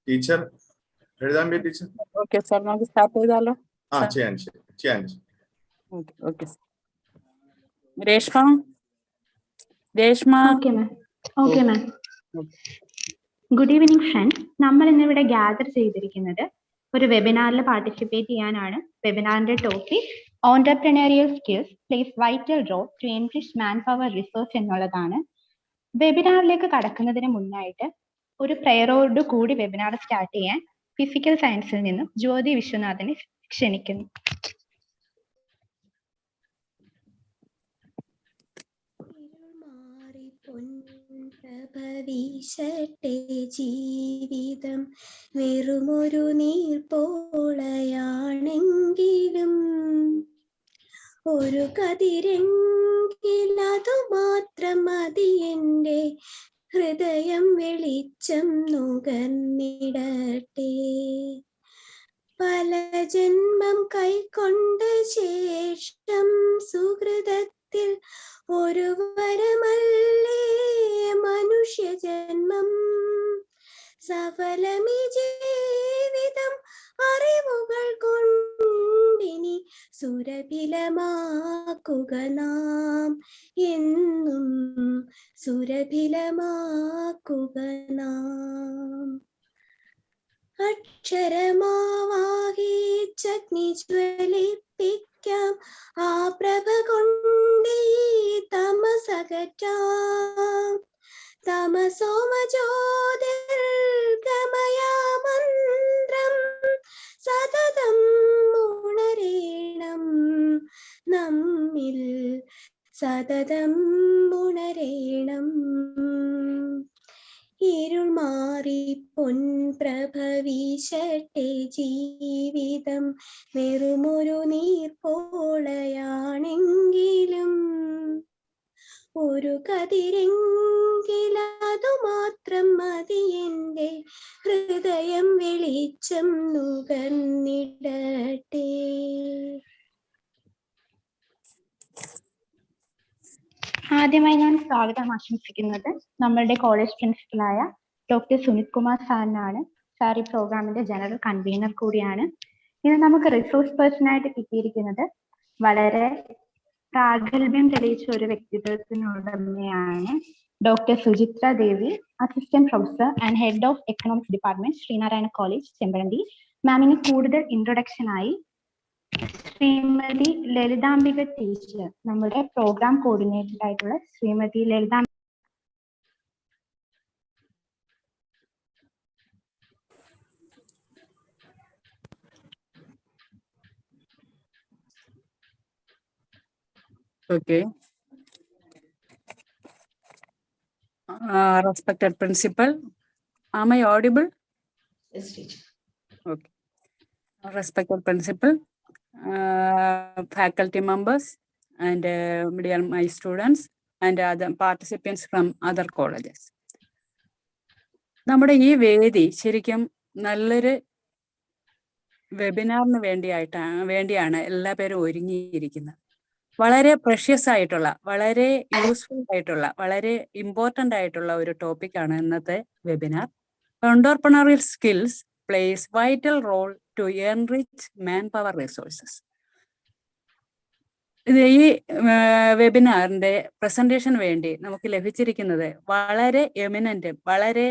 Teacher എഴുതാൻ പറ്റിയ teacher. Okay sir, നമുക്ക് സ്റ്റാർട്ട് ചെയ്താലോ? ചെയ്യാൻ. Okay. Reshma. Okay ma'am. Good evening friends. നമ്മൾ ഇന്നിവിടെ ഗ്യാദർ ചെയ്തിരിക്കുന്നത് ഒരു വെബിനാറിൽ പാർട്ടിസിപ്പേറ്റ് ചെയ്യാനാണ്. വെബിനാറിന്റെ topic Entrepreneurial Skills plays vital role to enrich manpower resource എന്നുള്ളതാണ്. വെബിനാറിലേക്ക് കടക്കുന്നതിന് മുന്നായിട്ട് ഒരു പ്രയറോട് കൂടി വെബിനാർ സ്റ്റാർട്ട് ചെയ്യാൻ ഫിസിക്കൽ സയൻസിൽ നിന്നും ജ്യോതി വിശ്വനാഥനെ ക്ഷണിക്കുന്നു. ഭവിഷ്യട്ടെ ജീവിതം വെറുമൊരു നീർപ്പോളയാണെങ്കിലും ഒരു കതിരെങ്കിലതു മാത്രം മതി എൻ്റെ ഹൃദയം വെളിച്ചം നുകർന്നിടട്ടെ. പല ജന്മം കൈക്കൊണ്ട ശേഷം സുഹൃതത്തിൽ ഒരു വരമല്ലേ മനുഷ്യജന്മം. സഫലമി ജീവിതം അറിവുകൾ കൊണ്ടിനി സുരഭിലമാക്കുക നാം, എന്നും സുരഭിലമാക്കുക നാം. അക്ഷരമാവാഹിച്ചഗ്നി ജ്വലിപ്പിക്കാം, ആ പ്രഭ കൊണ്ടീ തമസകറ്റാം. തമസോമ ജ്യോതിർഗമയാമന്ത്രം സതതം ഉണരേണം നമ്മിൽ, സതതം ഉണരേണം. ഇരുൾ മാറി പൊൻപ്രഭ വീശട്ടെ ജീവിതം വെറുമൊരു നീർപ്പോളയാണെങ്കിലും ഒരു കതിരെങ്കിലതു മാത്രം മതി എൻ്റെ ഹൃദയം വെളിച്ചം നുകർന്നിടട്ടെ. ആദ്യമായി ഞാൻ സ്വാഗതം ആശംസിക്കുന്നത് നമ്മളുടെ കോളേജ് പ്രിൻസിപ്പലായ ഡോക്ടർ സുനിത് കുമാർ സാറിനാണ്. സാർ ഈ പ്രോഗ്രാമിന്റെ ജനറൽ കൺവീനർ കൂടിയാണ്. ഇന്ന് നമുക്ക് റിസോഴ്സ് പേഴ്സൺ ആയിട്ട് കിട്ടിയിരിക്കുന്നത് വളരെ പ്രാഗൽഭ്യം തെളിയിച്ച ഒരു വ്യക്തിത്വത്തിനുടമയാണ് doctor Suchitra Devi, assistant professor and head of economics department Sreenarayana college Chempazhanthy. മാമിന് കൂടുതൽ ഇൻട്രൊഡക്ഷൻ ആയി ശ്രീമതി ലളിതാംബിക ടീച്ചർ, നമ്മുടെ പ്രോഗ്രാം കോർഡിനേറ്റർ ആയിട്ടുള്ള Shrimati Lalithambika. Okay. Respected principal, am I audible? Yes, teacher. Okay. Respected principal, faculty members, and my students, and other participants from other colleges. നമ്മുടെ ഈ വേദി ശരിക്കും നല്ലൊരു വെബിനാറിന് വേണ്ടിയാണ് എല്ലാ പേരും ഒരുങ്ങിയിരിക്കുന്നത്. വളരെ പ്രഷ്യസ് ആയിട്ടുള്ള, വളരെ യൂസ്ഫുൾ ആയിട്ടുള്ള, വളരെ ഇമ്പോർട്ടൻ്റ് ആയിട്ടുള്ള ഒരു ടോപ്പിക്കാണ് ഇന്നത്തെ webinar. Entrepreneurial Skills plays vital role to enrich manpower resources. ഈ വെബിനാറിന്റെ പ്രസന്റേഷന് വേണ്ടി നമുക്ക് ലഭിച്ചിരിക്കുന്നത് വളരെ എമിനന്റ്, വളരെ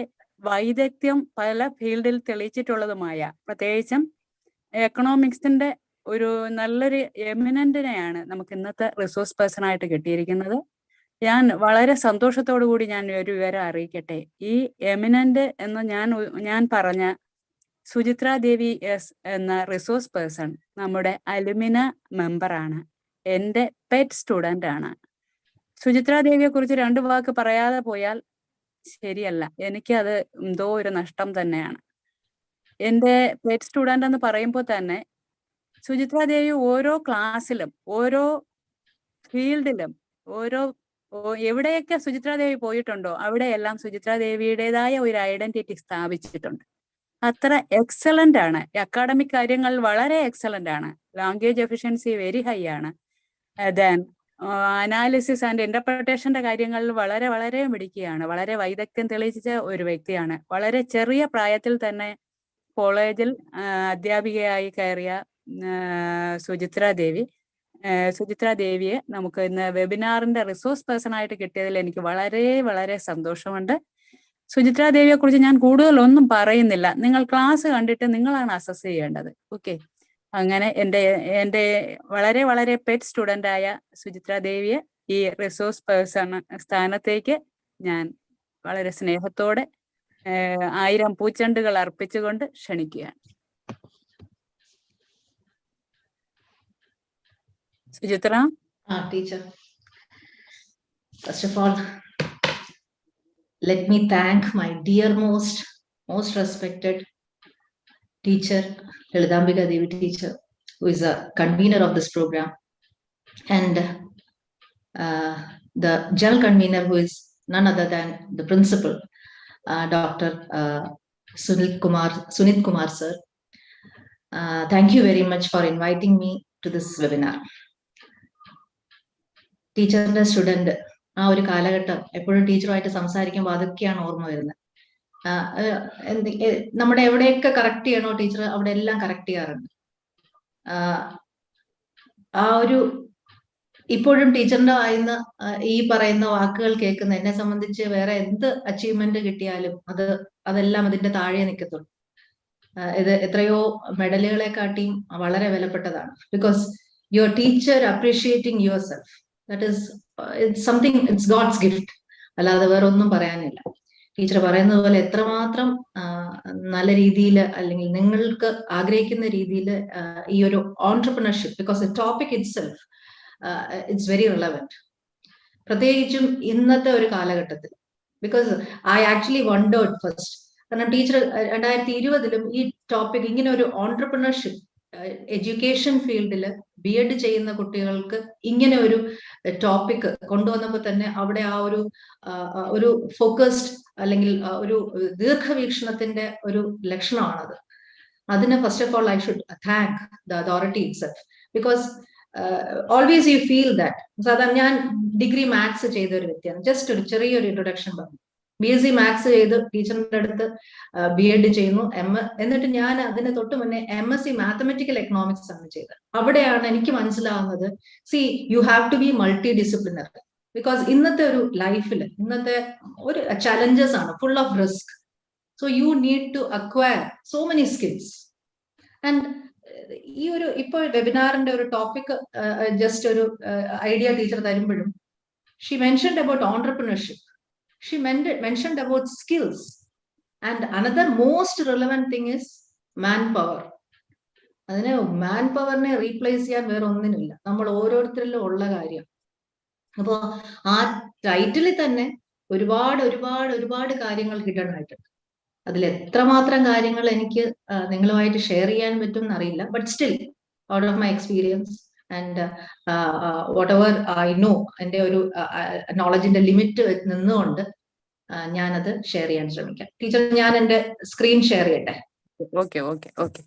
വൈദഗ്ധ്യം പല ഫീൽഡിൽ തെളിയിച്ചിട്ടുള്ളതുമായ, പ്രത്യേകിച്ചും എക്കണോമിക്സിന്റെ ഒരു നല്ലൊരു എമിനന്റിനെയാണ് നമുക്ക് ഇന്നത്തെ റിസോഴ്സ് പേഴ്സൺ ആയിട്ട് കിട്ടിയിരിക്കുന്നത്. ഞാൻ വളരെ സന്തോഷത്തോടു കൂടി ഞാൻ ഒരു വിവരം അറിയിക്കട്ടെ. ഈ എമിനന്റ് എന്ന് ഞാൻ പറഞ്ഞ സുചിത്ര ദേവി എസ് എന്ന റിസോഴ്സ് പേഴ്സൺ നമ്മുടെ അലുമിന മെമ്പറാണ്, എൻ്റെ പെറ്റ് സ്റ്റുഡൻ്റ് ആണ്. സുചിത്ര ദേവിയെ കുറിച്ച് 2 വാക്ക് പറയാതെ പോയാൽ ശരിയല്ല, എനിക്കത് എന്തോ ഒരു നഷ്ടം തന്നെയാണ്. എൻ്റെ പെറ്റ് സ്റ്റുഡൻ്റ് എന്ന് പറയുമ്പോൾ തന്നെ സുചിത്ര ദേവി ഓരോ ക്ലാസ്സിലും, ഓരോ ഫീൽഡിലും, എവിടെയൊക്കെ സുചിത്ര ദേവി പോയിട്ടുണ്ടോ അവിടെയെല്ലാം സുചിത്ര ദേവിയുടേതായ ഒരു ഐഡന്റിറ്റി സ്ഥാപിച്ചിട്ടുണ്ട്. അത്ര എക്സലന്റ് ആണ്. അക്കാഡമിക് കാര്യങ്ങൾ വളരെ എക്സലന്റ് ആണ്. ലാംഗ്വേജ് എഫിഷ്യൻസി വെരി ഹൈ ആണ്. ദെൻ അനാലിസിസ് ആൻഡ് ഇന്റർപ്രിട്ടേഷന്റെ കാര്യങ്ങളിൽ വളരെ വളരെ മിടുക്കിയാണ്. വളരെ വൈദഗ്ധ്യം തെളിയിച്ച ഒരു വ്യക്തിയാണ്. വളരെ ചെറിയ പ്രായത്തിൽ തന്നെ കോളേജിൽ അധ്യാപികയായി കയറിയ സുചിത്ര ദേവി. സുചിത്ര ദേവിയെ നമുക്ക് ഇന്ന് വെബിനാറിന്റെ റിസോഴ്സ് പേഴ്സൺ ആയിട്ട് കിട്ടിയതിൽ എനിക്ക് വളരെ വളരെ സന്തോഷമുണ്ട്. സുചിത്ര ദേവിയെ കുറിച്ച് ഞാൻ കൂടുതലൊന്നും പറയുന്നില്ല. നിങ്ങൾ ക്ലാസ് കണ്ടിട്ട് നിങ്ങളാണ് അസസ് ചെയ്യേണ്ടത്. ഓക്കെ. അങ്ങനെ എൻ്റെ വളരെ വളരെ പെറ്റ് സ്റ്റുഡൻ്റ് ആയ സുചിത്ര ദേവിയെ ഈ റിസോഴ്സ് പേഴ്സൺ സ്ഥാനത്തേക്ക് ഞാൻ വളരെ സ്നേഹത്തോടെ 1000 പൂച്ചെണ്ടുകൾ അർപ്പിച്ചുകൊണ്ട് ക്ഷണിക്കുകയാണ്. Suchitra. Teacher, first of all, let me thank my dear most respected teacher, Thiruvananthapuram Devi teacher, who is a convener of this program, and the general convener, who is none other than the principal, Dr. Sunit Kumar sir. Thank you very much for inviting me to this webinar. ടീച്ചറിന്റെ student ആ ഒരു കാലഘട്ടം എപ്പോഴും ടീച്ചറുമായിട്ട് സംസാരിക്കുമ്പോൾ അതൊക്കെയാണ് ഓർമ്മ വരുന്നത്. നമ്മുടെ എവിടെയൊക്കെ കറക്റ്റ് ചെയ്യണോ ടീച്ചർ അവിടെ എല്ലാം കറക്റ്റ് ചെയ്യാറുണ്ട്. ആ ഒരു ഇപ്പോഴും ടീച്ചറിന്റെ വായിന്ന് ഈ പറയുന്ന വാക്കുകൾ കേൾക്കുന്ന എന്നെ സംബന്ധിച്ച് വേറെ എന്ത് അച്ചീവ്മെന്റ് കിട്ടിയാലും അതെല്ലാം അതിന്റെ താഴെ നിൽക്കത്തുള്ളൂ. ഇത് എത്രയോ മെഡലുകളെ കാട്ടിയും വളരെ വിലപ്പെട്ടതാണ്. Because your teacher appreciating your self, that is it's something, it's God's gift. അല്ലാതെ വേറെ ഒന്നും പറയാനില്ല. ടീച്ചർ പറയുന്നത് പോലെ എത്രമാത്രം നല്ല രീതിയിൽ അല്ലെങ്കിൽ നിങ്ങൾക്ക് ആഗ്രഹിക്കുന്ന രീതിയിൽ ഈ ഒരു entrepreneurship, because the topic itself it's very relevant, പ്രത്യേകിച്ചും ഇന്നത്തെ ഒരു കാലഘട്ടത്തിൽ. Because I actually wondered first, കാരണം ടീച്ചർ 2020 ഈ ടോപ്പിക് ഇങ്ങനെ ഒരു ഓൺട്രപ്രണർഷിപ്പ് എഡ്യൂക്കേഷൻ ഫീൽഡിൽ ബി.എഡ് ചെയ്യുന്ന കുട്ടികൾക്ക് ഇങ്ങനെ ഒരു ടോപ്പിക് കൊണ്ടുവന്നപ്പോൾ തന്നെ അവിടെ ആ ഒരു ഫോക്കസ്ഡ് അല്ലെങ്കിൽ ഒരു ദീർഘവീക്ഷണത്തിന്റെ ഒരു ലക്ഷണമാണത്. അതിന് first of all I should thank the authority itself, because always you feel that. സാധാരണ ഞാൻ ഡിഗ്രി മാത്സ് ചെയ്ത ഒരു വ്യക്തിയാണ്. ജസ്റ്റ് ഒരു ചെറിയൊരു ഇൻട്രൊഡക്ഷൻ പറഞ്ഞു. BSc മാത്സ് ചെയ്ത് ടീച്ചറിന്റെ അടുത്ത് B.Ed ചെയ്യുന്നു, എന്നിട്ട് ഞാൻ അതിന് തൊട്ട് മുന്നേ MSc മാത്തമെറ്റിക്കൽ എക്കണോമിക്സ് ആണ് ചെയ്തത്. അവിടെയാണ് എനിക്ക് മനസ്സിലാവുന്നത്, you have to be multidisciplinary. Because ഇന്നത്തെ ഒരു ലൈഫിൽ ഇന്നത്തെ ഒരു ചലഞ്ചസ് ആണ്, full of risk. So you need to acquire so many skills. And ഈ ഒരു ഇപ്പോൾ വെബിനാറിന്റെ ഒരു ടോപ്പിക് ജസ്റ്റ് ഒരു ഐഡിയ ടീച്ചർ തരുമ്പോഴും she mentioned about entrepreneurship. She mentioned about skills, and another most relevant thing is manpower. അതിനെ മാൻപവറിനെ replace ചെയ്യാൻ വേറെ ഒന്നിനുമില്ല, നമ്മൾ ഓരോരുത്തരിലും ഉള്ള കാര്യം. അപ്പോൾ ആ ടൈറ്റിലിൽ തന്നെ ഒരുപാട് കാര്യങ്ങൾ ഹിഡൻ ആയിട്ടുണ്ട്. അതിൽ എത്രമാത്രം കാര്യങ്ങൾ എനിക്ക് നിങ്ങളുമായിട്ട് ഷെയർ ചെയ്യാൻ പറ്റും എന്നറിയില്ല. But still out of my experience and whatever I know, എൻ്റെ ഒരു നോളജിന്റെ ലിമിറ്റ് നിന്നുകൊണ്ട് ഞാനത് ഷെയർ ചെയ്യാൻ ശ്രമിക്കാം. ടീച്ചർ, ഞാൻ എൻ്റെ സ്ക്രീൻ ഷെയർ ചെയ്യട്ടെ? Okay.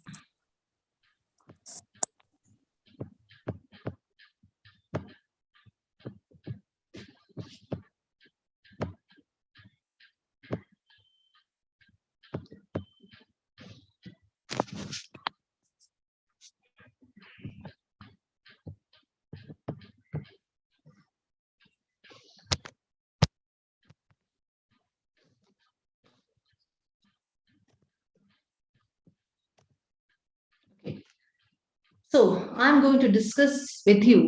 So I'm going to discuss with you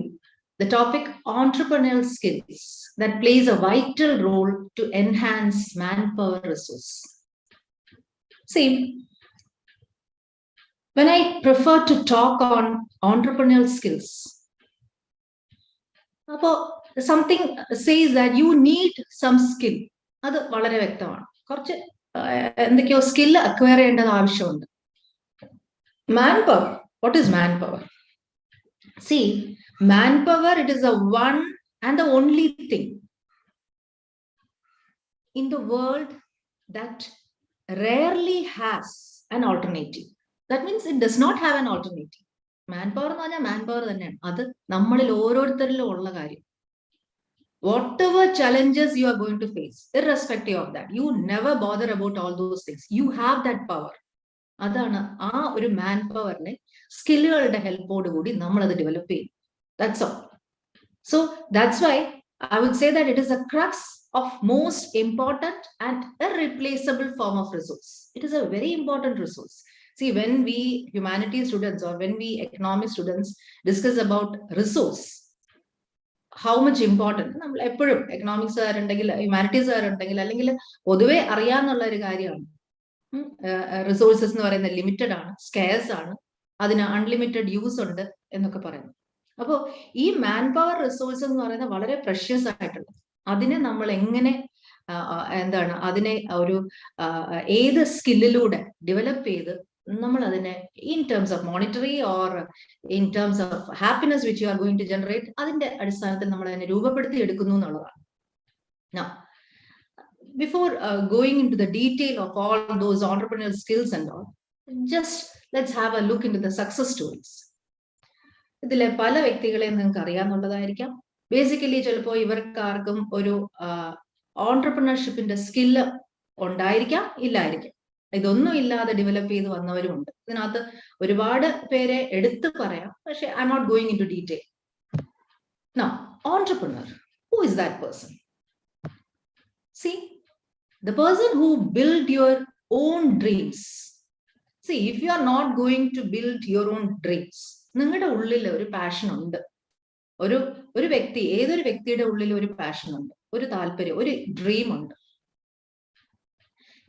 the topic entrepreneurial skills that plays a vital role to enhance manpower resource. See, when I prefer to talk on entrepreneurial skills, something says that you need some skill. അത് വളരെ വ്യക്തമാണ്. കുറച്ച് എന്തൊക്കെയോ skill acquire ചെയ്യേണ്ടത് ആവശ്യമുണ്ട്. Manpower. What is manpower? See, manpower, it is the one and the only thing in the world that rarely has an alternative. That means it does not have an alternative. Manpower എന്ന് പറഞ്ഞാൽ manpower തന്നെയാണ്. അത് നമ്മളിൽ ഓരോരുത്തരിലും ഉള്ള കാര്യം. whatever challenges you are going to face, irrespective of that, you never bother about all those things. You have that power. അതാണ് ആ ഒരു മാൻ പവറിനെ സ്കില്ലുകളുടെ ഹെൽപ്പോട് കൂടി നമ്മൾ അത് ഡെവലപ്പ് ചെയ്യും. That's all. So that's why I would say that it is a crux of most important and irreplaceable form of resource. It is a very important resource. See, when we humanities students or when we economics students discuss about resource, how much important, നമ്മൾ എപ്പോഴും economics കാരുണ്ടെങ്കിൽ humanities കാരുണ്ടെങ്കിൽ അല്ലെങ്കിൽ പൊതുവെ അറിയാന്നുള്ള ഒരു കാര്യമാണ്, resources എന്ന് പറയുന്നത് limited ആണ്, scarce ആണ്, അതിന് അൺലിമിറ്റഡ് യൂസ് ഉണ്ട് എന്നൊക്കെ പറയുന്നു. അപ്പോൾ ഈ മാൻ പവർ റിസോഴ്സ് എന്ന് പറയുന്നത് വളരെ പ്രഷ്യസ് ആയിട്ടുള്ളത്. അതിനെ നമ്മൾ എങ്ങനെ എന്താണ് അതിനെ ഒരു ഏത് സ്കില്ലിലൂടെ ഡെവലപ്പ് ചെയ്ത് നമ്മൾ അതിനെ in terms of monetary or in terms of happiness which you are going to generate, അതിന്റെ അടിസ്ഥാനത്തിൽ നമ്മൾ അതിനെ രൂപപ്പെടുത്തി എടുക്കുന്നു എന്നുള്ളതാണ്. Now, before going into the detail of all those entrepreneurial skills and all, just let's have a look into the success stories. ഇതിലെ പല വ്യക്തികളെയും നിങ്ങൾക്ക് അറിയാന്നുള്ളതായിരിക്കാം. ബേസിക്കലി ചിലപ്പോൾ ഇവർക്കാർക്കും ഒരു ഓൺട്രപ്രണർഷിപ്പിന്റെ സ്കില്ല് ഉണ്ടായിരിക്കാം, ഇല്ലായിരിക്കാം. ഇതൊന്നും ഇല്ലാതെ ഡെവലപ്പ് ചെയ്ത് വന്നവരുമുണ്ട്. ഇതിനകത്ത് ഒരുപാട് പേരെ എടുത്തു പറയാം, പക്ഷെ I'm not going into detail. Now, entrepreneur, who is that person? See, the person who built your own dreams. See, if you are not going to build your own dreams, നിങ്ങളുടെ ഉള്ളിൽ ഒരു passion ഉണ്ട്. ഒരു വ്യക്തി, ഏതൊരു വ്യക്തിയുടെ ഉള്ളിൽ ഒരു പാഷൻ ഉണ്ട്, ഒരു താല്പര്യം, ഒരു ഡ്രീം ഉണ്ട്.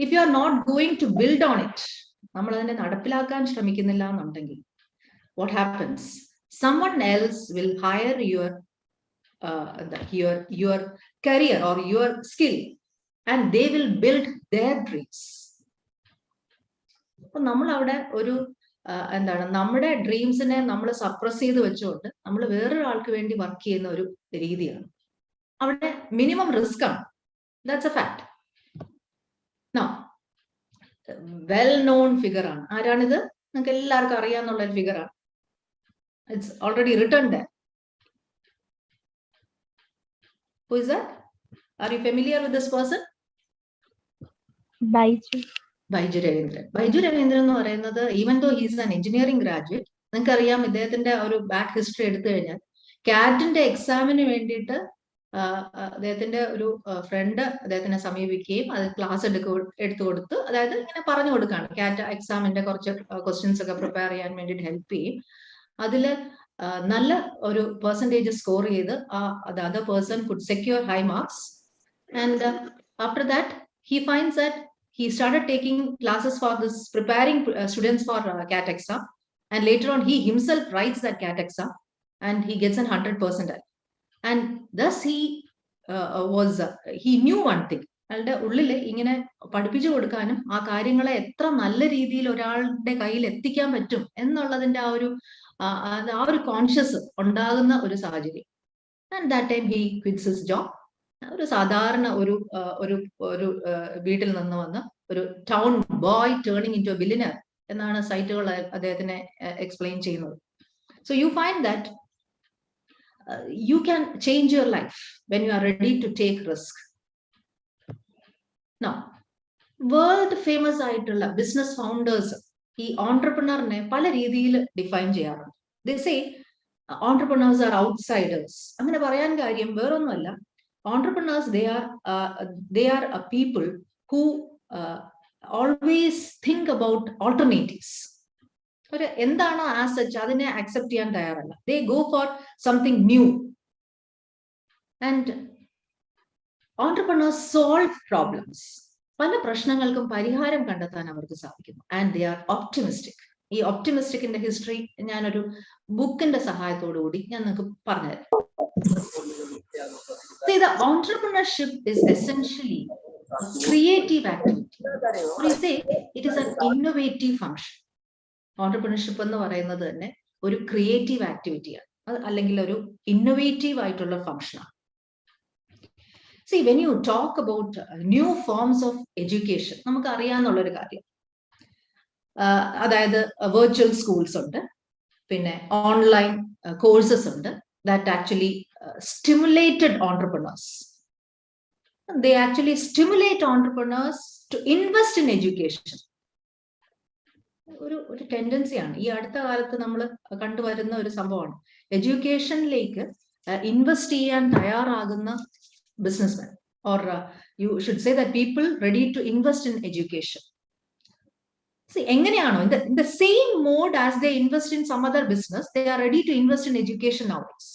If you are not going to build on it, നമ്മൾ അതിനെ നടപ്പിലാക്കാൻ ശ്രമിക്കുന്നില്ല എന്നുണ്ടെങ്കിൽ, what happens? Someone else will hire your career or your skill and they will build their dreams. അപ്പൊ നമ്മൾ അവിടെ ഒരു എന്താണ് നമ്മുടെ ഡ്രീംസിനെ നമ്മൾ സപ്രസ് ചെയ്ത് വെച്ചുകൊണ്ട് നമ്മൾ വേറൊരാൾക്ക് വേണ്ടി വർക്ക് ചെയ്യുന്ന ഒരു രീതിയാണ്. അവിടെ മിനിമം റിസ്ക് ആണ്. That's a fact. Now, well known figure ആണ്. ആരാണിത്? നിങ്ങൾക്ക് എല്ലാവർക്കും അറിയാന്നുള്ള ഒരു ഫിഗർ ആണ്. It's already written there. Who is that? Are you familiar with this person? Baiju Raveendran. Baiju Raveendran എന്ന് പറയുന്നത്, even though he's an engineering graduate, നിങ്ങൾക്കറിയാം ഇദ്ദേഹത്തിന്റെ ഒരു ബാക്ക് ഹിസ്റ്ററി എടുത്തു കഴിഞ്ഞാൽ കാറ്റിന്റെ എക്സാമിന് വേണ്ടിയിട്ട് അദ്ദേഹത്തിന്റെ ഒരു ഫ്രണ്ട് അദ്ദേഹത്തിനെ സമീപിക്കുകയും അത് ക്ലാസ് എടുത്തു കൊടുത്ത്, അതായത് ഇങ്ങനെ പറഞ്ഞു കൊടുക്കുകയാണ് കാറ്റ് എക്സാമിന്റെ കുറച്ച് ക്വസ്റ്റ്യൻസ് ഒക്കെ പ്രിപ്പയർ ചെയ്യാൻ വേണ്ടിയിട്ട് ഹെൽപ്പ് ചെയ്യും. അതില് നല്ല ഒരു പെർസെൻറ്റേജ് സ്കോർ ചെയ്ത് the other person could secure high marks, and after that he finds that he started taking classes for this, preparing students for CAT exam, and later on he himself writes that CAT exam and he gets an 100%, and thus he knew one thing. അയാളുടെ ഉള്ളിൽ ഇങ്ങനെ പഠിപ്പിച്ചു കൊടുക്കാനും ആ കാര്യങ്ങളെ എത്ര നല്ല രീതിയിൽ ഒരാളുടെ കയ്യിൽ എത്തിക്കാൻ പറ്റും എന്നുള്ളതിന്റെ ആ ഒരു കോൺഷ്യസ് ഉണ്ടാകുന്ന ഒരു സാഹചര്യം. And that time he quits his job. ഒരു സാധാരണ ഒരു വീട്ടിൽ നിന്ന് വന്ന് ഒരു town boy turning in to a billionaire എന്നാണ് സൈറ്റുകൾ അദ്ദേഹത്തിനെ എക്സ്പ്ലെയിൻ ചെയ്യുന്നത്. So you find that you can change your life when you are ready to take risk. Now, world famous ആയിട്ടുള്ള ബിസിനസ് ഫൗണ്ടേഴ്സ് ഈ ഓൺട്രപ്രണറിനെ പല രീതിയിൽ ഡിഫൈൻ ചെയ്യാറുണ്ട്. They say entrepreneurs are outsiders. അങ്ങനെ പറയാൻ കാര്യം വേറൊന്നുമല്ല. Entrepreneurs, they are a people who always think about alternatives. എന്താണോ ആസ് സച്ച് അതിനെ അക്സെപ്റ്റ് ചെയ്യാൻ തയ്യാറല്ല. They go for something new. And entrepreneurs solve problems. പല പ്രശ്നങ്ങൾക്കും പരിഹാരം കണ്ടെത്താൻ അവർക്ക് സാധിക്കുന്നു. And they are optimistic. ഈ ഒപ്റ്റിമിസ്റ്റിക്കിന്റെ ഹിസ്റ്ററി ഞാനൊരു ബുക്കിന്റെ സഹായത്തോടു കൂടി ഞാൻ നിങ്ങൾക്ക് പറഞ്ഞുതരാം. The entrepreneurship is essentially a creative activity. We say it is an innovative function. Entrepreneurship എന്ന് പറയുന്നത് തന്നെ ഒരു ക്രിയേറ്റീവ് ആക്ടിവിറ്റിയാണ്, അല്ലെങ്കിൽ ഒരു ഇന്നോവേറ്റീവ് ആയിട്ടുള്ള ഫംഗ്ഷനാണ്. See, when you talk about new forms of education, നമുക്ക് അറിയാന്നുള്ളൊരു കാര്യം, അതായത് വെർച്വൽ സ്കൂൾസ് ഉണ്ട്, പിന്നെ ഓൺലൈൻ കോഴ്സസ് ഉണ്ട്, that actually stimulated entrepreneurs. They actually stimulate entrepreneurs to invest in education. ഒരു ടെൻഡൻസിയാണ് ഈ അടുത്ത കാലത്ത് നമ്മൾ കണ്ടുവരുന്ന ഒരു സംഭവമാണ്. എഡ്യൂക്കേഷനിലേക്ക് ഇൻവെസ്റ്റ് ചെയ്യാൻ തയ്യാറാകുന്ന businessman, or you should say that people ready to invest in education. See, എങ്ങനെയാണോ in the same mode as they invest in some other business, they are ready to invest in education nowadays.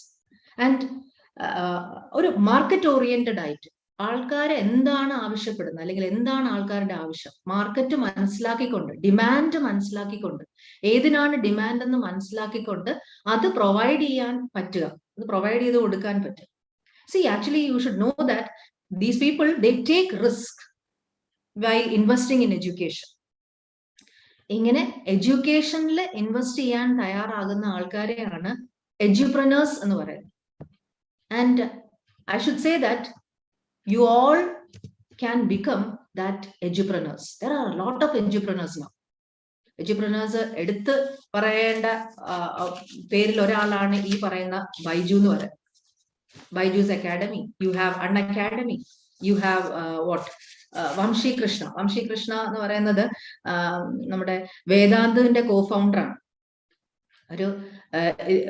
And ഒരു market oriented ആയിട്ട് ആൾക്കാരെ എന്താണ് ആവശ്യപ്പെടുന്നത്, അല്ലെങ്കിൽ എന്താണ് ആൾക്കാരുടെ ആവശ്യം, മാർക്കറ്റ് മനസ്സിലാക്കിക്കൊണ്ട്, ഡിമാൻഡ് മനസ്സിലാക്കിക്കൊണ്ട്, ഏതിനാണ് ഡിമാൻഡ് എന്ന് മനസ്സിലാക്കിക്കൊണ്ട് അത് പ്രൊവൈഡ് ചെയ്യാൻ പറ്റുക, അത് പ്രൊവൈഡ് ചെയ്ത് കൊടുക്കാൻ പറ്റുക. See, actually you should know that these people, they take risk while investing in education. ഇങ്ങനെ എഡ്യൂക്കേഷനിൽ ഇൻവെസ്റ്റ് ചെയ്യാൻ തയ്യാറാകുന്ന ആൾക്കാരെയാണ് എഡ്യൂപ്രനേഴ്സ് എന്ന് പറയുന്നത്. And I should say that you all can become that edupreneurs. There are a lot of edupreneurs now. Edupreneurs എടുത്ത് പറയേണ്ട പേരിൽ ഒരാളാണ് ഈ പറയുന്ന ബൈജു എന്ന് പറയുന്നത്. Byju's academy, you have un academy, you have what Vamshi Krishna. Vamshi Krishna എന്ന് പറയുന്നത് നമ്മുടെ വേദാന്തിന്റെ കോ-ഫൗണ്ടറാണ്.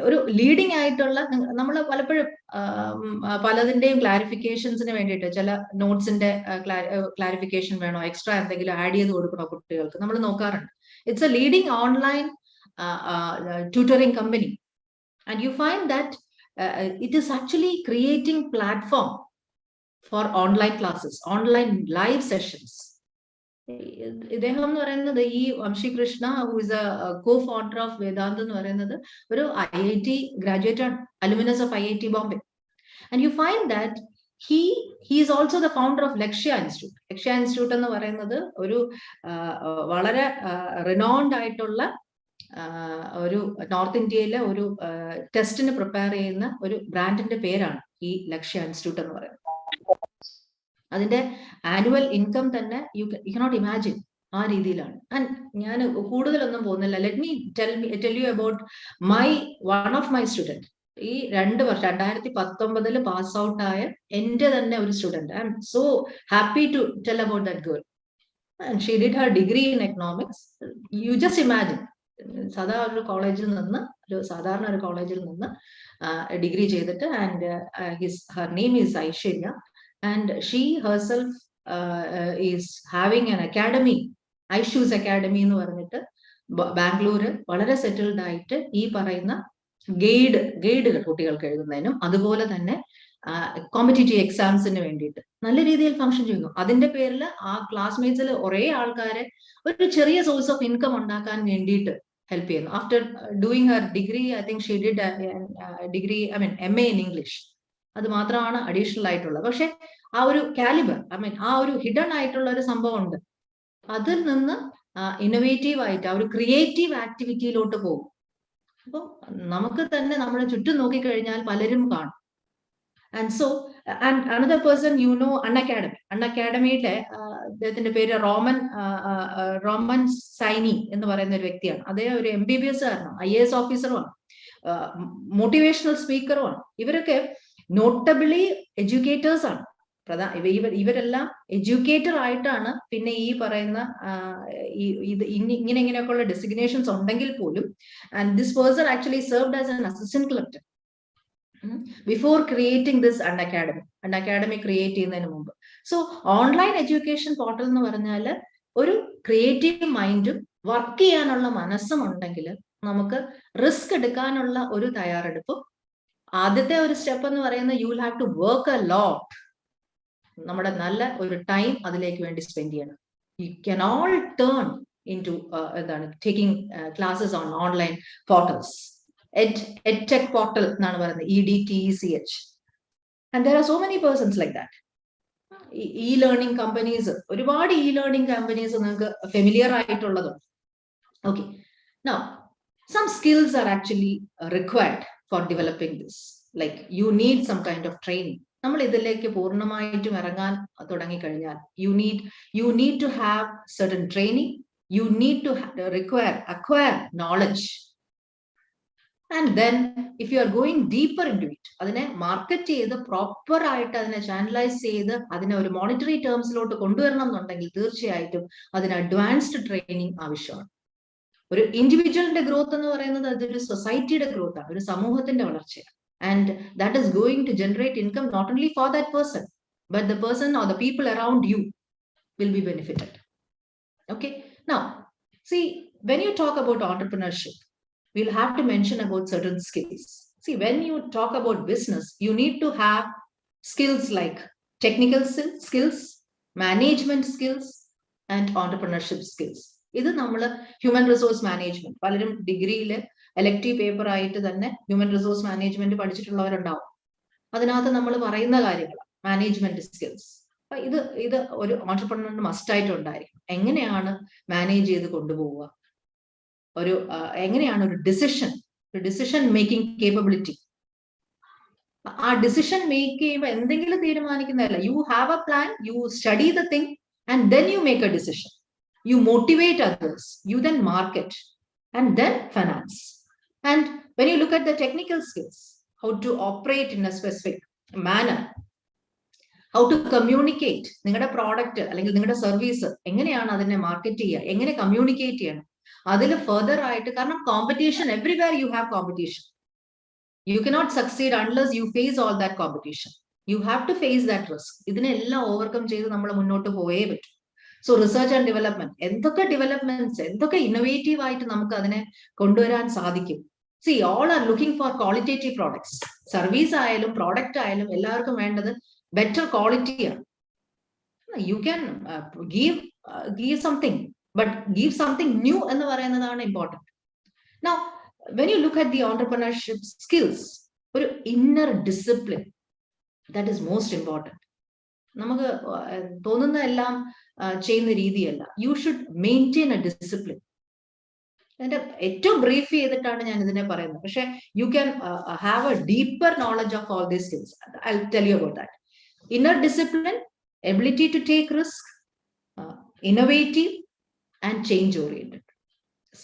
ഒരു ലീഡിംഗ് ആയിട്ടുള്ള, നമ്മൾ പലപ്പോഴും പലതിന്റെയും ക്ലാരിഫിക്കേഷൻസിന് വേണ്ടിയിട്ട് ചില നോട്ട്സിന്റെ ക്ലാരിഫിക്കേഷൻ വേണോ, എക്സ്ട്രാ എന്തെങ്കിലും ആഡ് ചെയ്ത് കൊടുക്കണോ കുട്ടികൾക്ക്, നമ്മൾ നോക്കാറുണ്ട്. It's A leading online tutoring company, and you find that it is actually creating platform for online classes, online live sessions. ഇദ്ദേഹം എന്ന് പറയുന്നത്, ഈ Vamsi Krishna, who is a co-founder of Vedantu എന്ന് പറയുന്നത്, ഒരു IIT ഗ്രാജുവേറ്റ് ആണ്, alumnus of IIT Bombay. And you find that he is also the founder of Lakshya institute. Lakshya institute എന്ന് പറയുന്നത് ഒരു വളരെ റിനോൺഡ് ആയിട്ടുള്ള ഒരു നോർത്ത് ഇന്ത്യയിലെ ഒരു ടെസ്റ്റിന് പ്രിപ്പയർ ചെയ്യുന്ന ഒരു ബ്രാൻഡിന്റെ പേരാണ് ഈ ലക്ഷ്യ ഇൻസ്റ്റിറ്റ്യൂട്ട് എന്ന് പറയുന്നത്. അതിന്റെ ആനുവൽ ഇൻകം തന്നെ യു കനോട്ട് ഇമാജിൻ, ആ രീതിയിലാണ്. ആൻഡ് ഞാൻ കൂടുതലൊന്നും പോകുന്നില്ല. Let me tell you about one of my student. ഈ 2 വർഷം 2019 പാസ് ഔട്ട് ആയ എന്റെ തന്നെ ഒരു student. I'm so happy to tell about that girl. And she did her degree in economics. You just imagine, സാധാരണ ഒരു കോളേജിൽ നിന്ന് ഡിഗ്രി ചെയ്തിട്ട്, and her name is Aishwarya, and she herself is having an academy, Aishu's academy എന്ന് പറഞ്ഞിട്ട് ബാംഗ്ലൂര് വളരെ settled ആയിട്ട് ഈ പറയുന്ന ഗൈഡുകൾ കുട്ടികൾക്ക് എഴുതുന്നതിനും അതുപോലെ തന്നെ കോമ്പറ്റീറ്റീവ് എക്സാംസിന് വേണ്ടിയിട്ട് നല്ല രീതിയിൽ ഫംഗ്ഷൻ ചെയ്യുന്നു. അതിന്റെ പേരിൽ ആ ക്ലാസ്മേറ്റ്സിൽ ഒരേ ആൾക്കാരെ ഒരു ചെറിയ സോഴ്സ് ഓഫ് ഇൻകം ഉണ്ടാക്കാൻ വേണ്ടിയിട്ട് ഹെൽപ്പ് ചെയ്യുന്നു. After doing Har degree, I think she did degree, MA in English. അത് മാത്രമാണ് അഡീഷണൽ ആയിട്ടുള്ളത്. പക്ഷെ ആ ഒരു കാലിബർ, ആ ഒരു ഹിഡൻ ആയിട്ടുള്ള ഒരു സംഭവം ഉണ്ട്. അതിൽ നിന്ന് ഇന്നോവേറ്റീവ് ആയിട്ട് ആ ഒരു ക്രിയേറ്റീവ് ആക്ടിവിറ്റിയിലോട്ട് പോകും. അപ്പോൾ നമുക്ക് തന്നെ നമ്മുടെ ചുറ്റും നോക്കിക്കഴിഞ്ഞാൽ പലരും കാണും. And so and another person, you know Unacademy. അൺഅക്കാഡമിയുടെ അദ്ദേഹത്തിന്റെ പേര് റോമൻ സൈനി എന്ന് പറയുന്ന ഒരു വ്യക്തിയാണ്. അദ്ദേഹം ഒരു MBBS കാരനാണ്, IAS ഓഫീസറുമാണ്, മോട്ടിവേഷണൽ സ്പീക്കറുമാണ്. ഇവരൊക്കെ നോട്ടബിളി എഡ്യൂക്കേറ്റേഴ്സ് ആണ്. ഇവരെല്ലാം എഡ്യൂക്കേറ്റർ ആയിട്ടാണ് പിന്നെ ഈ പറയുന്ന ഇങ്ങനെയൊക്കെയുള്ള ഡെസിഗ്നേഷൻസ് ഉണ്ടെങ്കിൽ പോലും. And this person actually served as an assistant collector before creating this Unacademy create ചെയ്യുന്നതിന് മുമ്പ്. സോ ഓൺലൈൻ എഡ്യൂക്കേഷൻ പോർട്ടൽ എന്ന് പറഞ്ഞാൽ ഒരു ക്രിയേറ്റീവ് മൈൻഡും വർക്ക് ചെയ്യാനുള്ള മനസ്സും ഉണ്ടെങ്കിൽ നമുക്ക് റിസ്ക് എടുക്കാനുള്ള ഒരു തയ്യാറെടുപ്പും. ആദ്യത്തെ ഒരു സ്റ്റെപ്പ് എന്ന് പറയുന്നത് you will have to work a lot. നമ്മുടെ നല്ല ഒരു ടൈം അതിലേക്ക് വേണ്ടി സ്പെൻഡ് ചെയ്യണം. You can all turn into taking classes on online portals. EdTech portal എന്നാണ് പറയുന്നത്, EdTech. And there are so many persons like that. E-learning companies, ഒരുപാട് E-learning companies നിങ്ങൾക്ക് ഫെമിലിയർ ആയിട്ടുള്ളതും. Okay, now some skills are actually required for developing this. Like you need some kind of training. നമ്മൾ ഇതിലേക്ക് പൂർണ്ണമായിട്ടും ഇറങ്ങാൻ തുടങ്ങിക്കഴിഞ്ഞാൽ you need to have certain training. You need to acquire knowledge. And then if you are going deeper into it, adine market cheythu proper aayittu adine channelize cheythu adine oru monetary terms lotte konduvaranam ennundengil theerchayayittum adine advanced training avashyamanu. ഒരു ഇൻഡിവിജ്വലിന്റെ growth എന്ന് പറയുന്നത് അതൊരു സൊസൈറ്റിയുടെ growth ആണ്, ഒരു സമൂഹത്തിന്റെ വളർച്ചയാണ്. And that is going to generate income not only for that person, but the person or the people around you will be benefited. Okay. Now, see, when you talk about entrepreneurship, we'll have to mention about certain skills. See, when you talk about business, you need to have skills like technical skills, management skills, and entrepreneurship skills. ഇത് നമ്മൾ human resource management, പലരും ഡിഗ്രിയിൽ elective paper ആയിട്ട് തന്നെ human resource management പഠിച്ചിട്ടുള്ളവരുണ്ടാവും. അതിനകത്ത് നമ്മൾ പറയുന്ന കാര്യങ്ങളാണ് മാനേജ്മെന്റ് സ്കിൽസ്. ഇത് ഒരു ഓൺട്രപ്രനറിന് മസ്റ്റ് ആയിട്ട് ഉണ്ടായിരിക്കും. എങ്ങനെയാണ് മാനേജ് ചെയ്ത് കൊണ്ടുപോവുക, എങ്ങനെയാണ് ഒരു ഡിസിഷൻ മേക്കിംഗ് കേപ്പബിലിറ്റി. ആ ഡിസിഷൻ മേക്ക് ചെയ്യുമ്പോൾ എന്തെങ്കിലും തീരുമാനിക്കുന്നതല്ല. You have a plan, you study the thing and then you make a decision. You motivate others, you then market, and then finance. And when you look at the technical skills, how to operate in a specific manner, how to communicate, നിങ്ങളുടെ product അല്ലെങ്കിൽ നിങ്ങളുടെ service എങ്ങനെയാണ് അതിനെ market ചെയ്യുക, എങ്ങനെ communicate ചെയ്യണം, അതിൽ further ആയിട്ട്, കാരണം competition, everywhere you have competition. You cannot succeed unless you face all that competition. You have to face that risk. ഇതിനെല്ലാം ഓവർകം ചെയ്ത് നമ്മൾ മുന്നോട്ട് പോയേ പറ്റും. സോ റിസർച്ച് ആൻഡ് ഡെവലപ്മെന്റ്, എന്തൊക്കെ ഡെവലപ്മെന്റ്സ്, എന്തൊക്കെ ഇന്നോവേറ്റീവ് ആയിട്ട് നമുക്ക് അതിനെ കൊണ്ടുവരാൻ സാധിക്കും. C, all are looking for qualitative products. Service ആയാലും പ്രോഡക്റ്റ് ആയാലും എല്ലാവർക്കും വേണ്ടത് ബെറ്റർ ക്വാളിറ്റിയാണ്. You can give something, but give something new എന്ന് പറയുന്നതാണ് important. Now when you look at the entrepreneurship skills, ഒരു inner discipline, that is most important. നമുക്ക് തോന്നുന്ന എല്ലാം ചെയ്യുന്ന രീതിയല്ല. You should maintain a discipline. അതിന്റെ ഏറ്റവും ബ്രീഫ് ചെയ്തിട്ടാണ് ഞാൻ ഇതിനെ പറയുന്നത്. പക്ഷെ you can have a deeper knowledge of all these skills. I'll tell you about that. Inner discipline, ability to take risk, innovative and change oriented.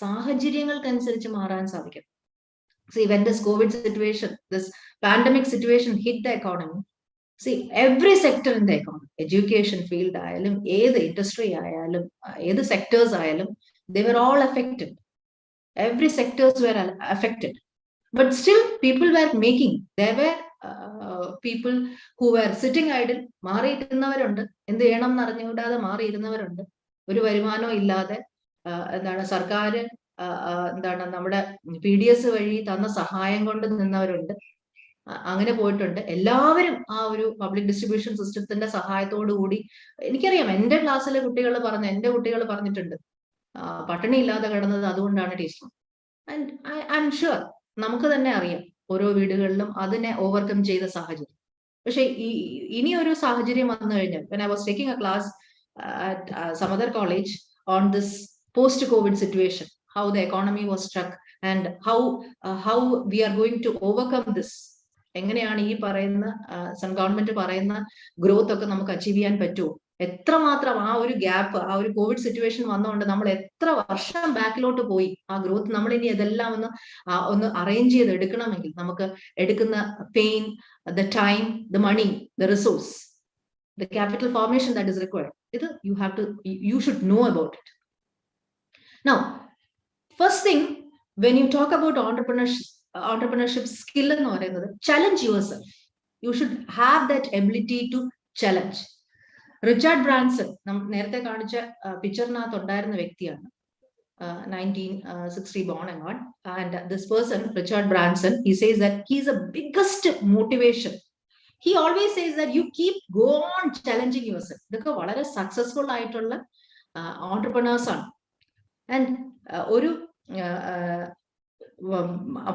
സാഹചര്യങ്ങൾക്കനുസരിച്ച് മാറാൻ സാധിക്കും. See, when this COVID situation, this pandemic situation hit the economy, see, every sector in the economy, education field ആയാലും ഏത് industry ആയാലും ഏത് sectors ആയാലും, they were all affected. Every sectors were affected, but still people were making. There were people who were sitting idle. മാറിയിരുന്നവരുണ്ട്, എന്ത് ചെയ്യണം എന്ന് അറിഞ്ഞുകൂടാതെ മാറിയിരുന്നവരുണ്ട്, ഒരു വരുമാനവും ഇല്ലാതെ. എന്താണ് സർക്കാർ എന്താണ് നമ്മുടെ PDS വഴി തന്ന സഹായം കൊണ്ട് നിന്നവരുണ്ട്, അങ്ങനെ പോയിട്ടുണ്ട്. എല്ലാവരും ആ ഒരു പബ്ലിക് ഡിസ്ട്രിബ്യൂഷൻ സിസ്റ്റത്തിന്റെ സഹായത്തോടു കൂടി, എനിക്കറിയാം എൻ്റെ ക്ലാസ്സിലെ കുട്ടികൾ എൻ്റെ കുട്ടികൾ പറഞ്ഞിട്ടുണ്ട് പട്ടിണി ഇല്ലാതെ കിടന്നത് അതുകൊണ്ടാണ് teacher. And I am sure നമുക്ക് തന്നെ അറിയാം ഓരോ വീടുകളിലും അതിനെ ഓവർകം ചെയ്ത സാഹചര്യം. പക്ഷെ ഇനി ഒരു സാഹചര്യം വന്നു കഴിഞ്ഞാൽ, when I was taking a class at some other college on this post-COVID situation, how the economy was struck and how we are going to overcome this. എങ്ങനെയാണ് ഈ പറയുന്ന ഗവൺമെന്റ് പറയുന്ന ഗ്രോത്ത് ഒക്കെ നമുക്ക് അച്ചീവ് ചെയ്യാൻ പറ്റുമോ? എത്രമാത്രം ആ ഒരു ഗ്യാപ്പ്, ആ ഒരു കോവിഡ് സിറ്റുവേഷൻ വന്നുകൊണ്ട് നമ്മൾ എത്ര വർഷം ബാക്കിലോട്ട് പോയി. ആ ഗ്രോത്ത് നമ്മൾ ഇനി ഇതെല്ലാം ഒന്ന് അറേഞ്ച് ചെയ്ത് എടുക്കണമെങ്കിൽ നമുക്ക് എടുക്കുന്ന pain, the time, the money, the resource, the capital formation that is required. ഇത് you should know about it. Now, first thing, when you talk about entrepreneurship skill എന്ന് പറയുന്നത്, challenge yourself. You should have that ability to challenge. Richard Branson, നേരത്തെ കാണിച്ച പിക്ചറിനകത്ത് ഉണ്ടായിരുന്ന വ്യക്തിയാണ്, 1960 born and this person, Richard Branson, he says that he is the biggest motivation. He always says that you keep go on challenging yourself. ഇതൊക്കെ വളരെ successful ആയിട്ടുള്ള entrepreneurs ആണ്. And ഒരു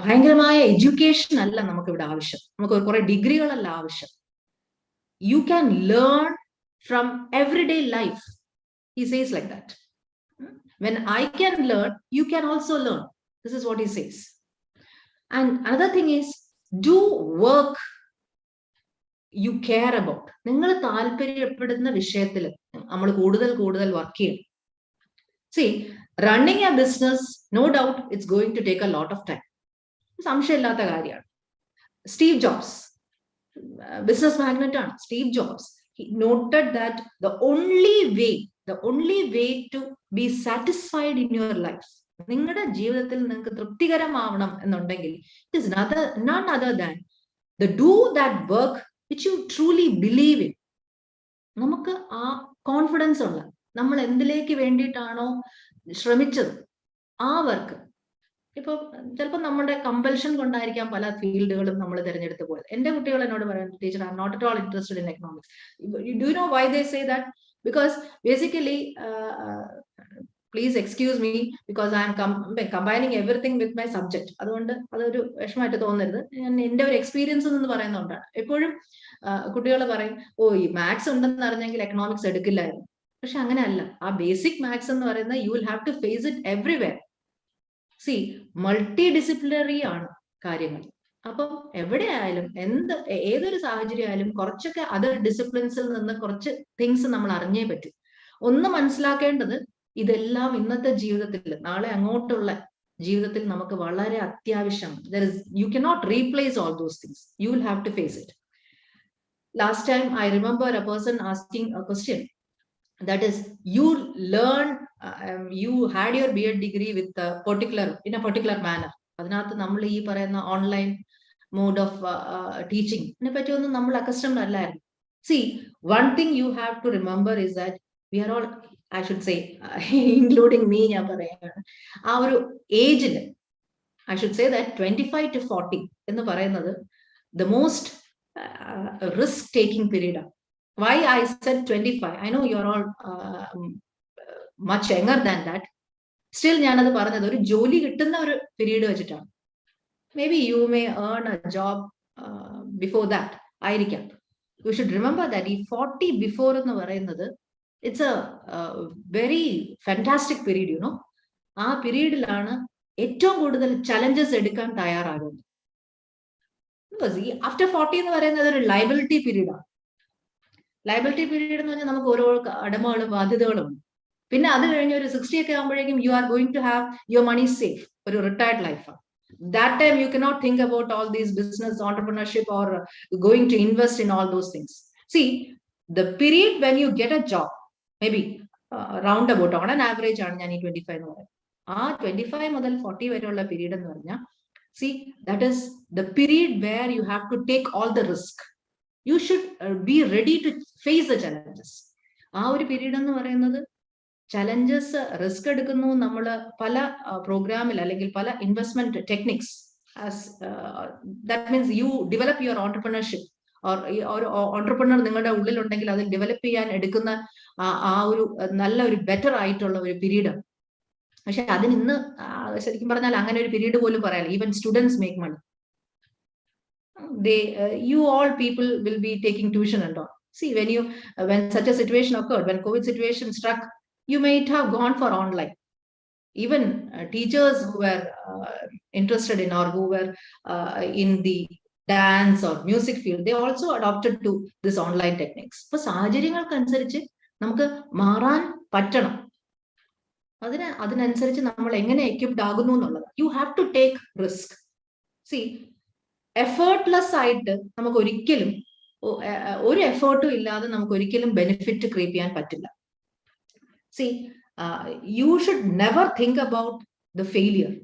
ഭയങ്കരമായ എഡ്യൂക്കേഷൻ അല്ല നമുക്കിവിടെ ആവശ്യം, നമുക്ക് കുറെ ഡിഗ്രികളല്ല ആവശ്യം. You can learn from everyday life. He says like that. When I can learn, you can also learn. This is what he says. And another thing is, do work you care about. നിങ്ങൾ താല്പര്യപ്പെടുന്ന വിഷയത്തിൽ നമ്മൾ കൂടുതൽ work ചെയ്യണം. See, running a business, no doubt it's going to take a lot of time. സംശയമില്ലാത്ത കാര്യമാണ്. Steve jobs business magnate ആണ്. Steve jobs he noted that the only way to be satisfied in your life, നിങ്ങളുടെ ജീവിതത്തിൽ നിങ്ങൾക്ക് തൃപ്തികരമാവണം എന്നുണ്ടെങ്കിൽ, it is none other than the do that work which you truly believe in. നമുക്ക് ആ confidence ഉള്ള, നമ്മൾ എന്തിലേക്ക് വേണ്ടിയിട്ടാണോ ശ്രമിച്ചത് ആ വർക്ക്. ഇപ്പൊ ചിലപ്പോൾ നമ്മുടെ കമ്പൽഷൻ കൊണ്ടായിരിക്കാം പല ഫീൽഡുകളും നമ്മൾ തിരഞ്ഞെടുത്ത് പോയത്. എന്റെ കുട്ടികൾ എന്നോട് പറയാം, teacher I'm not at all interested in economics. Do you know why they say that? Because basically please excuse me, because I'm combining everything with my subject. അതുകൊണ്ട് അതൊരു വിഷമമായിട്ട് തോന്നരുത്. ഞാൻ എന്റെ ഒരു എക്സ്പീരിയൻസ് എന്ന് പറയുന്നതുകൊണ്ടാണ്. എപ്പോഴും കുട്ടികൾ പറയും, ഓ ഈ മാത്സ് ഉണ്ടെന്ന് അറിഞ്ഞെങ്കിൽ എക്കണോമിക്സ് എടുക്കില്ലായിരുന്നു. പക്ഷെ അങ്ങനെയല്ല. ആ ബേസിക് മാത്സ് എന്ന് പറയുന്നത് you will have to face it everywhere. See multidisciplinary ആണ് കാര്യങ്ങൾ. അപ്പം എവിടെയായാലും ഏതൊരു സാഹചര്യം ആയാലും കുറച്ചൊക്കെ അതർ ഡിസിപ്ലിൻസിൽ നിന്ന് കുറച്ച് തിങ്സ് നമ്മൾ അറിഞ്ഞേ പറ്റും. ഒന്ന് മനസ്സിലാക്കേണ്ടത്, ഇതെല്ലാം ഇന്നത്തെ ജീവിതത്തിൽ, നാളെ അങ്ങോട്ടുള്ള ജീവിതത്തിൽ നമുക്ക് വളരെ അത്യാവശ്യം. You cannot replace all those things. You will have to face it. Last time I remember a person asking a question, that is, you learn, you had your B.Ed degree with in a particular manner. അതിനകത്ത് നമ്മൾ ഈ പറയുന്ന online mode of teaching ഇതിനെ പറ്റി ഒന്നും നമ്മൾ accustomed അല്ലായിരുന്നു. See, one thing you have to remember is that we are all, I should say, including me, ഞാൻ പറയുകയാണ്, ആ ഒരു ഏജിൽ I should say that 25 to 40 എന്ന് പറയുന്നത് the most risk-taking period. Why I said 25? I know you're all much younger than that. Still, ഞാനത് പറഞ്ഞത് ഒരു ജോലി കിട്ടുന്ന ഒരു പീരീഡ് വെച്ചിട്ടാണ്. Maybe you may earn a job before that. ആയിരിക്കാം. You should remember that ഈ 40 before എന്ന് പറയുന്നത് it's a very fantastic period, you know. ആ പീരീഡിലാണ് ഏറ്റവും കൂടുതൽ ചലഞ്ചസ് എടുക്കാൻ തയ്യാറാകുന്നത്. ആഫ്റ്റർ 40 എന്ന് പറയുന്നത് ഒരു ലയബിലിറ്റി പീരീഡാണ്. ലയബിലിറ്റി പീരീഡ് എന്ന് പറഞ്ഞാൽ നമുക്ക് ഓരോ അടമകളും ബാധ്യതകളും. പിന്നെ അത് കഴിഞ്ഞ് ഒരു 60 ഒക്കെ ആകുമ്പോഴേക്കും you are going to have your money safe, ഒരു റിട്ടയർഡ് ലൈഫാണ്. That time you cannot think about all these business entrepreneurship or going to invest in all those things. See, the period when you get a job, maybe roundabout on an average ആണ് ഞാൻ ഈ 25 എന്ന് പറയുന്നത്. ആ 25 മുതൽ 40 വരെയുള്ള period എന്ന് പറഞ്ഞാൽ, see, that is the period where you have to take all the risk. You should be ready to face the challenges. ആ ഒരു പീരീഡ് എന്ന് പറയുന്നത് ചലഞ്ചസ്, റിസ്ക് എടുക്കുന്നു. നമ്മൾ പല പ്രോഗ്രാമിൽ അല്ലെങ്കിൽ പല investment techniques, that means you develop your entrepreneurship, ഒരു ഓണ്ടർപ്രണർ നിങ്ങളുടെ ഉള്ളിലുണ്ടെങ്കിൽ അത് ഡെവലപ്പ് ചെയ്യാൻ എടുക്കുന്ന ആ ഒരു നല്ല ഒരു ബെറ്റർ ആയിട്ടുള്ള ഒരു പീരീഡ്. പക്ഷെ അതിന് ഇന്ന് ശരിക്കും പറഞ്ഞാൽ അങ്ങനെ ഒരു പീരീഡ് പോലും പറയാനില്ല. Even students make money. You all people will be taking tuition and all. See, when such a situation occurred, when COVID situation struck, you might have gone for online. Even teachers who were interested in or who were in the dance or music field, they also adopted to this online techniques. അപ്പോൾ സാഹചര്യങ്ങൾക്കനുസരിച്ച് നമുക്ക് മാറാൻ പറ്റണം. അതിനനുസരിച്ച് നമ്മൾ എങ്ങനെ equipped ആകുന്നു എന്നുള്ളത്. You have to take risk. See, effortless ആയിട്ട് നമുക്ക് ഒരിക്കലും, ഒരു എഫേർട്ടും ഇല്ലാതെ നമുക്ക് ഒരിക്കലും ബെനിഫിറ്റ് ക്രിയേറ്റ് ചെയ്യാൻ പറ്റില്ല. See, you should never think about the failure.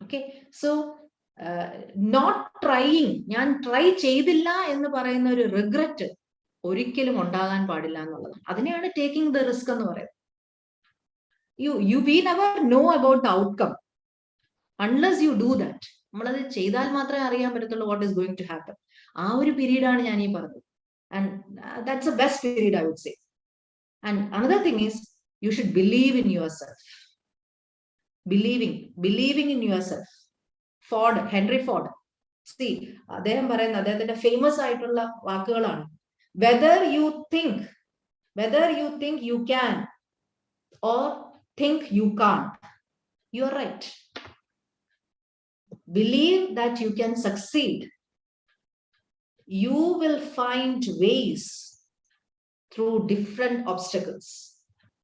Okay, so not trying, ഞാൻ ട്രൈ ചെയ്തില്ല എന്ന് പറയുന്ന ഒരു റിഗ്രറ്റ് ഒരിക്കലും ഉണ്ടാകാൻ പാടില്ല എന്നുള്ളത്. അതിനെയാണ് ടേക്കിംഗ് ദ റിസ്ക് എന്ന് പറയുന്നത്. We never know about the outcome unless you do that. നമ്മളത് ചെയ്താൽ മാത്രമേ അറിയാൻ പറ്റത്തുള്ളൂ what is going to happen. ആ ഒരു പീരീഡാണ് ഞാൻ ഈ പറഞ്ഞത്. And that's the best period, I would say. And another thing is, you should believe in yourself. Believing in yourself. Henry Ford. See, അദ്ദേഹം പറയുന്ന അദ്ദേഹത്തിന്റെ ഫേമസ് ആയിട്ടുള്ള വാക്കുകളാണ്, whether you think you can or think you can't, you are right. Believe that you can succeed. You will find ways through different obstacles.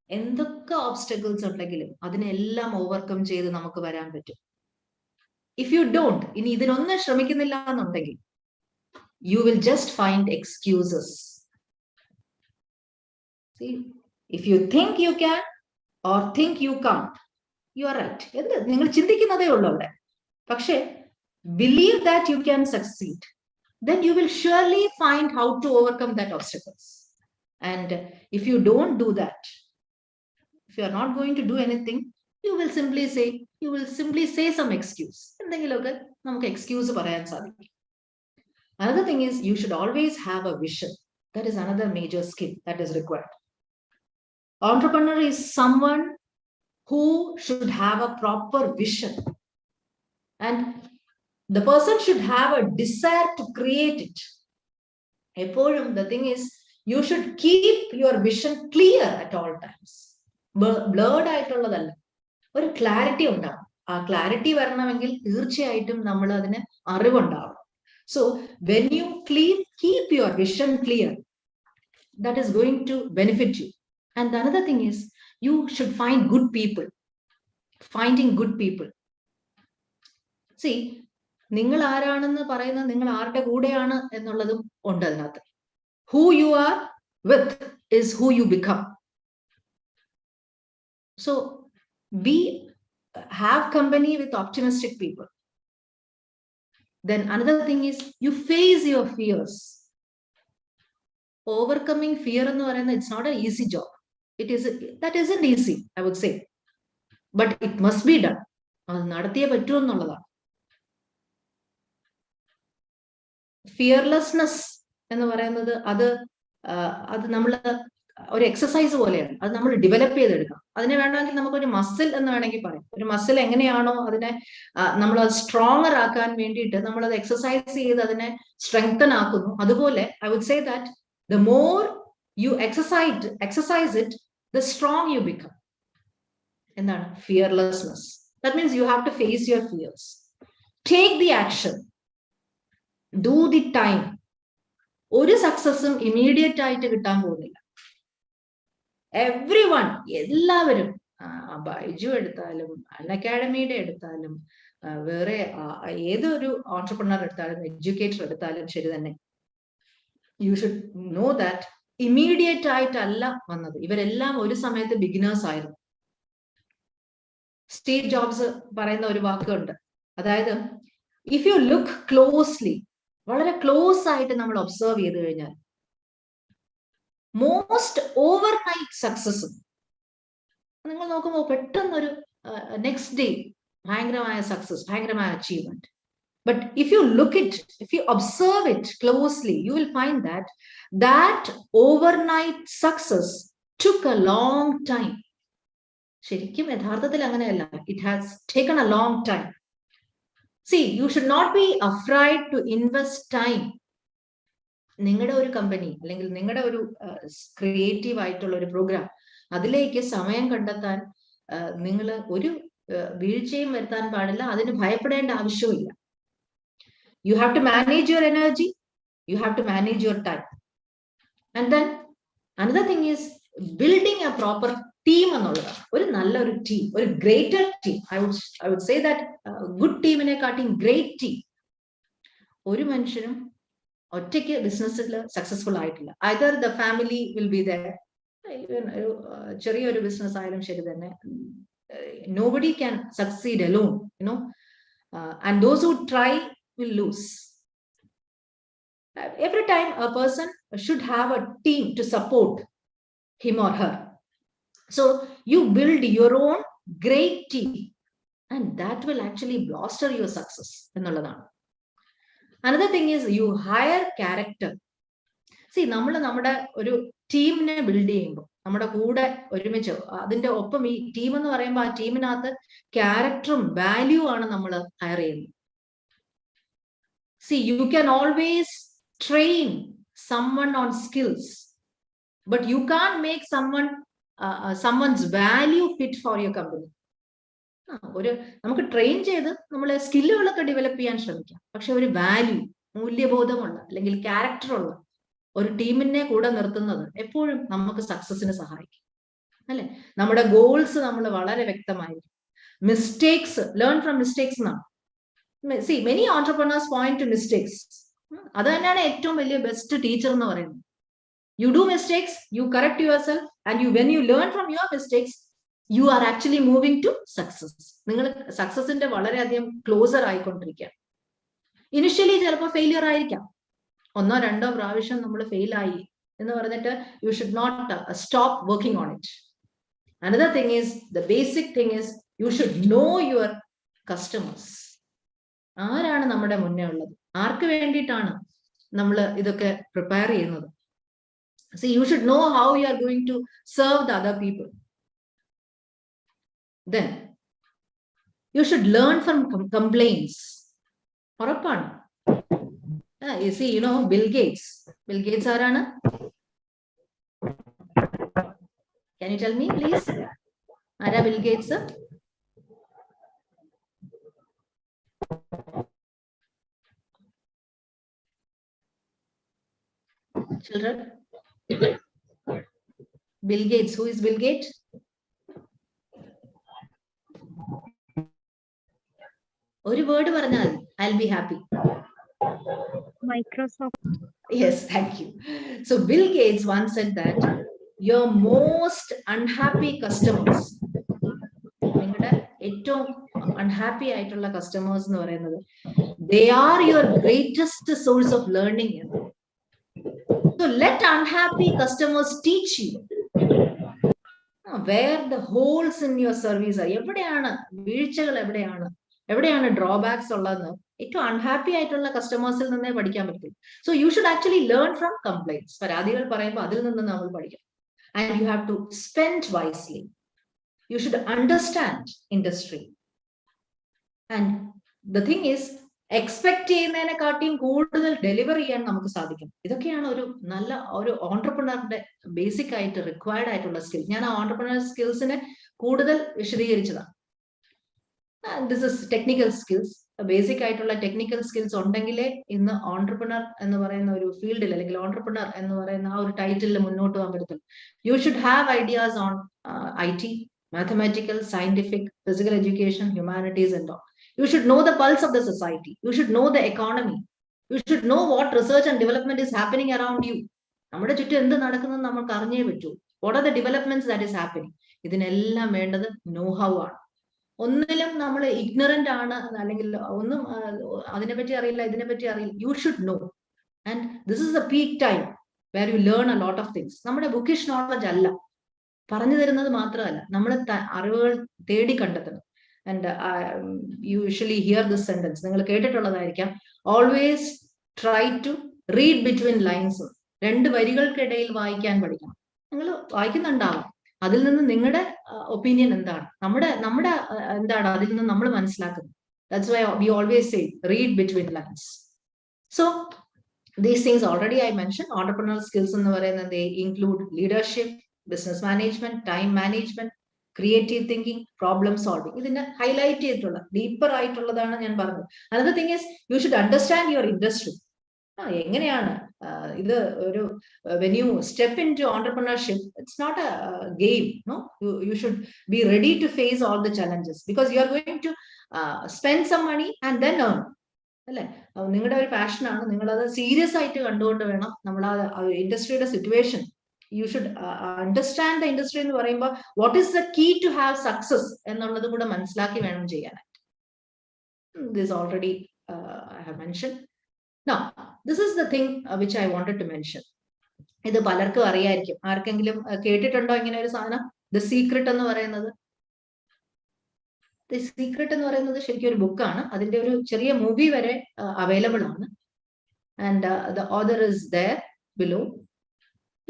എന്തൊക്കെ obstacles ഉണ്ടെങ്കിലും അതിനെല്ലാം overcome ചെയ്ത് നമുക്ക് വരാൻ പറ്റും. if you don't, ഇനി ഇതിനൊന്നും ശ്രമിക്കുന്നില്ല എന്നുണ്ടെങ്കിൽ, you will just find excuses. See, if you think you can or think you can't, you are right. എന്ത് നിങ്ങൾ ചിന്തിക്കുന്നതേ ഉള്ളൂ അവിടെ. പക്ഷേ believe that you can succeed, then you will surely find how to overcome that obstacles. And if you don't do that, if you are not going to do anything, you will simply say some excuse. എന്തെങ്കിലുമൊക്കെ നമുക്ക് excuse പറയാൻ സാധിക്കും. Another thing is, you should always have a vision. That is another major skill that is required. Entrepreneur is someone who should have a proper vision, and the person should have a desire to create it. Eporum, the thing is, you should keep your vision clear at all times. Blurred ആയിട്ടുള്ളതല്ല, ഒരു clarity ഉണ്ടാവും. ആ clarity വരണമെങ്കിൽ തീർച്ചയായിട്ടും നമ്മൾ അതിന് അറിവുണ്ടാവും. So when you keep your vision clear, that is going to benefit you. And the another thing is, you should find good people. Finding good people. See, നിങ്ങൾ ആരാണെന്ന് പറയുന്നത് നിങ്ങൾ ആരുടെ കൂടെയാണ് എന്നുള്ളതും ഉണ്ട് അതിനകത്ത്. Who you are with is who you become. So have company with optimistic people. Then another thing is, you face your fears. Overcoming fear എന്ന് പറയുന്നത്, it's not an easy job. That isn't easy, I would say. But it must be done. അത് നടത്തിയേ പറ്റൂ എന്നുള്ളതാണ്. Fearlessness എന്ന് പറയുന്നത് അത് നമ്മൾ ഒരു എക്സസൈസ് പോലെയാണ്. അത് നമ്മൾ ഡെവലപ്പ് ചെയ്തെടുക്കാം. അതിനെ വേണമെങ്കിൽ നമുക്കൊരു മസിൽ എന്ന് വേണമെങ്കിൽ പറയാം. ഒരു മസിൽ എങ്ങനെയാണോ അതിനെ നമ്മൾ അത് സ്ട്രോങ്ങർ ആക്കാൻ വേണ്ടിയിട്ട് നമ്മളത് എക്സസൈസ് ചെയ്ത് അതിനെ സ്ട്രെങ്തൻ ആക്കുന്നു, അതുപോലെ I would say that the more you exercise it, the strong you become. എന്താണ് fearlessness? That means you have to face your fears, take the action, do the time. ഒരു സക്സസും immediate ആയിട്ട് കിട്ടാൻ പോകുന്നില്ല. everyone, എല്ലാവരും, ബൈജു എടുത്താലും അൺഅക്കാഡമിയുടെ എടുത്താലും വേറെ ഏതൊരു ഓൺട്രപ്രണർ എടുത്താലും എഡ്യൂക്കേറ്റർ എടുത്താലും ശരി തന്നെ, you should know that immediate ആയിട്ടല്ല വന്നത്. ഇവരെല്ലാം ഒരു സമയത്ത് ബിഗിനേഴ്സ് ആയിരുന്നു. സ്റ്റീവ് ജോബ്സ് പറയുന്ന ഒരു വാക്കുണ്ട്, അതായത് ഇഫ് യു ലുക്ക് ക്ലോസ്ലി, വളരെ ക്ലോസ് ആയിട്ട് നമ്മൾ ഒബ്സർവ് ചെയ്ത് കഴിഞ്ഞാൽ, മോസ്റ്റ് ഓവർനൈറ്റ് സക്സസും നിങ്ങൾ നോക്കുമ്പോൾ പെട്ടെന്നൊരു നെക്സ്റ്റ് ഡേ ഭയങ്കരമായ സക്സസ്, ഭയങ്കരമായ achievement. But if you observe it closely, you will find that overnight success took a long time. ശരിക്കും യഥാർത്ഥത്തിൽ അങ്ങനെയല്ല. It has taken a long time. See, you should not be afraid to invest time. നിങ്ങളുടെ ഒരു company അല്ലെങ്കിൽ നിങ്ങളുടെ ഒരു creative ആയിട്ടുള്ള ഒരു പ്രോഗ്രാം, അതിലേക്ക് സമയം കണ്ടെത്താൻ നിങ്ങൾ ഒരു വീഴ്ചയും വരുത്താൻ പാടില്ല. അതിന് ഭയപ്പെടേണ്ട ആവശ്യമില്ല. You have to manage your energy, you have to manage your time. And then another thing is building a proper team എന്നുള്ളതാണ്. ഒരു നല്ലൊരു ടീം, ഒരു greater team. I would say that good ടീമിനെ കാട്ടിയും ഗ്രേറ്റ് ടീം. ഒരു മനുഷ്യനും ഒറ്റയ്ക്ക് ബിസിനസ്സിൽ സക്സസ്ഫുൾ ആയിട്ടില്ല. either the family will be there, ചെറിയൊരു ബിസിനസ് ആയാലും ശരി തന്നെ, nobody can succeed alone, you know, and those who try will lose. Every time a person should have a team to support him or her. So you build your own great team, and that will actually bolster your success. Another thing is, you hire character. See, നമ്മുടെ ഒരു ടീമിനെ build ചെയ്യുമ്പോൾ നമ്മുടെ കൂടെ ഒരുമിച്ച് അതിന്റെ ഒപ്പം ഈ ടീം എന്ന് പറയുമ്പോൾ ആ ടീമിനകത്ത് ക്യാരക്ടറും വാല്യൂ ആണ് നമ്മൾ ഹയർ ചെയ്യുന്നത്. See, you can always train someone on skills, but you can't make someone's value fit for your company. നമുക്ക് ട്രെയിൻ ചെയ്ത് നമ്മളെ സ്കില്ലുകളൊക്കെ ഡെവലപ്പ് ചെയ്യാൻ ശ്രമിക്കാം. പക്ഷെ ഒരു വാല്യൂ, മൂല്യബോധമുള്ള അല്ലെങ്കിൽ ക്യാരക്ടറുള്ള ഒരു ടീമിനെ കൂടെ നിർത്തുന്നത് എപ്പോഴും നമുക്ക് സക്സസിന് സഹായിക്കും, അല്ലെ? നമ്മുടെ ഗോൾസ് നമ്മൾ വളരെ വ്യക്തമായിരിക്കും. മിസ്റ്റേക്സ്, ലേൺ ഫ്രം മിസ്റ്റേക്സ് എന്നാണ്. See, many entrepreneurs point to mistakes. അത് തന്നെയാണ് ഏറ്റവും വലിയ ബെസ്റ്റ് ടീച്ചർ എന്ന് പറയുന്നത്. You do mistakes, you correct yourself, and when you learn from your mistakes, you are actually moving to success. നിങ്ങൾ സക്സസിന്റെ വളരെയധികം closer ആയിക്കൊണ്ടിരിക്കുക. Initially ചിലപ്പോൾ ഫെയിലിയർ ആയിരിക്കാം, 1 or 2 പ്രാവശ്യം നമ്മൾ ഫെയിൽ ആയി എന്ന് പറഞ്ഞിട്ട് you should not stop working on it. Another thing is, the basic thing is, you should know your customers. ആരാണ് നമ്മുടെ മുന്നേ ഉള്ളത്, ആർക്ക് വേണ്ടിയിട്ടാണ് നമ്മൾ ഇതൊക്കെ പ്രിപ്പയർ ചെയ്യുന്നത്. See, you should know how you are going to serve the other people. Then you should learn from complaints. ഉറപ്പാണ്. You see, you know Bill Gates ആരാണ്? Can you tell me please? ആരാ Bill Gates? Children? Bill Gates. Who is Bill Gates? ഒരു word പറഞ്ഞാൽ I'll be happy. Microsoft. Yes, thank you. So Bill Gates once said that your most unhappy customers, നിങ്ങളുടെ ഏറ്റവും unhappy ആയിട്ടുള്ള customers എന്ന് പറയുന്നത്, they are your greatest source of learning. So let unhappy customers teach you where the holes in your service are. എവിടെയാണ് വീഴ്ചകൾ, എവിടെയാണ് drawbacks ഉള്ളതെന്ന് ഏറ്റവും അൺഹാപ്പി ആയിട്ടുള്ള കസ്റ്റമേഴ്സിൽ നിന്നേ പഠിക്കാൻ പറ്റും. So you should actually learn from complaints. പരാതികൾ പറയുമ്പോൾ അതിൽ നിന്ന് നമ്മൾ പഠിക്കാം. And you have to spend wisely. You should understand industry. And the thing is, expect ചെയ്യുന്നതിനെക്കാട്ടിയും കൂടുതൽ ഡെലിവർ ചെയ്യാൻ നമുക്ക് സാധിക്കും. ഇതൊക്കെയാണ് ഒരു ഓൺട്രപ്രണറിന്റെ ബേസിക് ആയിട്ട് റിക്വയർഡ് ആയിട്ടുള്ള സ്കിൽ. ഞാൻ ആ ഓൺട്രപ്രണർ സ്കിൽസിനെ കൂടുതൽ വിശദീകരിച്ചതാണ്. This is technical skills. Basic ആയിട്ടുള്ള ടെക്നിക്കൽ സ്കിൽസ് ഉണ്ടെങ്കിലേ ഇന്ന് ഓൺട്രപ്രണർ എന്ന് പറയുന്ന ഒരു ഫീൽഡിൽ, അല്ലെങ്കിൽ ഓൺട്രപ്രണർ എന്ന് പറയുന്ന ആ ഒരു ടൈറ്റിലിൽ മുന്നോട്ട് പോകാൻ പറ്റത്തുള്ളൂ. U should have ideas on IT, mathematical, scientific, physical education, humanities and all. You should know the pulse of the society. You should know the economy. You should know what research and development is happening around you. നമ്മുടെ ചുറ്റും എന്ത് നടക്കുന്നത് നമുക്ക് അറിഞ്ഞേ പറ്റൂ. What are the developments that is happening? ഇതിനെല്ലാം വേണ്ടത് know how ആണ്. ഒന്നിലും നമ്മൾ ഇഗ്നറന്റ് ആണ്, അല്ലെങ്കിൽ ഒന്നും അതിനെപ്പറ്റി അറിയില്ല, ഇതിനെപ്പറ്റി അറിയില്ല. You should know. And this is the peak time where you learn a lot of things. നമ്മുടെ ബുക്കിഷ് നോളജ് അല്ല, പറഞ്ഞു തരുന്നത് മാത്രമല്ല, നമ്മൾ അറിവുകൾ തേടി കണ്ടെത്തണം. And you usually hear this sentence, നിങ്ങൾ കേട്ടിട്ടുള്ളതായിരിക്കാം, always try to read between lines. 2 വരികൾക്കിടയിൽ വായിക്കാൻ പഠിക്കണം. നിങ്ങൾ വായിക്കുന്നുണ്ടാവും, അതിൽ നിന്ന് നിങ്ങളുടെ ഒപ്പീനിയൻ എന്താണ്, നമ്മുടെ എന്താണ് അതിൽ നിന്ന് നമ്മൾ മനസ്സിലാക്കുന്നത്. That's why we always say read between lines. So these things already I mentioned. Entrepreneurial skills എന്ന് പറയുന്നത് they include leadership, business management, time management, creative thinking, problem solving. ഇതിനെ ഹൈലൈറ്റ് ചെയ്തിട്ടുള്ള ഡീപ്പർ ആയിട്ടുള്ളതാണ് ഞാൻ പറഞ്ഞത്. Another thing is, you should understand your industry. എങ്ങനെയാണ് ഇത് ഒരു, when you step into entrepreneurship, it's not a game, no. You should be ready to face all the challenges, because you are going to spend some money and then earn. അല്ലെ, നിങ്ങളുടെ ഒരു പാഷനാണ്, നിങ്ങളത് serious ആയിട്ട് കണ്ടുകൊണ്ട് വേണം നമ്മൾ ആ ഇൻഡസ്ട്രിയുടെ situation. You should understand the industry എന്ന് പറയുമ്പോൾ what is the key to have success എന്നുള്ളത് കൂടെ മനസ്സിലാക്കി വേണം ചെയ്യാനായിട്ട്. This already I have mentioned. Now this is the thing which I wanted to mention. ഇത് പലർക്കും അറിയായിരിക്കും. ആർക്കെങ്കിലും കേട്ടിട്ടുണ്ടോ ഇങ്ങനെ ഒരു സാധനം, The Secret എന്ന് പറയുന്നത്? The Secret എന്ന് പറയുന്നത് ശരിക്കും ഒരു ബുക്കാണ്. അതിന്റെ ഒരു ചെറിയ മൂവി വരെ അവൈലബിൾ ആണ്. And the author is there below.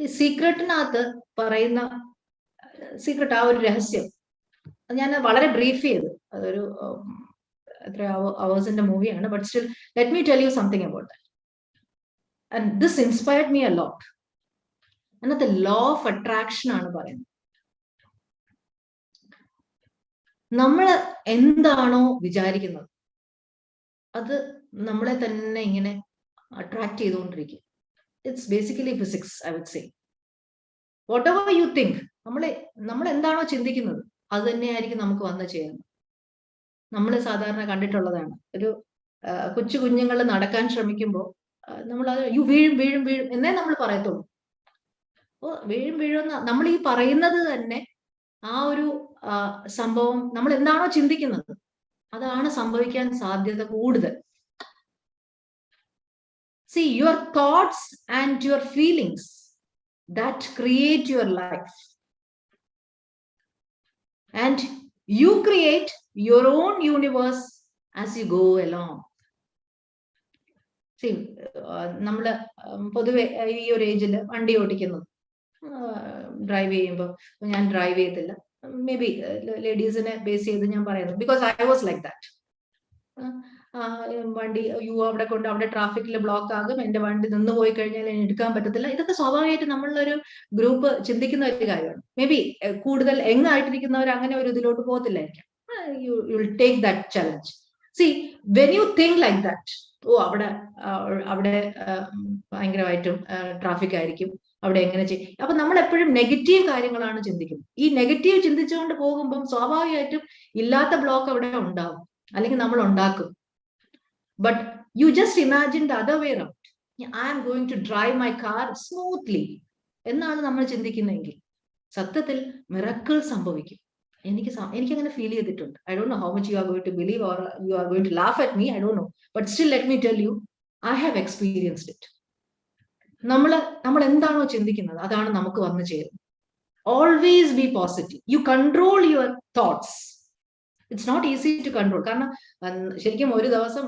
ഈ സീക്രട്ടിനകത്ത് പറയുന്ന സീക്രട്ട്, ആ ഒരു രഹസ്യം ഞാൻ വളരെ ബ്രീഫ് ചെയ്തു. അതൊരു എത്ര അവേഴ്സിന്റെ മൂവിയാണ്, but still let me tell you something about that. And this inspired me a lot. അതിനകത്ത് ലോ ഓഫ് അട്രാക്ഷൻ ആണ് പറയുന്നത്. നമ്മൾ എന്താണോ വിചാരിക്കുന്നത് അത് നമ്മളെ തന്നെ ഇങ്ങനെ അട്രാക്ട് ചെയ്തുകൊണ്ടിരിക്കും. It's basically physics, I would say. Whatever you think, നമ്മൾ എന്താണോ ചിന്തിക്കുന്നത് അത് തന്നെയായിരിക്കും നമുക്ക് വന്ന് ചെയ്യുന്നത്. നമ്മൾ സാധാരണ കണ്ടിട്ടുള്ളതാണ്. ഒരു കൊച്ചു കുഞ്ഞുങ്ങൾ നടക്കാൻ ശ്രമിക്കുമ്പോൾ നമ്മൾ അത് വീഴും വീഴും വീഴും എന്നേ നമ്മൾ പറയത്തുള്ളൂ. അപ്പൊ വീഴും വീഴുമെന്ന് നമ്മൾ ഈ പറയുന്നത് തന്നെ ആ ഒരു സംഭവം നമ്മൾ എന്താണോ ചിന്തിക്കുന്നത് അതാണ് സംഭവിക്കാൻ സാധ്യത കൂടുതൽ. See, your thoughts and your feelings that create your life, and you create your own universe as you go along. See, നമ്മള് പൊതുവെ ഈ ഒരു ഏജിൽ വണ്ടി ഓടിക്കുന്നത്, ഡ്രൈവ് ചെയ്യുമ്പോൾ ഞാൻ ഡ്രൈവ് ചെയ്തില്ല, മേ ബി ലേഡീസിനെ ബേസ് ചെയ്ത് ഞാൻ പറയുന്നത്, because I was like that. വണ്ടി അവിടെ കൊണ്ട് അവിടെ ട്രാഫിക്കിൽ ബ്ലോക്ക് ആകും, എന്റെ വണ്ടി നിന്ന് പോയി കഴിഞ്ഞാൽ എടുക്കാൻ പറ്റത്തില്ല. ഇതൊക്കെ സ്വാഭാവികമായിട്ട് നമ്മളൊരു ഗ്രൂപ്പ് ചിന്തിക്കുന്ന ഒരു കാര്യമാണ്. മേ ബി കൂടുതൽ ആയിട്ടിരിക്കുന്നവർ അങ്ങനെ ഒരു ഇതിലോട്ട് പോകത്തില്ലായിരിക്കാം. You will take that challenge. See, when you think like that, അവിടെ ഭയങ്കരമായിട്ടും ട്രാഫിക് ആയിരിക്കും, അവിടെ എങ്ങനെ ചെയ്യും, അപ്പൊ നമ്മൾ എപ്പോഴും നെഗറ്റീവ് കാര്യങ്ങളാണ് ചിന്തിക്കുന്നത്. ഈ നെഗറ്റീവ് ചിന്തിച്ചുകൊണ്ട് പോകുമ്പം സ്വാഭാവികമായിട്ടും ഇല്ലാത്ത ബ്ലോക്ക് അവിടെ ഉണ്ടാവും, അല്ലെങ്കിൽ നമ്മൾ ഉണ്ടാക്കും. But you just imagine the other way around. I am going to drive my car smoothly എന്നാണ് നമ്മൾ ചിന്തിക്കുന്നതെങ്കിൽ സത്യത്തിൽ മിറക്കിൾ സംഭവിക്കും. എനിക്ക് അങ്ങനെ ഫീൽ ചെയ്തിട്ടുണ്ട്. I don't know how much you are going to believe or you are going to laugh at me, I don't know, but still let me tell you, I have experienced it. നമ്മൾ എന്താണോ ചിന്തിക്കുന്നത് അതാണ് നമുക്ക് വന്നു ചേരുന്നത്. Always be positive. You control your thoughts. It's not easy to control. കാരണം ശരിക്കും ഒരു ദിവസം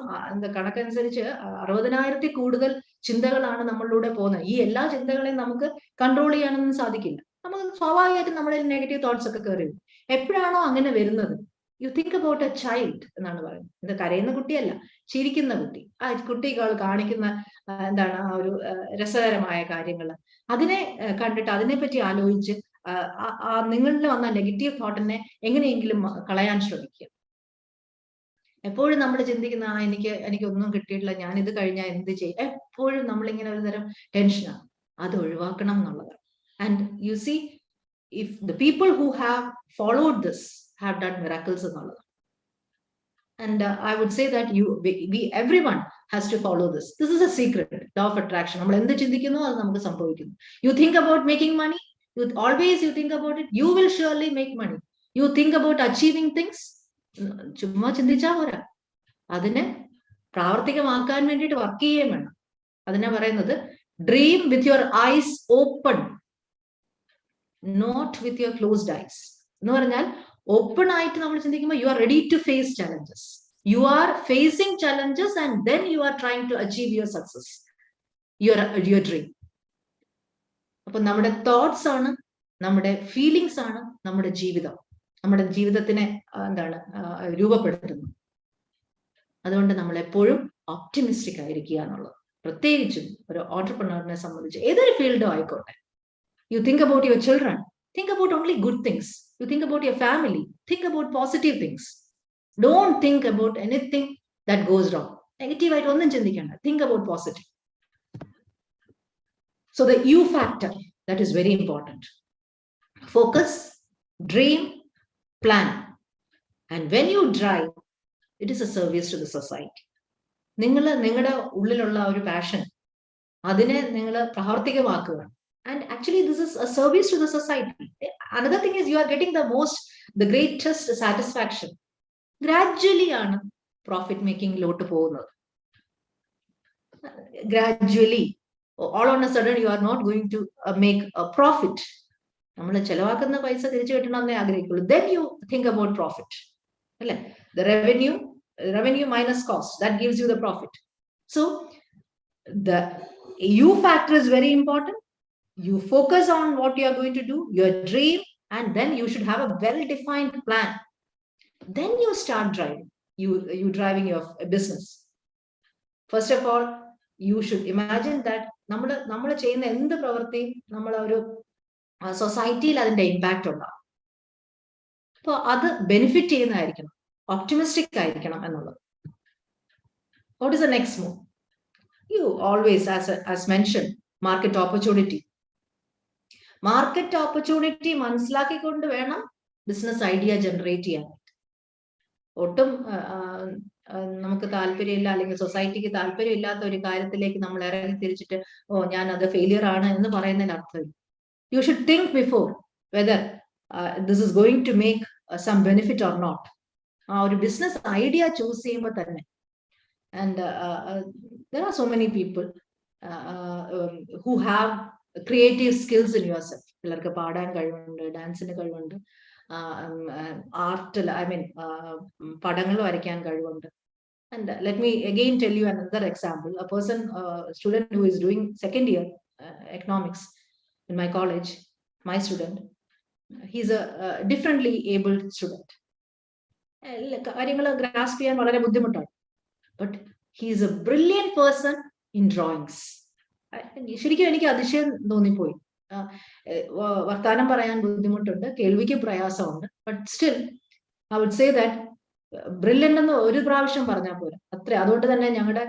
കണക്കനുസരിച്ച് 60,000 കൂടുതൽ ചിന്തകളാണ് നമ്മളിലൂടെ പോകുന്നത്. ഈ എല്ലാ ചിന്തകളെയും നമുക്ക് കൺട്രോൾ ചെയ്യാനൊന്നും സാധിക്കില്ല. നമുക്ക് സ്വാഭാവികമായിട്ടും നമ്മളിൽ നെഗറ്റീവ് തോട്ട്സ് ഒക്കെ കയറി വരും. എപ്പോഴാണോ അങ്ങനെ വരുന്നത്, you think about A child എന്നാണ് പറയുന്നത്. ഇത് കരയുന്ന കുട്ടിയല്ല, ചിരിക്കുന്ന കുട്ടി. ആ കുട്ടികൾ കാണിക്കുന്ന എന്താണ് ആ ഒരു രസകരമായ കാര്യങ്ങൾ, അതിനെ കണ്ടിട്ട് അതിനെപ്പറ്റി ആലോചിച്ച് നിങ്ങളിൽ വന്ന നെഗറ്റീവ് തോട്ടിനെ എങ്ങനെയെങ്കിലും കളയാൻ ശ്രമിക്കുക. എപ്പോഴും നമ്മൾ ചിന്തിക്കുന്ന എനിക്കൊന്നും കിട്ടിയിട്ടില്ല, ഞാൻ ഇത് കഴിഞ്ഞാൽ എന്ത് ചെയ്യും, എപ്പോഴും നമ്മളിങ്ങനെ ഒരു തരം ടെൻഷനാണ്. അത് ഒഴിവാക്കണം എന്നുള്ളതാണ്. And you see, if the people who have followed this have done miracles എന്നുള്ളത്. And I would say that everyone has to follow this. This is a secret, law of attraction. നമ്മൾ എന്ത് ചിന്തിക്കുന്നു അത് നമുക്ക് സംഭവിക്കുന്നു. You think about making money, you think about it, you will surely make money. You think about achieving things, ചുമ്മാ ചിന്തിച്ചാ പോരാ, അതിനെ പ്രാവർത്തികമാക്കാൻ വേണ്ടിയിട്ട് വർക്ക് ചെയ്യുകയും വേണം. അതിനെ പറയുന്നത് dream with your eyes open, not with your closed eyes. എന്ന് പറഞ്ഞാൽ ഓപ്പൺ ആയിട്ട് നമ്മൾ ചിന്തിക്കുമ്പോൾ you are ready to face challenges. You are facing challenges and then you are trying to achieve your success, your dream. അപ്പൊ നമ്മുടെ thoughts ആണ്, നമ്മുടെ feelings ആണ് നമ്മുടെ ജീവിതം, നമ്മുടെ ജീവിതത്തിനെ രൂപപ്പെടുത്തുന്നത്. അതുകൊണ്ട് നമ്മൾ എപ്പോഴും ഓപ്റ്റിമിസ്റ്റിക് ആയിരിക്കുക എന്നുള്ളത്, പ്രത്യേകിച്ചും ഒരു ഓൺട്രപ്രനറിനെ സംബന്ധിച്ച് ഏതൊരു ഫീൽഡോ ആയിക്കോട്ടെ. You think about your children, think about only good things. You think about your family, think about positive things. Don't think about anything that goes wrong. Negative ആയിട്ട് ഒന്നും ചിന്തിക്കണ്ട, think about positive. So the U factor, that is very important. Focus, dream, plan. And when you drive, it is a service to the society. നിങ്ങളുടെ ഉള്ളിലുള്ള ഒരു passion അതിനെ നിങ്ങൾ പ്രാവർത്തികമാക്കുക. And actually, this is a service to the society. Another thing is you are getting the greatest satisfaction. Gradually, profit making load to പോകുന്നത്. Gradually, all on a sudden, you are not going to make a profit. നമ്മൾ ചെലവാക്കുന്ന പൈസ തിരിച്ചു കിട്ടണമെന്നേ ആഗ്രഹിക്കുള്ളൂ. Then you think about profit. അല്ലേ? The revenue minus cost, that gives you the profit. So the U factor is very important. You focus on what you are going to do, your dream, and then you should have a well-defined plan. Then you start driving. You driving your business. First of all, you should imagine that നമ്മൾ ചെയ്യുന്ന എന്ത് പ്രവൃത്തിയും നമ്മളെ ഒരു സൊസൈറ്റിയിൽ അതിന്റെ impact ഉണ്ടാവും. അപ്പോൾ അത് ബെനിഫിറ്റ് ചെയ്യുന്നതായിരിക്കണം, ഒപ്റ്റിമിസ്റ്റിക് ആയിരിക്കണം എന്നുള്ളത്. What is the next move? You always, as mentioned, market opportunity. Market opportunity മനസ്സിലാക്കിക്കൊണ്ട് വേണം ബിസിനസ് ഐഡിയ ജനറേറ്റ് ചെയ്യാൻ. ഒട്ടും നമുക്ക് താല്പര്യമില്ല അല്ലെങ്കിൽ സൊസൈറ്റിക്ക് താല്പര്യമില്ലാത്ത ഒരു കാര്യത്തിലേക്ക് നമ്മൾ ഇറങ്ങി തിരിച്ചിട്ട് ഞാൻ അത് ഫെയിലിയർ ആണ് എന്ന് പറയുന്നതിന് അർത്ഥമില്ല. You should think before whether this is going to make some benefit or not. ആ ഒരു ബിസിനസ് ഐഡിയ ചൂസ് ചെയ്യുമ്പോൾ തന്നെ, and there are so many people who have creative skills in yourself. ചിലർക്ക് പാടാൻ കഴിവുണ്ട്, ഡാൻസിന് കഴിവുണ്ട്, ആർട്ടിൽ പടങ്ങൾ വരയ്ക്കാൻ കഴിവുണ്ട്. And let me again tell you another example. A person, student who is doing second year economics in my college, my student, he's a differently abled student. കാര്യങ്ങൾ grasp ചെയ്യാൻ വളരെ ബുദ്ധിമുട്ടാണ്. But he is a brilliant person in drawings. ശരിക്കും എനിക്ക് അതിശയം തോന്നിപ്പോയി. വർത്താനം പറയാൻ ബുദ്ധിമുട്ടുണ്ട്, കേൾവിക്ക് പ്രയാസമുണ്ട്. But still I would say that brilliant എന്ന് ഒരു പ്രാവശ്യം പറഞ്ഞാൽ പോരാ, അത്ര. അതുകൊണ്ട് തന്നെ ഞങ്ങളുടെ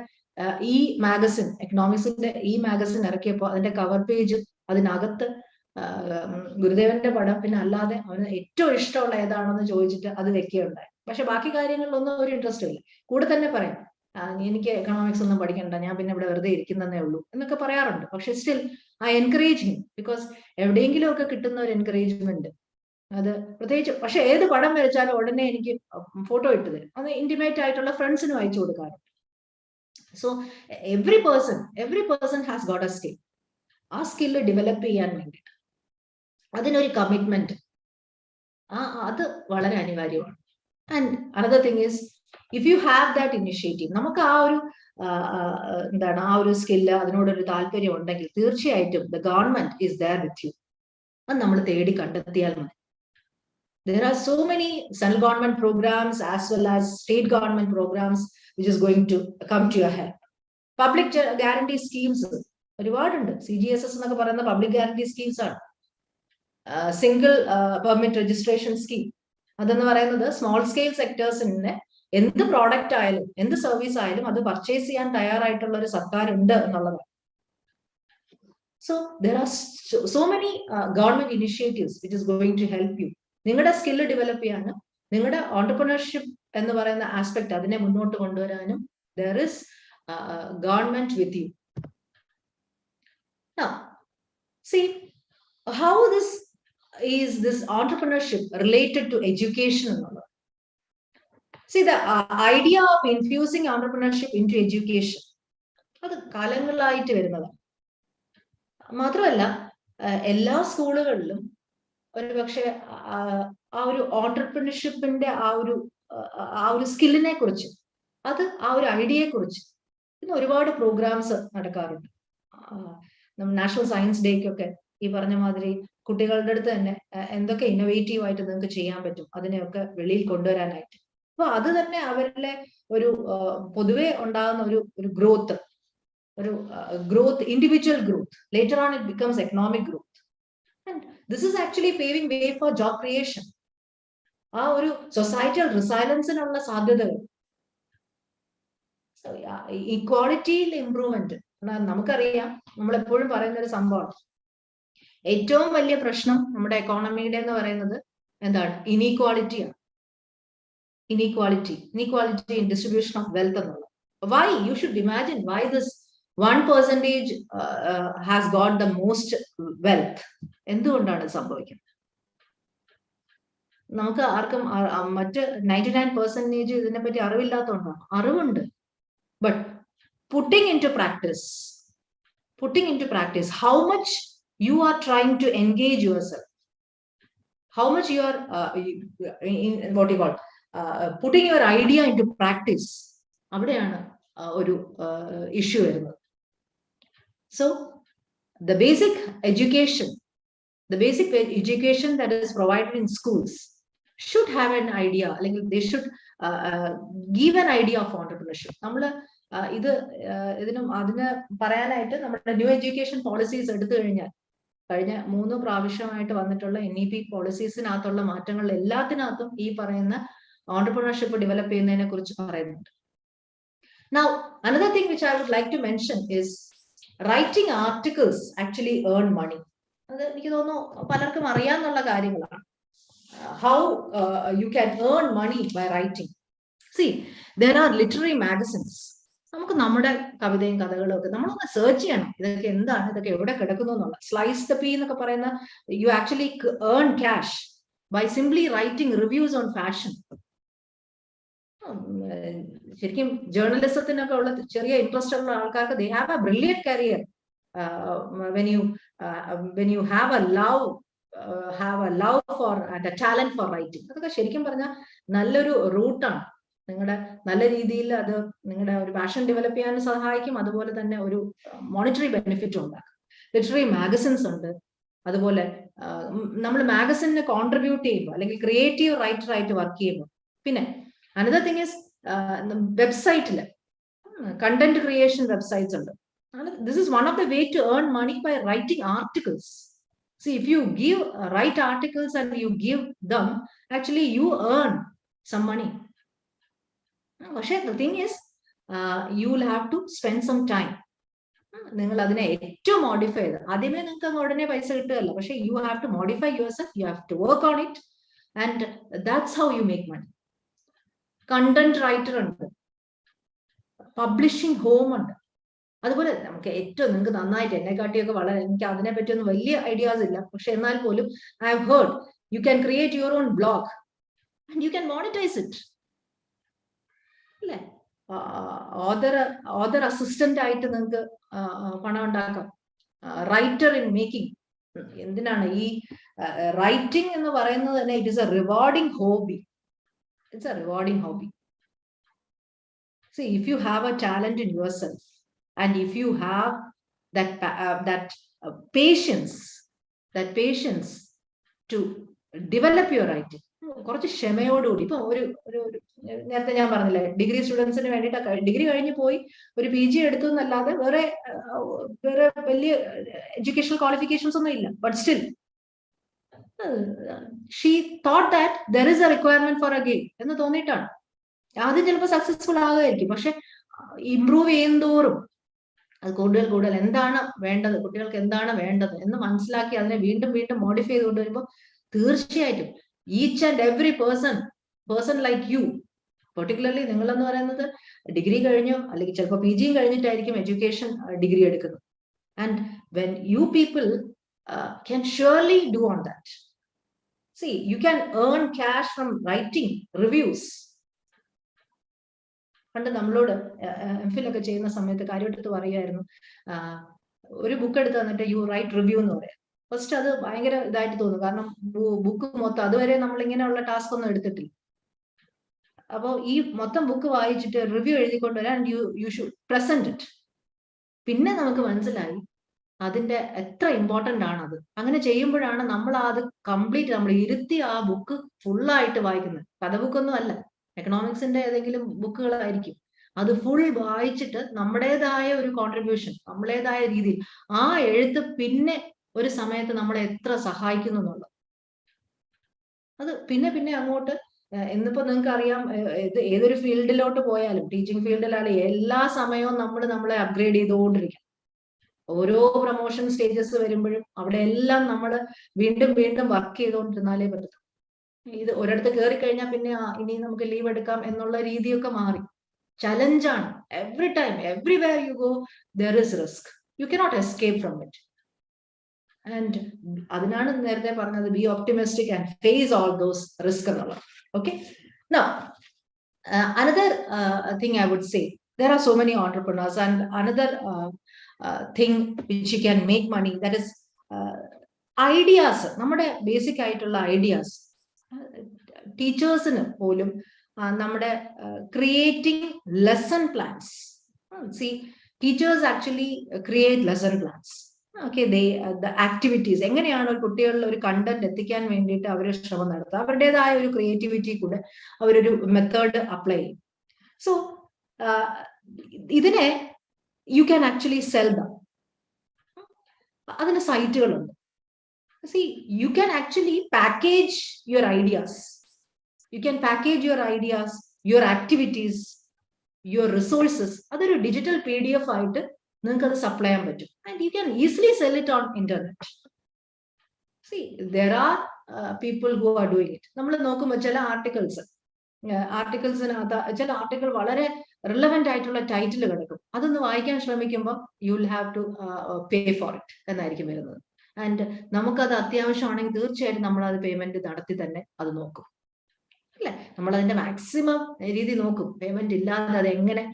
ഈ മാഗസിൻ, എക്കണോമിക്സിന്റെ ഈ മാഗസിൻ ഇറക്കിയപ്പോൾ അതിന്റെ കവർ പേജ്, അതിനകത്ത് ഗുരുദേവന്റെ പടം, പിന്നെ അല്ലാതെ അവന് ഏറ്റവും ഇഷ്ടമുള്ള ഏതാണെന്ന് ചോദിച്ചിട്ട് അത് വെക്കുകയുണ്ടായി. പക്ഷെ ബാക്കി കാര്യങ്ങളിലൊന്നും ഒരു ഇൻട്രസ്റ്റ് ഇല്ല. കൂടെ തന്നെ പറയാം, എനിക്ക് എക്കണോമിക്സ് ഒന്നും പഠിക്കണ്ട, ഞാൻ പിന്നെ ഇവിടെ വെറുതെ ഇരിക്കുന്നതേ ഉള്ളൂ എന്നൊക്കെ പറയാറുണ്ട്. പക്ഷെ still I encourage him, because എവിടെയെങ്കിലും ഒക്കെ കിട്ടുന്ന ഒരു എൻകറേജ്മെന്റ് അത് പ്രത്യേകിച്ച്. പക്ഷെ ഏത് പടം വരച്ചാലും ഉടനെ എനിക്ക് ഫോട്ടോ ഇട്ട് തരും. അത് ഇന്റിമേറ്റ് ആയിട്ടുള്ള ഫ്രണ്ട്സിനും അയച്ചു കൊടുക്കാറുണ്ട്. So every person has got A skill. ആ സ്കില്ല് ഡെവലപ്പ് ചെയ്യാൻ വേണ്ടിയിട്ട് അതിനൊരു കമ്മിറ്റ്മെന്റ്, അത് വളരെ അനിവാര്യമാണ്. And another thing is, if you have that initiative, നമുക്ക് ആ ഒരു എന്താണ്, ആ ഒരു സ്കില്ല്, അതിനോടൊരു താല്പര്യം ഉണ്ടെങ്കിൽ തീർച്ചയായിട്ടും the government is there with you. അത് നമ്മൾ തേടി കണ്ടെത്തിയാൽ മതി. There are so many central government programs as well as state government programs which is going to come to your help. Public guarantee schemes ഒരുപാടുണ്ട്. CGSS എന്നൊക്കെ പറയുന്ന public guarantee schemes ആണ്. Single permit registration scheme, അതെന്ന് പറയുന്നത് small scale സെക്ടേഴ്സിന്റെ എന്ത് product ആയാലും എന്ത് service ആയാലും അത് പർച്ചേസ് ചെയ്യാൻ തയ്യാറായിട്ടുള്ള ഒരു സർക്കാർ ഉണ്ട് എന്നുള്ളതാണ്. So there are so many government initiatives which is going to help you. നിങ്ങളുടെ സ്കില്ല് ഡെവലപ്പ് ചെയ്യാനും നിങ്ങളുടെ ഓണ്ടർപ്രണർഷിപ്പ് എന്ന് പറയുന്ന ആസ്പെക്ട് അതിനെ മുന്നോട്ട് കൊണ്ടുവരാനും there is government with you. Now, see how this entrepreneurship related to education. See, the idea of infusing entrepreneurship into education, അത് കാലങ്ങളായിട്ട് വരുന്നതാണ്. മാത്രമല്ല എല്ലാ സ്കൂളുകളിലും ഒരു പക്ഷെ ആ ഒരു ഓണ്ടർപ്രണർഷിപ്പിന്റെ ആ ഒരു സ്കില്ലിനെ കുറിച്ച്, അത് ആ ഒരു ഐഡിയയെ കുറിച്ച് ഇന്ന് ഒരുപാട് പ്രോഗ്രാംസ് നടക്കാറുണ്ട്. നാഷണൽ സയൻസ് ഡേക്കൊക്കെ ഈ പറഞ്ഞ മാതിരി കുട്ടികളുടെ അടുത്ത് തന്നെ എന്തൊക്കെ ഇന്നോവേറ്റീവ് ആയിട്ട് നിങ്ങൾക്ക് ചെയ്യാൻ പറ്റും അതിനെയൊക്കെ വെളിയിൽ കൊണ്ടുവരാനായിട്ട്. അപ്പൊ അത് തന്നെ അവരിലെ ഒരു പൊതുവെ ഉണ്ടാകുന്ന ഒരു growth, individual growth. Later on it becomes economic growth. And this is actually paving way for job creation. ആ ഒരു സൊസൈറ്റൽ റിസൈലൻസിനുള്ള സാധ്യതകൾ. ഇക്വാളിറ്റിയിൽ ഇംപ്രൂവ്മെന്റ് നമുക്കറിയാം. നമ്മൾ എപ്പോഴും പറയുന്ന ഒരു സംഭവമാണ്, ഏറ്റവും വലിയ പ്രശ്നം നമ്മുടെ എക്കോണമിയുടെ എന്ന് പറയുന്നത് എന്താണ്? ഇനീക്വാളിറ്റിയാണ്. Inequality in distribution of wealth എന്നുള്ളത്. Why? You should imagine why this 1% has got the most wealth. എന്തുകൊണ്ടാണ് സംഭവിക്കുന്നത്? നമുക്ക് ആർക്കും മറ്റ് 99% ഇതിനെ പറ്റി അറിവില്ലാത്തതുകൊണ്ടാണ്. അറിവുണ്ട്, but putting into practice how much you are trying to engage yourself, how much you are what you call putting your idea into practice, അവിടെയാണ് ഒരു ഇഷ്യൂ വരുന്നത്. So the basic education that is provided in schools should have an idea, like they should give an idea of entrepreneurship. നമ്മള് അതിന് പറയാനായിട്ട് നമ്മുടെ new education policies എടുത്തു കഴിഞ്ഞാൽ കഴിഞ്ഞ 3 പ്രാവശ്യമായിട്ട് വന്നിട്ടുള്ള NEP പോളിസീസിനകത്തുള്ള മാറ്റങ്ങൾ എല്ലാത്തിനകത്തും ഈ പറയുന്ന ഓണ്ടർപ്രണർഷിപ്പ് ഡെവലപ്പ് ചെയ്യുന്നതിനെ കുറിച്ച് പറയുന്നുണ്ട്. Now, another thing which I would like to mention is writing articles actually earn money. അത് എനിക്ക് തോന്നുന്നു പലർക്കും അറിയാന്നുള്ള കാര്യങ്ങളാണ്. How you can earn money by writing. See, there are literary magazines. നമുക്ക് നമ്മുടെ കവിതയും കഥകളും ഒക്കെ നമ്മളൊന്ന് സെർച്ച് ചെയ്യണം, ഇതൊക്കെ എന്താണ്, ഇതൊക്കെ എവിടെ കിടക്കുന്നു എന്നുള്ള. സ്ലൈസ് ദ പീ എന്നൊക്കെ പറയുന്ന, you actually earn cash by simply writing reviews on fashion. ശരിക്കും ജേർണലിസത്തിനൊക്കെ ഉള്ള ചെറിയ ഇൻട്രസ്റ്റ് ഉള്ള ആൾക്കാർക്ക് they have a brilliant career when you have a love for and a talent for writing. അതൊക്കെ ശരിക്കും പറഞ്ഞാൽ നല്ലൊരു റൂട്ടാണ്. നിങ്ങളുടെ നല്ല രീതിയിൽ അത് നിങ്ങളുടെ ഒരു പാഷൻ ഡെവലപ്പ് ചെയ്യാൻ സഹായിക്കും. അതുപോലെ തന്നെ ഒരു മോണിറ്ററി ബെനിഫിറ്റും ഉണ്ടാക്കും. ലിറ്റററി മാഗസിൻസ് ഉണ്ട്. അതുപോലെ നമ്മൾ മാഗസിനെ കോൺട്രിബ്യൂട്ട് ചെയ്യുമ്പോൾ അല്ലെങ്കിൽ ക്രിയേറ്റീവ് റൈറ്റർ ആയിട്ട് വർക്ക് ചെയ്യുമ്പോൾ, പിന്നെ another thing is വെബ്സൈറ്റില് കണ്ടന്റ് ക്രിയേഷൻ വെബ്സൈറ്റ്സ് ഉണ്ട്. This is one of the way to earn money by writing articles. See, if you write articles and you give them, actually you earn some money. പക്ഷേ the thing is, you will have to spend some time. നിങ്ങൾ അതിനെ ഏറ്റവും modify ചെയ്ത്, ആദ്യമേ നിങ്ങൾക്ക് ഉടനെ പൈസ കിട്ടുകയല്ല, പക്ഷെ you have to modify yourself, you have to work on it, and that's how you make money. Content writer ഉണ്ട്, പബ്ലിഷിംഗ് ഹോം ഉണ്ട്. അതുപോലെ നമുക്ക് ഏറ്റവും നിങ്ങൾക്ക് നന്നായിട്ട് എന്നെക്കാട്ടിയൊക്കെ വളരെ, എനിക്ക് അതിനെ പറ്റിയൊന്നും വലിയ ഐഡിയാസ് ഇല്ല, പക്ഷെ എന്നാൽ പോലും I have heard you can create your own blog and you can monetise it അല്ലേ. ഓദർ അസിസ്റ്റന്റ് ആയിട്ട് നിങ്ങൾക്ക് പണം ഉണ്ടാക്കാം. Writer in making. എന്തിനാണ് ഈ റൈറ്റിംഗ് എന്ന് പറയുന്നത് തന്നെ, it is A rewarding hobby. It's a rewarding hobby. See, if you have a talent in yourself and if you have that patience to develop your writing, കുറച്ച് ക്ഷമയോടുകൂടി. ഇപ്പൊ ഒരു നേരത്തെ ഞാൻ പറഞ്ഞില്ലേ, ഡിഗ്രി സ്റ്റുഡൻസിന് വേണ്ടിയിട്ട് ഡിഗ്രി കഴിഞ്ഞ് പോയി ഒരു PG എടുത്തു എന്നല്ലാതെ വേറെ വലിയ എഡ്യൂക്കേഷണൽ ക്വാളിഫിക്കേഷൻസ് ഒന്നും ഇല്ല. But still she thought that there is a requirement for a gig എന്ന് തോന്നിയിട്ടാണ്. ആദ്യം ചിലപ്പോൾ സക്സസ്ഫുൾ ആകുമായിരിക്കും, പക്ഷെ ഇംപ്രൂവ് ചെയ്യുന്തോറും അത് കൂടുതൽ എന്താണ് വേണ്ടത്, കുട്ടികൾക്ക് എന്താണ് വേണ്ടത് എന്ന് മനസ്സിലാക്കി അതിനെ വീണ്ടും മോഡിഫൈ ചെയ്ത് കൊണ്ടുവരുമ്പോൾ തീർച്ചയായിട്ടും each and every person like you, particularly നിങ്ങളെന്ന് പറയുന്നത് ഡിഗ്രി കഴിഞ്ഞു അല്ലെങ്കിൽ ചിലപ്പോൾ PG കഴിഞ്ഞിട്ടായിരിക്കും എഡ്യൂക്കേഷൻ ഡിഗ്രി എടുക്കുന്നത്. And when you people can surely do on that. See, you can earn cash from writing reviews. പണ്ട് നമ്മളോട് MPhil ഒക്കെ ചെയ്യുന്ന സമയത്ത് കാര്യമായിട്ട് പറയുമായിരുന്നു, ഒരു ബുക്ക് എടുത്ത് തന്നിട്ട് യു റൈറ്റ് റിവ്യൂ എന്ന് പറയാം. ഫസ്റ്റ് അത് ഭയങ്കര ഇതായിട്ട് തോന്നും, കാരണം ബുക്ക് മൊത്തം അതുവരെ നമ്മൾ ഇങ്ങനെയുള്ള ടാസ്ക് ഒന്നും എടുത്തിട്ടില്ല. അപ്പോൾ ഈ മൊത്തം ബുക്ക് വായിച്ചിട്ട് റിവ്യൂ എഴുതിക്കൊണ്ടുവരാൻ യു ഷുഡ് പ്രസന്റ് ഇറ്റ്. പിന്നെ നമുക്ക് മനസ്സിലായി അതിന്റെ എത്ര ഇമ്പോർട്ടന്റ് ആണ് അത്. അങ്ങനെ ചെയ്യുമ്പോഴാണ് നമ്മൾ അത് കംപ്ലീറ്റ് നമ്മൾ ഇരുത്തി ആ ബുക്ക് ഫുള്ളായിട്ട് വായിക്കുന്നത്. കഥ ബുക്കൊന്നും അല്ല, എക്കണോമിക്സിന്റെ ഏതെങ്കിലും ബുക്കുകളായിരിക്കും. അത് ഫുൾ വായിച്ചിട്ട് നമ്മുടേതായ ഒരു കോൺട്രിബ്യൂഷൻ, നമ്മുടേതായ രീതിയിൽ ആ എഴുത്ത് പിന്നെ ഒരു സമയത്ത് നമ്മളെ എത്ര സഹായിക്കുന്നു എന്നുള്ളത്. അത് പിന്നെ അങ്ങോട്ട് എന്നിപ്പോ നിങ്ങൾക്ക് അറിയാം, ഏതൊരു ഫീൽഡിലോട്ട് പോയാലും, ടീച്ചിങ് ഫീൽഡിലായാലും എല്ലാ സമയവും നമ്മളെ അപ്ഗ്രേഡ് ചെയ്തുകൊണ്ടിരിക്കണം. ഓരോ പ്രൊമോഷൻ സ്റ്റേജസ് വരുമ്പോഴും അവിടെ എല്ലാം നമ്മൾ വീണ്ടും വർക്ക് ചെയ്തുകൊണ്ടിരുന്നാലേ പറ്റൂ. ഇത് ഒരിടത്ത് കയറി കഴിഞ്ഞാൽ പിന്നെ ഇനി നമുക്ക് ലീവ് എടുക്കാം എന്നുള്ള രീതിയൊക്കെ മാറി. ചലഞ്ചാണ്. Every time, everywhere you go there is risk. You cannot escape from it. And അതിനാണ് നേരത്തെ പറഞ്ഞത്, be optimistic and face all those risk എന്നുള്ളത്. Okay, now another thing I would say, there are so many entrepreneurs, and another thing which you can make money, that is ideas. നമ്മുടെ basic ആയിട്ടുള്ള ideas ടീച്ചേഴ്സിന് പോലും നമ്മുടെ creating lesson plans. See, teachers actually create lesson plans. Okay, the activities എങ്ങനെയാണ് ഒരു കുട്ടികളിൽ ഒരു content എത്തിക്കാൻ വേണ്ടിയിട്ട് അവർ ശ്രമം നടത്തുക, അവരുടേതായ ഒരു ക്രിയേറ്റിവിറ്റി കൂടെ അവരൊരു മെത്തേഡ് അപ്ലൈ ചെയ്യും. സോ ഇതിനെ you can actually sell them. അതിന് സൈറ്റുകളുണ്ട്. See, you can actually package your ideas. You can package your ideas, your activities, your resources. അതൊരു ഡിജിറ്റൽ PDF ആയിട്ട് നിങ്ങൾക്ക് അത് സപ്ലൈ ചെയ്യാൻ പറ്റും. And you can easily sell it on internet. See, there are people who are doing it. നമ്മൾ നോക്കുമ്പോൾ ചില articles ആർട്ടിക്കിൾസിനകത്ത് ചില ആർട്ടിക്കിൾ വളരെ റിലവന്റ് ആയിട്ടുള്ള ടൈറ്റിൽ കിടക്കും. അതൊന്ന് വായിക്കാൻ ശ്രമിക്കുമ്പോൾ you will have to pay for it എന്നായിരിക്കും വരുന്നത്. ആൻഡ് നമുക്കത് അത്യാവശ്യമാണെങ്കിൽ തീർച്ചയായിട്ടും നമ്മൾ അത് പേയ്മെന്റ് നടത്തി തന്നെ അത് നോക്കും, അല്ലെ? നമ്മൾ അതിന്റെ മാക്സിമം രീതി നോക്കും. പേയ്മെന്റ് ഇല്ലാതെ അത് എങ്ങനെ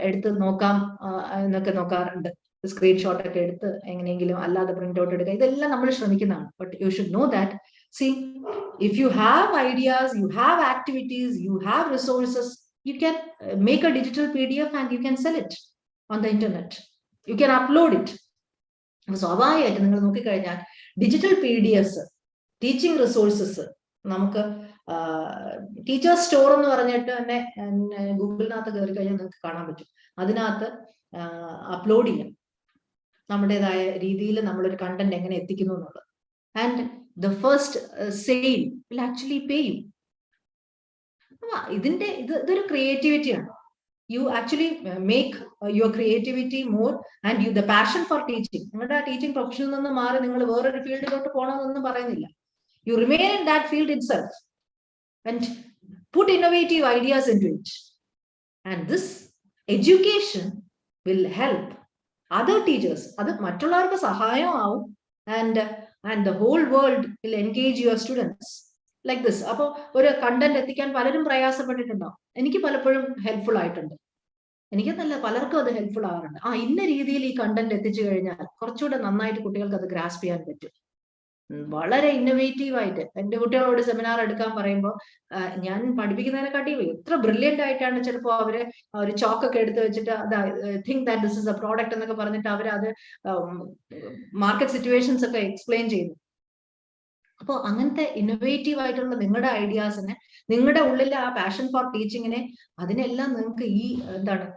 എടുത്ത് നോക്കാം എന്നൊക്കെ നോക്കാറുണ്ട്. സ്ക്രീൻഷോട്ട് ഒക്കെ എടുത്ത് എങ്ങനെയെങ്കിലും അല്ലാതെ പ്രിന്റ് ഔട്ട് എടുക്കുക, ഇതെല്ലാം നമ്മൾ ശ്രമിക്കുന്നതാണ്. But you should know that, see, if you have ideas, you have activities, you have resources, you can make a digital PDF and you can sell it on the internet. You can upload it. സ്വാഭാവികമായിട്ട് നിങ്ങൾ നോക്കിക്കഴിഞ്ഞാൽ digital PDFs, teaching resources, നമുക്ക് teachers store എന്ന് പറഞ്ഞിട്ട് തന്നെ ഗൂഗിളിനകത്ത് കയറി കഴിഞ്ഞാൽ നിങ്ങൾക്ക് കാണാൻ പറ്റും. അതിനകത്ത് അപ്ലോഡ് ചെയ്യാം നമ്മുടേതായ രീതിയിൽ നമ്മളൊരു കണ്ടന്റ് എങ്ങനെ എത്തിക്കുന്നു എന്നുള്ളത്. And the first sale will actually pay you. ഇതൊരു ക്രിയേറ്റിവിറ്റി ആണ്. You actually make your creativity more and you the passion for teaching. നിങ്ങളുടെ ടീച്ചിങ് പ്രൊഫഷനിൽ നിന്ന് മാറി നിങ്ങൾ വേറൊരു ഫീൽഡിലോട്ട് പോകണമെന്നൊന്നും പറയുന്നില്ല. You remain in that field itself and put innovative ideas into it. And this education will help other teachers. അത് മറ്റുള്ളവർക്ക് സഹായമാവും. And the whole world will engage your students like this. അപ്പോൾ ഒരു കണ്ടന്റ് എത്തിക്കാൻ പലരും പ്രയാസപ്പെട്ടിട്ടുണ്ടാവും. എനിക്ക് പലപ്പോഴും ഹെൽപ്ഫുൾ ആയിട്ടുണ്ട്. എനിക്കെന്നല്ല, പലർക്കും അത് ഹെൽപ്ഫുൾ ആവാറുണ്ട്. ഇന്ന രീതിയിൽ ഈ കണ്ടന്റ് എത്തിച്ചു കഴിഞ്ഞാൽ കുറച്ചുകൂടെ നന്നായിട്ട് കുട്ടികൾക്ക് അത് ഗ്രാസ്പ് ചെയ്യാൻ പറ്റും. വളരെ ഇന്നോവേറ്റീവ് ആയിട്ട് എൻ്റെ കുട്ടികളോട് സെമിനാർ എടുക്കാൻ പറയുമ്പോൾ ഞാൻ പഠിപ്പിക്കുന്നതിനെക്കാട്ടി എത്ര ബ്രില്യൻ്റ് ആയിട്ടാണ് ചിലപ്പോൾ അവര് ഒരു ചോക്കൊക്കെ എടുത്ത് വെച്ചിട്ട് think that this is A product എന്നൊക്കെ പറഞ്ഞിട്ട് അവരത് മാർക്കറ്റ് സിറ്റുവേഷൻസ് ഒക്കെ എക്സ്പ്ലെയിൻ ചെയ്യുന്നു. അപ്പോൾ അങ്ങനത്തെ ഇന്നോവേറ്റീവ് ആയിട്ടുള്ള നിങ്ങളുടെ ഐഡിയാസിനെ, നിങ്ങളുടെ ഉള്ളിലെ ആ പാഷൻ ഫോർ ടീച്ചിങ്ങിനെ, അതിനെല്ലാം നിങ്ങൾക്ക് ഈ എന്താണ്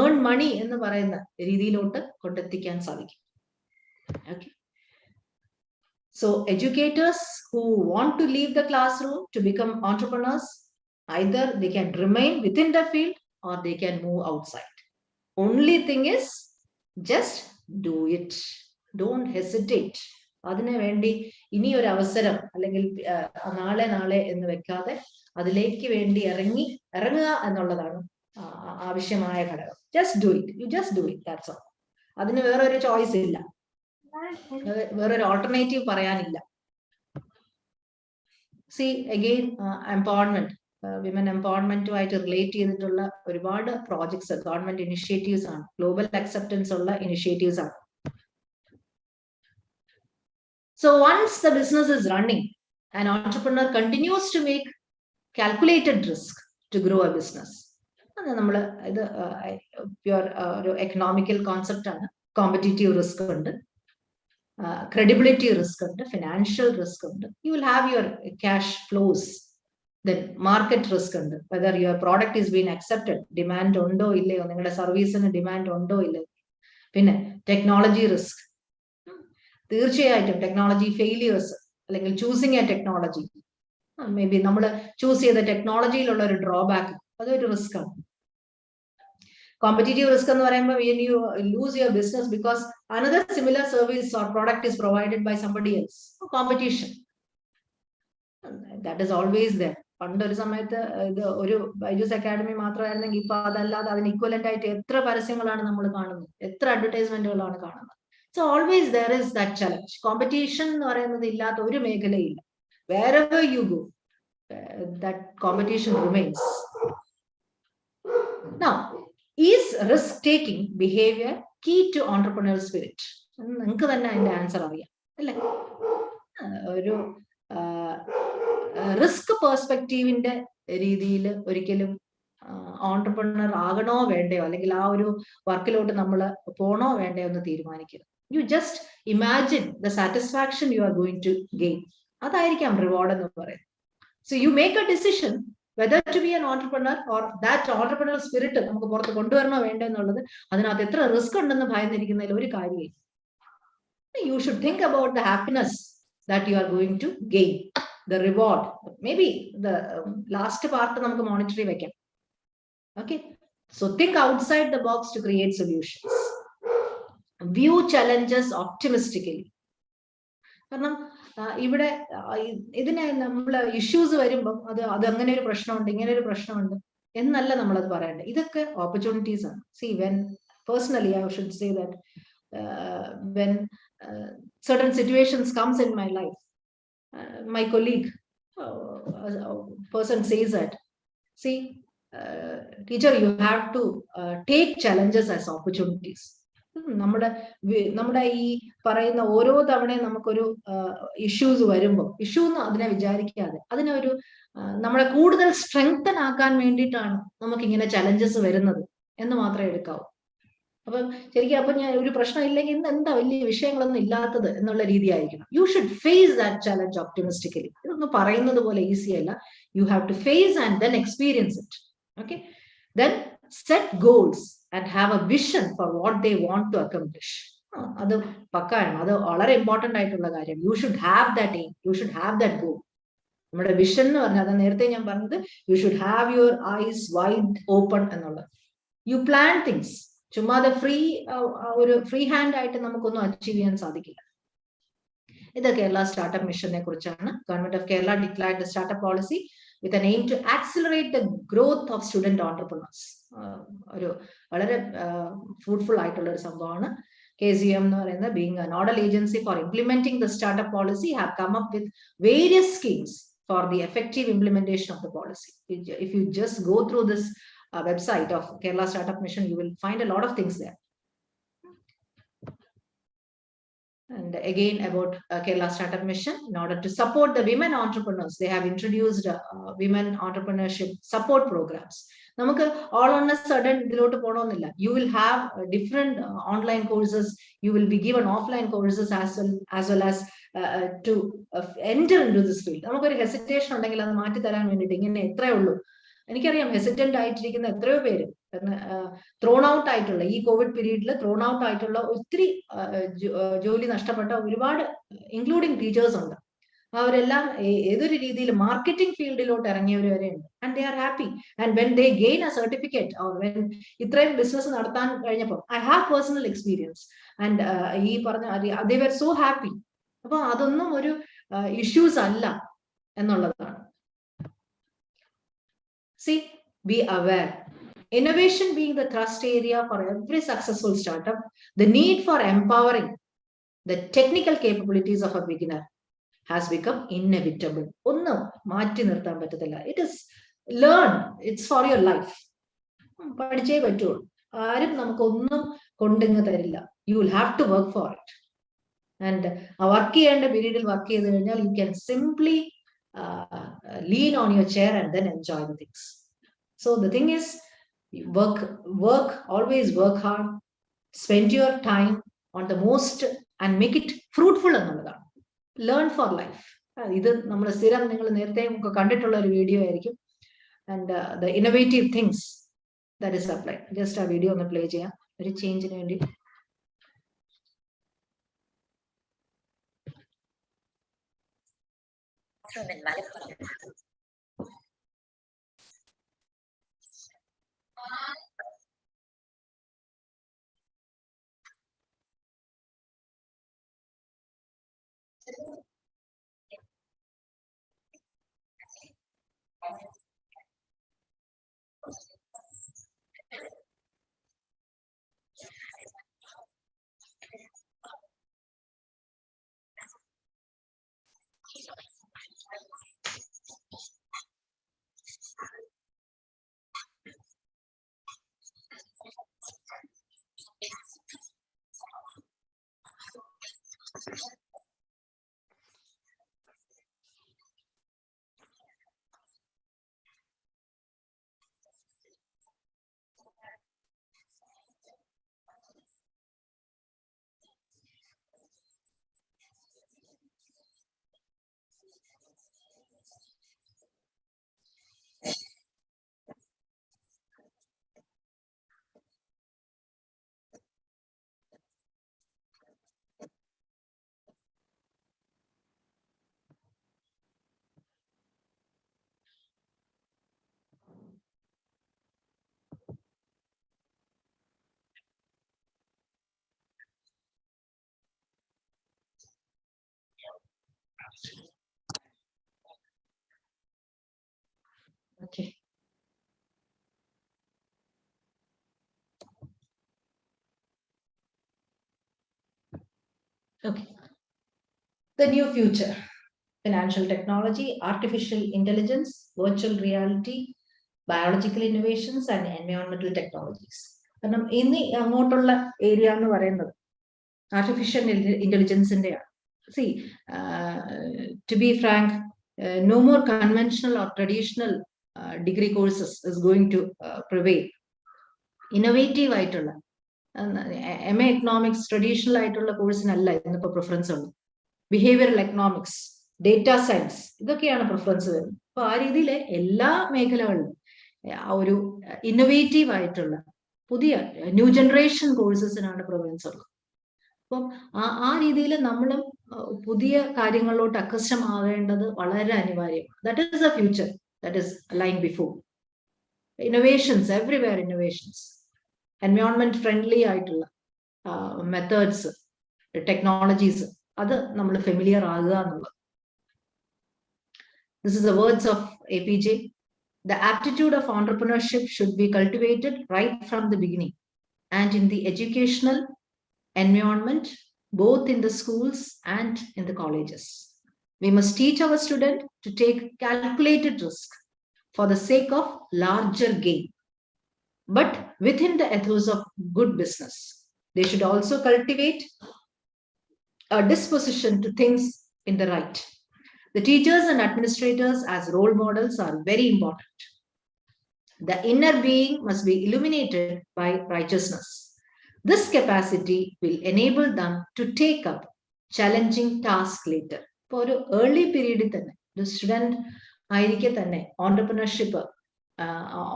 ഏൺ മണി എന്ന് പറയുന്ന രീതിയിലോട്ട് കൊണ്ടെത്തിക്കാൻ സാധിക്കും. Okay. So educators who want to leave the classroom to become entrepreneurs, either they can remain within the field or they can move outside. Only thing is, just do it. Don't hesitate. അതിനു വേണ്ടി ഇനി ഒരു അവസരം അല്ലെങ്കിൽ നാളെ എന്ന് വെക്കാതെ അതിലേക്ക് വേണ്ടി ഇറങ്ങുക എന്നുള്ളതാണ് ആവശ്യമായ ഘടകം. Just do it. You just do it. That's all. അതിന് വേറൊരു ചോയ്സ് ഇല്ല, വേറൊരു ഓൾട്ടർനേറ്റീവ് പറയാനില്ല. സി അഗെയിൻ എംപവർമെന്റ്, വിമൻ എംപവർമെന്റുമായിട്ട് റിലേറ്റ് ചെയ്തിട്ടുള്ള ഒരുപാട് പ്രോജക്ട്സ് ഗവൺമെന്റ് ഇനിഷ്യേറ്റീവ്സ് ആണ്, ഗ്ലോബൽ അക്സെപ്റ്റൻസ് ഉള്ള ഇനിഷ്യേറ്റീവ്സ് ആണ്. So once the business is running, an entrepreneur continues to make calculated risk to grow a business. നമ്മൾ ഇത് പ്യുവർ ഒരു എക്കണോമിക്കൽ കോൺസെപ്റ്റ് ആണ്. കോമ്പറ്റീറ്റീവ് റിസ്ക് ഉണ്ട്, credibility risk ഉണ്ട്, financial risk ഉണ്ട്. You will have your cash flows. Then market risk ഉണ്ട്, whether your product is being accepted, demand ഉണ്ടോ ഇല്ലയോ, നിങ്ങളുടെ സർവീസിന് ഡിമാൻഡ് ഉണ്ടോ ഇല്ലയോ. പിന്നെ ടെക്നോളജി റിസ്ക്, തീർച്ചയായിട്ടും ടെക്നോളജി ഫെയിലിയേഴ്സ് അല്ലെങ്കിൽ choosing A technology, may be നമ്മൾ ചൂസ് ചെയ്ത ടെക്നോളജിയിലുള്ള ഒരു ഡ്രോബാക്ക്, അതൊരു റിസ്ക് ആണ്. Competitive risk എന്ന് പറയുമ്പോൾ when you lose your business because another similar service or product is provided by somebody else. Competition, that is always there. പണ്ടൊരു സമയത്ത് ഇത് ഒരു ബൈജൂസ് അക്കാഡമി മാത്രമായിരുന്നെങ്കിൽ ഇപ്പൊ അതല്ലാതെ അതിന് ഇക്വലന്റ് ആയിട്ട് എത്ര പരസ്യങ്ങളാണ് നമ്മൾ കാണുന്നത്, എത്ര അഡ്വർടൈസ്മെന്റുകളാണ് കാണുന്നത്. So always there is that challenge. Competition എന്ന് പറയുന്നത് ഇല്ലാത്ത ഒരു മേഖലയില്ല. Wherever you go, that competition remains. Now, is risk-taking behavior key to entrepreneurial spirit? നിങ്ങൾക്ക് തന്നെ അതിന്റെ ആൻസർ അറിയാം അല്ലെ? ഒരു റിസ്ക് പെർസ്പെക്റ്റീവിന്റെ രീതിയിൽ ഒരിക്കലും ഓൺട്രപ്രനർ ആകണോ വേണ്ടയോ, അല്ലെങ്കിൽ ആ ഒരു വർക്കിലോട്ട് നമ്മൾ പോണോ വേണ്ടയോ എന്ന് തീരുമാനിക്കരുത്. You just imagine the satisfaction you are going to gain. അതായിരിക്കാം റിവാർഡ് എന്ന് പറയുന്നത്. So you make a decision whether to be an entrepreneur or that entrepreneurial spirit നമുക്ക് പുറത്ത് കൊണ്ടുവരണോ വേണ്ടോ എന്നുള്ളത്. അതിനകത്ത് എത്ര റിസ്ക് ഉണ്ടെന്ന് ഭയന്നിരിക്കുന്നതിൽ ഒരു കാര്യമില്ല. You should think about the happiness that you are going to gain, the reward. Maybe the last part നമുക്ക് മോണിറ്ററി വെക്കാം. Okay, so think outside the box to create solutions. View challenges optimistically. കാരണം ഇവിടെ ഇതിനെ നമ്മൾ issues വരുമ്പം അത് അങ്ങനെ ഒരു പ്രശ്നമുണ്ട്, ഇങ്ങനെ ഒരു പ്രശ്നമുണ്ട് എന്നല്ല നമ്മളത് പറയേണ്ടത്. ഇതൊക്കെ ഓപ്പർച്യൂണിറ്റീസ് ആണ്. C when personally I should say that when certain situations comes in my life, my colleague person says that, see, teacher, you have to take challenges as opportunities. നമ്മുടെ ഈ പറയുന്ന ഓരോ തവണയും നമുക്കൊരു ഇഷ്യൂസ് വരുമ്പോൾ ഇഷ്യൂ എന്ന് അതിനെ വിചാരിക്കാതെ അതിനൊരു നമ്മളെ കൂടുതൽ സ്ട്രെങ്തൻ ആക്കാൻ വേണ്ടിയിട്ടാണ് നമുക്ക് ഇങ്ങനെ ചലഞ്ചസ് വരുന്നത് എന്ന് മാത്രമേ എടുക്കാവൂ. അപ്പം ശരിക്കും അപ്പൊ ഞാൻ ഒരു പ്രശ്നം ഇല്ലെങ്കിൽ ഇന്ന് എന്താ വലിയ വിഷയങ്ങളൊന്നും ഇല്ലാത്തത് എന്നുള്ള രീതിയായിരിക്കണം. You should face that challenge optimistically. ഇതൊന്നും പറയുന്നത് പോലെ ഈസി അല്ല. You have to face and then experience it. Okay, then set goals and have a vision for what they want to accomplish. അത് പക്കാണ്, അത് വളരെ ഇമ്പോർട്ടന്റ് ആയിട്ടുള്ള കാര്യം. You should have that aim, you should have that goal. നമ്മുടെ vision എന്ന് പറഞ്ഞാൽ അത് നേരത്തെ ഞാൻ പറഞ്ഞത്, you should have your eyes wide open എന്നുള്ളത്. You plan things. ചുമ്മാതെ ഒരു ഫ്രീ ഹാൻഡ് ആയിട്ട് നമുക്കൊന്നും അച്ചീവ് ചെയ്യാൻ സാധിക്കില്ല. ഇത് കേരള സ്റ്റാർട്ടപ്പ് മിഷനെ കുറിച്ചാണ്. Government of Kerala declared the startup policy with an aim to accelerate the growth of student entrepreneurs. ഒരു വളരെ ഫ്രൂട്ട്ഫുൾ ആയിട്ടുള്ള ഒരു സംഭവമാണ്. KCM എന്ന് പറയുന്നത്, being a nodal agency for implementing the startup policy, have come up with various schemes for the effective implementation of the policy. If you just go through this website of Kerala Startup Mission, you will find a lot of things there. And again about Kerala Startup Mission, in order to support the women entrepreneurs, they have introduced women entrepreneurship support programs. നമുക്ക് all on a sudden ഇതിലോട്ട് പോകണമെന്നില്ല. You will have different online courses. You will be given offline courses as well as to enter into this field. നമുക്കൊരു hesitation ഉണ്ടെങ്കിൽ അത് മാറ്റി തരാൻ വേണ്ടിയിട്ട് ഇങ്ങനെ എത്രയേ ഉള്ളൂ. എനിക്കറിയാം ഹെസിറ്റന്റ് ആയിട്ടിരിക്കുന്ന എത്രയോ പേര്, ത്രോൺ ഔട്ട് ആയിട്ടുള്ള ഈ കോവിഡ് പീരീഡിൽ ത്രോൺ ഔട്ട് ആയിട്ടുള്ള ഒത്തിരി ജോലി നഷ്ടപ്പെട്ട ഒരുപാട് ഇൻക്ലൂഡിങ് ടീച്ചേഴ്സ് ഉണ്ട്. അവരെല്ലാം ഏതൊരു രീതിയിൽ മാർക്കറ്റിംഗ് ഫീൽഡിലോട്ട് ഇറങ്ങിയവർ വരെ ഉണ്ട്. And they are happy. And when they gain A certificate or when ഇത്രയും ബിസിനസ് നടത്താൻ കഴിഞ്ഞപ്പോൾ, I have personal experience and ഈ പറഞ്ഞ ദേ വർ സോ ഹാപ്പി. അപ്പൊ അതൊന്നും ഒരു ഇഷ്യൂസ് അല്ല എന്നുള്ളതാണ്. See, be aware. Innovation being the thrust area for every successful startup, the need for empowering the technical capabilities of a beginner has become inevitable. ഒന്നും മാറ്റി നിർത്താൻ പറ്റത്തില്ല. It is learned. It's for your life. പഠിച്ചേ പറ്റുള്ളൂ. ആരും നമുക്കൊന്നും കൊണ്ടിങ്ങ് തരില്ല. You will have to work for it. And work ചെയ്യേണ്ട പീരീഡിൽ വർക്ക് ചെയ്ത് കഴിഞ്ഞാൽ you can simply lean on your chair and then enjoy the things. So the thing is, work, always work hard, spend your time on the most and make it fruitful എന്നുള്ളതാണ്. Learn for life. ഇത് നമ്മൾ സ്ഥിരം നിങ്ങൾ നേരത്തെ കണ്ടിട്ടുള്ള ഒരു video ആയിരിക്കും. And the innovative things that is applied. Just ആ വീഡിയോ ഒന്ന് പ്ലേ ചെയ്യാം ഒരു ചേഞ്ചിന് വേണ്ടി. Okay. Okay. The new future: financial technology, artificial intelligence, virtual reality, biological innovations and environmental technologies. കാരണം ഇനി അങ്ങോട്ടുള്ള ഏരിയ എന്ന് പറയുന്നത് artificial ഇന്റലിജൻസിന്റെയാണ്. See, to be frank, no more conventional or traditional degree courses is going to prevail. Innovative ആയിട്ടുള്ള MA economics traditional ആയിട്ടുള്ള കോഴ്സിനല്ല ഇന്നിപ്പോ preference ഉള്ളത്. Behavioural economics, data science, ഇതൊക്കെയാണ് പ്രിഫറൻസ് വരുന്നത്. അപ്പൊ ആ രീതിയിൽ എല്ലാ മേഖലകളിലും ആ ഒരു ഇന്നോവേറ്റീവ് ആയിട്ടുള്ള പുതിയ ന്യൂ ജനറേഷൻ കോഴ്സസിനാണ് പ്രിഫറൻസ് ഉള്ളത്. അപ്പം ആ രീതിയിൽ നമ്മളും പുതിയ കാര്യങ്ങളിലോട്ട് അക്വസ്റ്റമാവേണ്ടത് വളരെ അനിവാര്യമാണ്. That is the future that is lying before. Innovations everywhere, innovations, environment friendly ആയിട്ടുള്ള മെത്തേഡ്സ്, ടെക്നോളജീസ്, അത് നമ്മൾ ഫെമിലിയർ ആകുക എന്നുള്ളത്. This is the words of APJ. The aptitude of entrepreneurship should be cultivated right from the beginning and in the educational environment, both in the schools and in the colleges. We must teach our students to take calculated risk for the sake of larger gain, but within the ethos of good business. They should also cultivate a disposition to things in the right. The teachers and administrators as role models are very important. The inner being must be illuminated by righteousness. This capacity will enable them to take up challenging tasks later. For an early period, the student ആയിരിക്കെ തന്നെ entrepreneurship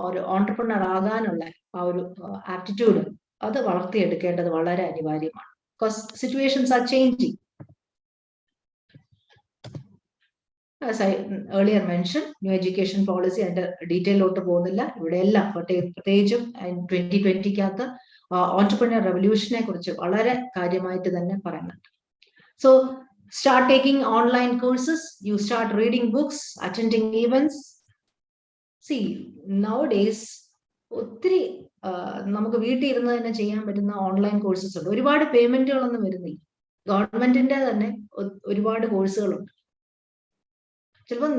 ഒരു entrepreneur ആകാനുള്ള ആ ഒരു aptitude അത് വളർത്തിയെടുക്കേണ്ടത് വളരെ അനിവാര്യമാണ്. Because situations are changing. As I earlier mentioned, new education policy and ഡീറ്റെയിലോട്ട് പോകുന്നില്ല. ഇവിടെ എല്ലാം പ്രത്യേകിച്ചും 2020-ക്കകത്ത് ഓൺടർപ്രണർ റെവല്യൂഷനെ കുറിച്ച് വളരെ കാര്യമായിട്ട് തന്നെ പറയുന്നുണ്ട്. So start taking online courses, you start reading books, attending events. See, nowadays ഒത്തിരി നമുക്ക് വീട്ടിൽ ഇരുന്ന് തന്നെ ചെയ്യാൻ പറ്റുന്ന ഓൺലൈൻ കോഴ്സസ് ഉണ്ട്. ഒരുപാട് പേയ്മെന്റുകളൊന്നും വരുന്നില്ല. ഗവൺമെന്റിന്റെ തന്നെ ഒരുപാട് കോഴ്സുകളുണ്ട്. ചിലപ്പോൾ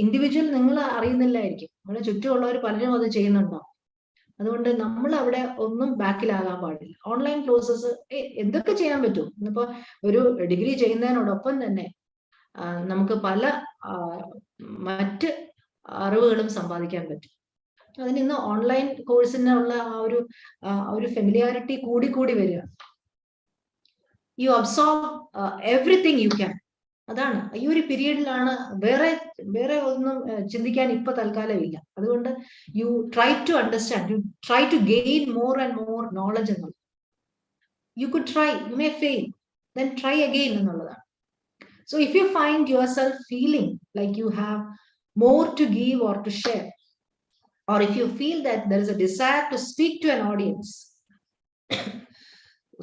ഇൻഡിവിജ്വൽ നിങ്ങൾ അറിയുന്നില്ലായിരിക്കും, നിങ്ങളുടെ ചുറ്റുമുള്ളവർ പലരും അത് ചെയ്യുന്നുണ്ടാവും. അതുകൊണ്ട് നമ്മൾ അവിടെ ഒന്നും ബാക്കിലാകാൻ പാടില്ല. ഓൺലൈൻ കോഴ്സസ് എന്തൊക്കെ ചെയ്യാൻ പറ്റും. ഇന്നിപ്പോ ഒരു ഡിഗ്രി ചെയ്യുന്നതിനോടൊപ്പം തന്നെ നമുക്ക് പല മറ്റ് അറിവുകളും സമ്പാദിക്കാൻ പറ്റും. അതിന് ഇന്ന് ഓൺലൈൻ കോഴ്സിനുള്ള ആ ഒരു ഫെമിലിയാരിറ്റി കൂടി വരിക. You absorb everything you can. അതാണ് ഈ ഒരു പീരീഡിലാണ് വേറെ ഒന്നും ചിന്തിക്കാൻ ഇപ്പൊ തൽക്കാലമില്ല. അതുകൊണ്ട് you try to understand, you try to gain more and more knowledge എന്നുള്ളത്. You could try, you may fail, then try again എന്നുള്ളതാണ്. So if you find yourself feeling like you have more to give or to share, or if you feel that there is a desire to speak to an audience,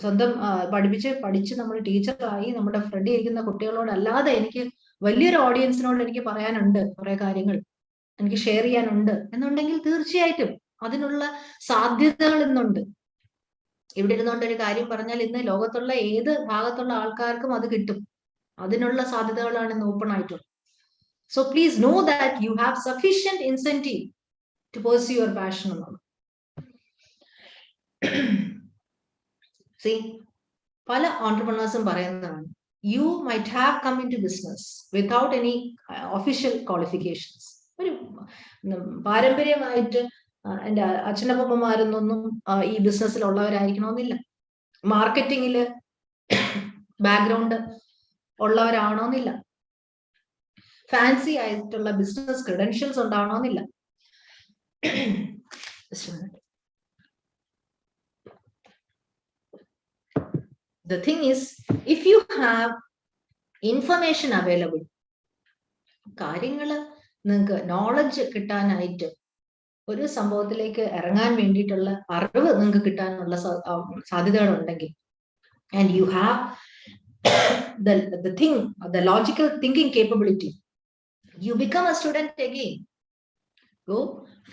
സ്വന്തം പഠിച്ച് നമ്മൾ ടീച്ചറായി നമ്മുടെ front ഇരിക്കുന്ന കുട്ടികളോട് അല്ലാതെ എനിക്ക് വലിയൊരു ഓഡിയൻസിനോട് എനിക്ക് പറയാനുണ്ട്, കുറെ കാര്യങ്ങൾ എനിക്ക് ഷെയർ ചെയ്യാനുണ്ട് എന്നുണ്ടെങ്കിൽ തീർച്ചയായിട്ടും അതിനുള്ള സാധ്യതകൾ ഇന്നുണ്ട്. ഇവിടെ ഇരുന്നുകൊണ്ട് ഒരു കാര്യം പറഞ്ഞാൽ ഇന്ന് ലോകത്തുള്ള ഏത് ഭാഗത്തുള്ള ആൾക്കാർക്കും അത് കിട്ടും. അതിനുള്ള സാധ്യതകളാണ് ഇന്ന് ഓപ്പൺ ആയിട്ടുള്ളത്. So please know that you have sufficient incentive to pursue your passion. See, പല ഓൺടർപ്രണേഴ്സും പറയുന്നതാണ്, you might have come into business without any official qualifications. ഒരു പാരമ്പര്യമായിട്ട് എൻ്റെ അച്ഛനപ്പന്മാരൊന്നും ഈ ബിസിനസ്സിൽ ഉള്ളവരായിരിക്കണമെന്നില്ല. മാർക്കറ്റിംഗില് ബാക്ക്ഗ്രൗണ്ട് ഉള്ളവരാണോന്നില്ല. ഫാൻസി ആയിട്ടുള്ള ബിസിനസ് ക്രെഡൻഷ്യൽസ് ഉണ്ടാവണമെന്നില്ല. The thing is, if you have information available, കാര്യങ്ങള് നിങ്ങൾക്ക് നോളജ് കിട്ടാനായിട്ട് ഒരു സംഭവത്തിലേക്ക് ഇറങ്ങാൻ വേണ്ടിയിട്ടുള്ള അറിവ് നിങ്ങൾക്ക് കിട്ടാനുള്ള സാധ്യതകൾ ഉണ്ടെങ്കിൽ, and you have the logical thinking capability, you become a student again. Go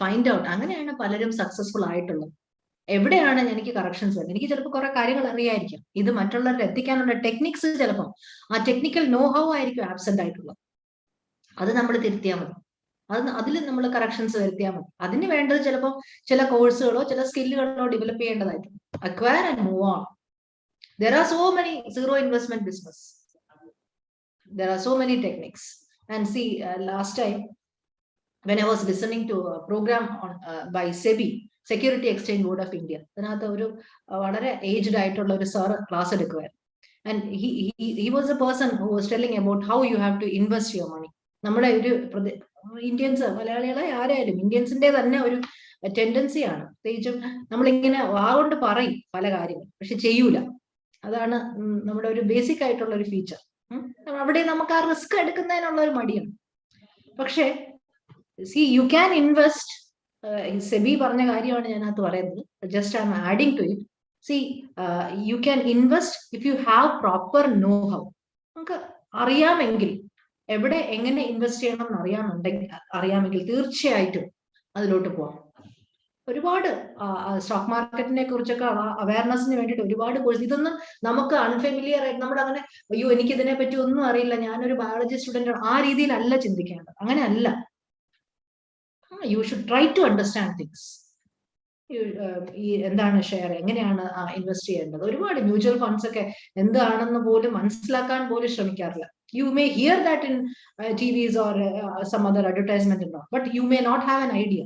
find out. അങ്ങനെയാണ് പലരും സക്സസ്ഫുൾ ആയിട്ടുള്ളത്. എവിടെയാണ് എനിക്ക് കറക്ഷൻസ് വരുന്നത്? എനിക്ക് ചിലപ്പോൾ കുറെ കാര്യങ്ങൾ അറിയായിരിക്കും, ഇത് മറ്റുള്ളവരെ എത്തിക്കാനുള്ള ടെക്നിക്സ് ചിലപ്പോൾ ആ ടെക്നിക്കൽ നോ ഹൗ ആയിരിക്കും ആബ്സെന്റ് ആയിട്ടുള്ളത്. അത് നമ്മൾ തിരുത്തിയാൽ മതി, അതിൽ നമ്മൾ കറക്ഷൻസ് വരുത്തിയാൽ മതി. അതിന് വേണ്ടത് ചിലപ്പോൾ ചില കോഴ്സുകളോ ചില സ്കില്ലുകളോ ഡെവലപ്പ് ചെയ്യേണ്ടതായിട്ടുണ്ട്. Acquire and move on. There are so many zero investment business. There are so many techniques. And see, last time when I was listening to a program on by SEBI, Security Exchange Board of India, അതിനകത്ത് ഒരു വളരെ aged ആയിട്ടുള്ള ഒരു sir class എടുക്കുമായിരുന്നു. And he was a person who was telling about how you have to invest your money. നമ്മുടെ ഒരു Indians, മലയാളികളെ ആരായാലും ഇന്ത്യൻസിന്റെ തന്നെ ഒരു ടെൻഡൻസിയാണ്. പ്രത്യേകിച്ചും നമ്മളിങ്ങനെ വാഗൊണ്ട് പറയും പല കാര്യങ്ങൾ, പക്ഷെ ചെയ്യൂല. അതാണ് നമ്മുടെ ഒരു ബേസിക് ആയിട്ടുള്ള ഒരു ഫീച്ചർ. അവിടെ നമുക്ക് ആ റിസ്ക് എടുക്കുന്നതിനുള്ള ഒരു മടിയാണ്. പക്ഷെ see you can invest. SEBI പറഞ്ഞ കാര്യമാണ് ഞാനകത്ത് പറയുന്നത്. Just I'm adding to it. See you can invest if you have proper know how. നമുക്ക് അറിയാമെങ്കിൽ, എവിടെ എങ്ങനെ ഇൻവെസ്റ്റ് ചെയ്യണം എന്ന് അറിയാമെങ്കിൽ തീർച്ചയായിട്ടും അതിലോട്ട് പോവാം. ഒരുപാട് സ്റ്റോക്ക് മാർക്കറ്റിനെ കുറിച്ചൊക്കെ അവയർനെസ്സിന് വേണ്ടിയിട്ട് ഒരുപാട് കോഴ്സ്. ഇതൊന്നും നമുക്ക് അൺഫെമിലിയർ ആയിട്ട് നമ്മുടെ അങ്ങനെ അയ്യോ എനിക്ക് ഇതിനെ പറ്റി ഒന്നും അറിയില്ല, ഞാനൊരു ബയോളജി സ്റ്റുഡന്റ്, ആ രീതിയിലല്ല ചിന്തിക്കേണ്ടത്. അങ്ങനെ അല്ല. You should try to understand things. ഈ എന്താണ് ഷെയർ, എങ്ങനെയാണ് ഇൻവെസ്റ്റ് ചെയ്യേണ്ടത്. ഒരുപാട് മ്യൂച്വൽ ഫണ്ട്സ് ഒക്കെ എന്താണെന്ന് പോലും മനസ്സിലാക്കാൻ പോലും ശ്രമിക്കാറില്ല. You may hear that in TVs or some other advertisement and all, but you may not have an idea.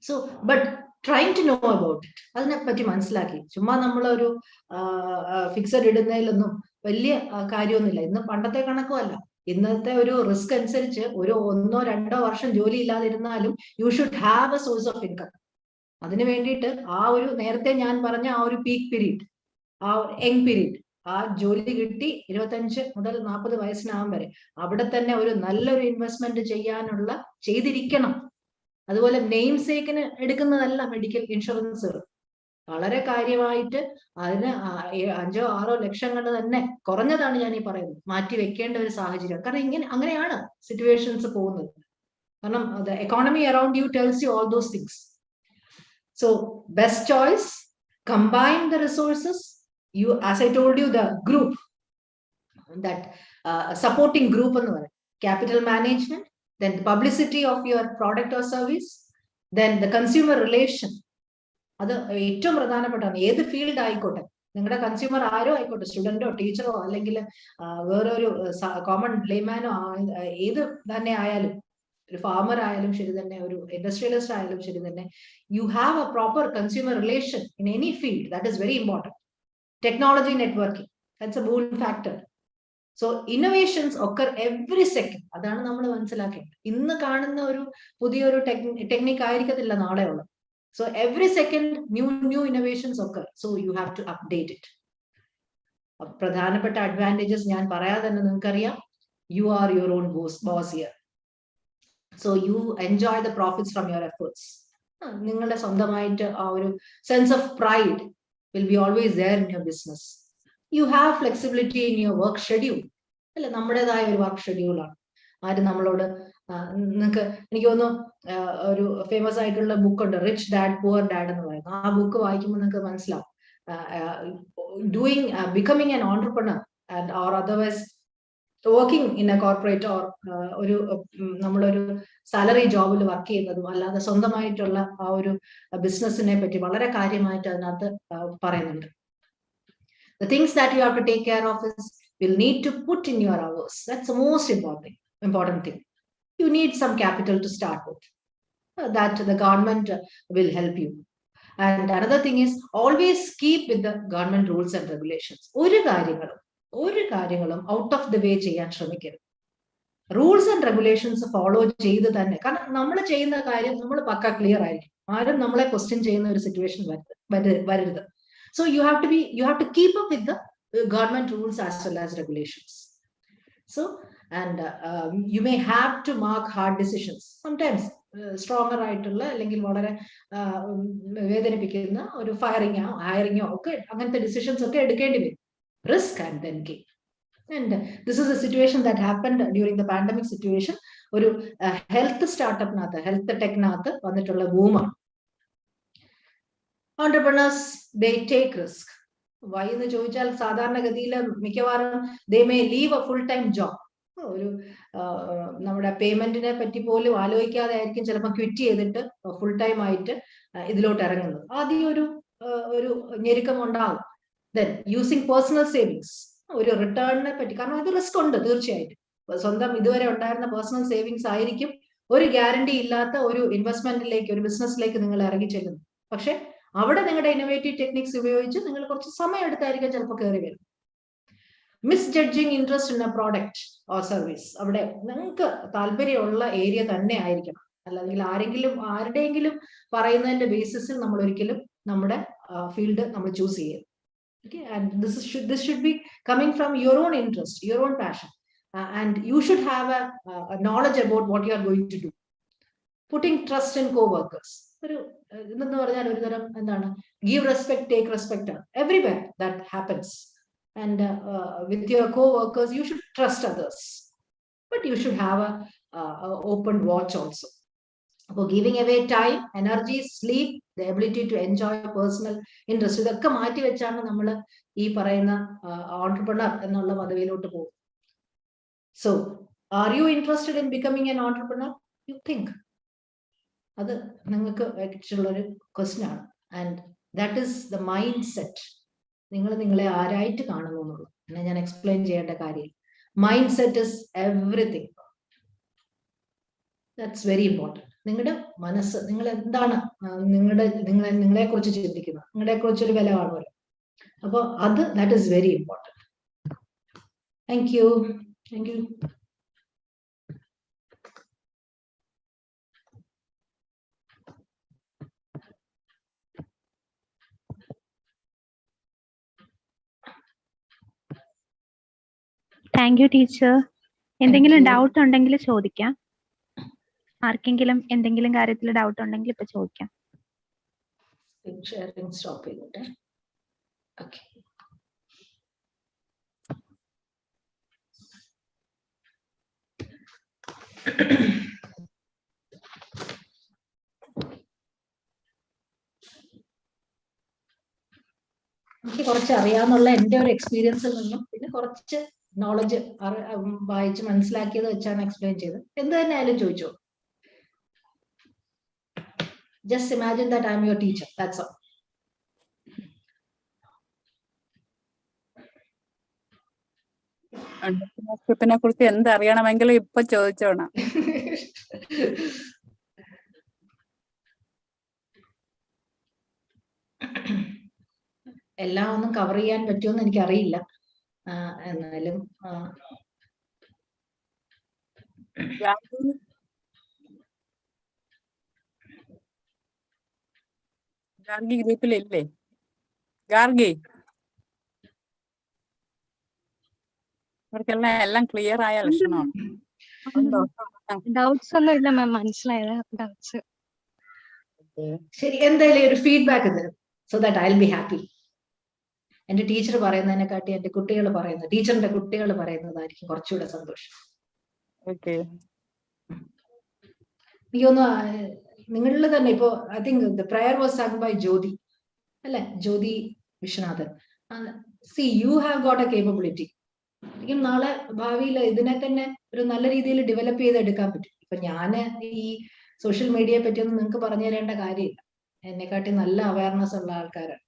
So, but trying to know about it, അതിനെ പറ്റി മനസ്സിലാക്കി. ചുമ്മാ നമ്മളൊരു ഫിക്സഡ് ഇടുന്നതിലൊന്നും വലിയ കാര്യമൊന്നുമില്ല. ഇന്ന് പണ്ടത്തെ കണക്കുമല്ല. ഇന്നത്തെ ഒരു റിസ്ക് അനുസരിച്ച് ഒരു 1-2 വർഷം ജോലി ഇല്ലാതിരുന്നാലും you should have a source of income. അതിന് വേണ്ടിയിട്ട് ആ ഒരു നേരത്തെ ഞാൻ പറഞ്ഞ ആ ഒരു പീക്ക് പീരീഡ്, ആ യങ് പീരീഡ്, ആ ജോലി കിട്ടി 25 മുതൽ 40 വയസ്സിനാകും വരെ അവിടെ തന്നെ ഒരു നല്ലൊരു ഇൻവെസ്റ്റ്മെന്റ് ചെയ്തിരിക്കണം. അതുപോലെ നെയിം സേക്കിന് എടുക്കുന്നതല്ല മെഡിക്കൽ ഇൻഷുറൻസുകൾ. വളരെ കാര്യമായിട്ട് അതിന് 5-6 ലക്ഷം കൊണ്ട് തന്നെ കുറഞ്ഞതാണ് ഞാൻ ഈ പറയുന്നത് മാറ്റി വെക്കേണ്ട ഒരു സാഹചര്യം. കാരണം അങ്ങനെയാണ് സിറ്റുവേഷൻസ് പോകുന്നത്. കാരണം the economy around you tells you all those things. So best choice, combine the resources. You, as I told you, the group, that supporting group എന്ന് പറയും, capital management, then the publicity of your product or service, then the consumer relation. അത് ഏറ്റവും പ്രധാനപ്പെട്ടാണ്. ഏത് field ആയിക്കോട്ടെ, നിങ്ങളുടെ consumer ആരോ ആയിക്കോട്ടെ, സ്റ്റുഡന്റോ ടീച്ചറോ അല്ലെങ്കിൽ വേറൊരു കോമൺ ലേമാനോ, ഏത് തന്നെ ആയാലും, ഒരു ഫാർമർ ആയാലും ശരി തന്നെ, ഒരു ഇൻഡസ്ട്രിയലിസ്റ്റ് ആയാലും ശരി തന്നെ, U have A proper consumer relation in any field. That is very important. Technology networking, that's a boon factor. So innovations occur every second. അതാണ് നമ്മൾ മനസ്സിലാക്കേണ്ടത്. ഇന്ന് കാണുന്ന ഒരു പുതിയൊരു ടെക്നിക്ക് ആയിരിക്കത്തില്ല നാളെ ഉള്ളത്. So every second new innovations occur. So you have to update it. പ്രധാനപ്പെട്ട അഡ്വാൻറ്റേജസ് ഞാൻ പറയാതെ തന്നെ നിങ്ങൾക്കറിയാം. You are your own boss here. So you enjoy the profits from your efforts. നിങ്ങളുടെ സ്വന്തമായിട്ട് ആ ഒരു sense of pride will be always there in your business. You have flexibility in your work schedule. അല്ല, നമ്മുടേതായ ഒരു work ഷെഡ്യൂളാണ്. ആരും നമ്മളോട് നിങ്ങൾക്ക് എനിക്ക് തോന്നുന്നു ഒരു ഫേമസ് ആയിട്ടുള്ള ബുക്ക് ഉണ്ട്, റിച്ച് ഡാഡ് പുവർ ഡാഡ് എന്ന് പറയുന്നത്. ആ ബുക്ക് വായിക്കുമ്പോൾ നിങ്ങൾക്ക് മനസ്സിലാവും becoming an entrepreneur and or otherwise working in a corporate or ഒരു നമ്മളൊരു സാലറി ജോബിൽ വർക്ക് ചെയ്യുന്നതും അല്ലാതെ സ്വന്തമായിട്ടുള്ള ആ ഒരു ബിസിനസ്സിനെ പറ്റി വളരെ കാര്യമായിട്ട് അതിനകത്ത് പറയുന്നുണ്ട്. The things that you have to take care of is will need to put in your hours. That's the most important thing. You need some capital to start with. That the government will help you. And another thing is always keep with the government rules and regulations. ഒരു കാര്യങ്ങളും out of the way ചെയ്യാൻ ശ്രമിക്കരുത്. Rules and regulations follow ചെയ്ത് തന്നെ. കാരണം നമ്മൾ ചെയ്യുന്ന കാര്യം നമ്മൾ പക്ക ക്ലിയർ ആയിരിക്കും. ആരും നമ്മളെ ക്വസ്റ്റ്യൻ ചെയ്യുന്ന ഒരു സിറ്റുവേഷൻ വരരുത്. So you have to keep up with the government rules as well as regulations. So and you may have to mark hard decisions. Sometimes stronger ആയിട്ടുള്ള അല്ലെങ്കിൽ വളരെ വേദനിപ്പിക്കുന്ന ഒരു ഫയറിങ്ങോ ഹയറിങ്ങോ ഒക്കെ അങ്ങനത്തെ ഡിസിഷൻസ് ഒക്കെ എടുക്കേണ്ടി വരും. risk and then gain. And this is a situation that happened during the pandemic situation. ഒരു ഹെൽത്ത് സ്റ്റാർട്ടപ്പിനകത്ത്, ഹെൽത്ത് ടെക്നകത്ത് വന്നിട്ടുള്ള ബൂമാണ്. Entrepreneurs, they take risk. Why എന്ന് ചോദിച്ചാൽ സാധാരണഗതിയിൽ മിക്കവാറും they may leave a full-time job. ഒരു നമ്മുടെ പേയ്മെന്റിനെ പറ്റി പോലും ആലോചിക്കാതെ ആയിരിക്കും ചിലപ്പോൾ ക്വിറ്റ് ചെയ്തിട്ട് ഫുൾ ടൈം ആയിട്ട് ഇതിലോട്ട് ഇറങ്ങുന്നത്. ആദ്യം ഒരു ഞെരുക്കം ഉണ്ടാകും. ദെൻ യൂസിങ് പേഴ്സണൽ സേവിങ്സ്, ഒരു റിട്ടേണിനെ പറ്റി, കാരണം ഇത് റിസ്ക് ഉണ്ട് തീർച്ചയായിട്ടും. സ്വന്തം ഇതുവരെ ഉണ്ടായിരുന്ന പേഴ്സണൽ സേവിങ്സ് ആയിരിക്കും ഒരു ഗ്യാരണ്ടി ഇല്ലാത്ത ഒരു ഇൻവെസ്റ്റ്മെന്റിലേക്ക്, ഒരു ബിസിനസ്സിലേക്ക് നിങ്ങൾ ഇറങ്ങി ചെല്ലുന്നു. പക്ഷെ അവിടെ നിങ്ങളുടെ ഇന്നോവേറ്റീവ് ടെക്നിക്സ് ഉപയോഗിച്ച് നിങ്ങൾ കുറച്ച് സമയം എടുത്തായിരിക്കും ചിലപ്പോൾ കയറി വരും. Misjudging interest in a product or service, അവിടെ നിങ്ങൾക്ക് താല്പര്യമുള്ള ഏരിയ തന്നെ ആയിരിക്കണം. അല്ലെങ്കിൽ ആരുടെയെങ്കിലും പറയുന്നതിന്റെ ബേസിസിൽ നമ്മൾ ഒരിക്കലും നമ്മുടെ ഫീൽഡ് നമ്മൾ ചൂസ് ചെയ്യരുത്. Okay, and this should be coming from your own interest, your own passion, and you should have a knowledge about what you are going to do. Putting trust in co-workers. എന്ന് പറഞ്ഞാൽ ഒരു തരം എന്താണ്, give respect, take respect. Everywhere that happens. And with your co-workers, you should trust others, but you should have a open watch also. For giving away time, energy, sleep, the ability to enjoy personal interest, ഇതൊക്കെ മാറ്റി വെച്ചാണ് നമ്മൾ ഈ പറയുന്ന entrepreneur എന്നുള്ള പദവിയിലോട്ട് പോകും. So, are you interested in becoming an entrepreneur? You think. അത് നിങ്ങൾക്ക് ആയിട്ടുള്ളൊരു ക്വസ്റ്റ്യൻ ആണ്. And that is the mind set. നിങ്ങളെ ആരായിട്ട് കാണുന്നു എന്നുള്ളത് പിന്നെ ഞാൻ എക്സ്പ്ലെയിൻ ചെയ്യേണ്ട കാര്യം. Mind set is everything. That's very important. നിങ്ങളുടെ മനസ്സ്, നിങ്ങൾ എന്താണ് നിങ്ങളെ കുറിച്ച് ചിന്തിക്കുന്നത്, നിങ്ങളെ കുറിച്ചൊരു വില കാണുമല്ലോ. അപ്പോൾ that is very important. Thank you. Thank you. Thank you teacher. എന്തെങ്കിലും ഡൗട്ട് ഉണ്ടെങ്കിൽ ചോദിക്കാം. ആർക്കെങ്കിലും എന്തെങ്കിലും കാര്യത്തിൽ ഡൗട്ട് ഉണ്ടെങ്കിൽ ഇപ്പൊ ചോദിക്കാം. സ്റ്റോപ്പ് ചെയ്തോട്ടെ. ഓക്കെ. എനിക്ക് കുറച്ച് അറിയാവുന്നുള്ള എൻ്റെ ഒരു എക്സ്പീരിയൻസിൽ നിന്നും പിന്നെ കുറച്ച് നോളജ് വായിച്ച് മനസ്സിലാക്കിയത് വെച്ചാണ് എക്സ്പ്ലെയിൻ ചെയ്തത്. എന്ത് തന്നെ ആയാലും ചോദിച്ചോ. Just imagine that I'm your teacher. That's all. entrepreneurship-നെ കുറിച്ച് എന്തറിയണമെങ്കിലും ഇപ്പൊ ചോദിച്ചോണം. എല്ലാം ഒന്നും കവർ ചെയ്യാൻ പറ്റുമെന്ന് എനിക്കറിയില്ല. എന്നാലും ഗാർഗി ഗ്രൂപ്പിലില്ലേ? ഗാർഗി, ഇവർക്കെല്ലാം എല്ലാം ക്ലിയർ ആയ ലക്ഷണമാണ്. ഡൗട്ട്സ് ഒന്നും ഇല്ല മാം, മനസ്സിലായത് ഡൗട്ട്സ്. ശരി, എന്തായാലും ഒരു ഫീഡ്ബാക്ക് തരും. So that I will be happy. എന്റെ ടീച്ചർ പറയുന്നതിനെക്കാട്ടി എന്റെ കുട്ടികൾ പറയുന്നത്, ടീച്ചറിന്റെ കുട്ടികൾ പറയുന്നതായിരിക്കും കുറച്ചുകൂടെ സന്തോഷം. എനിക്കൊന്ന് നിങ്ങളിൽ തന്നെ ഇപ്പോ I think the prayer was sung by Jyothi അല്ലെ, Jyothi Viswanathan. See you have got a capability. എനിക്കും നാളെ ഭാവിയിൽ ഇതിനെ തന്നെ ഒരു നല്ല രീതിയിൽ ഡെവലപ്പ് ചെയ്തെടുക്കാൻ പറ്റും. ഇപ്പൊ ഞാന് ഈ സോഷ്യൽ മീഡിയയെ പറ്റിയൊന്നും നിങ്ങൾക്ക് പറഞ്ഞു തരേണ്ട കാര്യമില്ല, എന്നെക്കാട്ടി നല്ല അവയർനെസ് ഉള്ള ആൾക്കാരാണ്.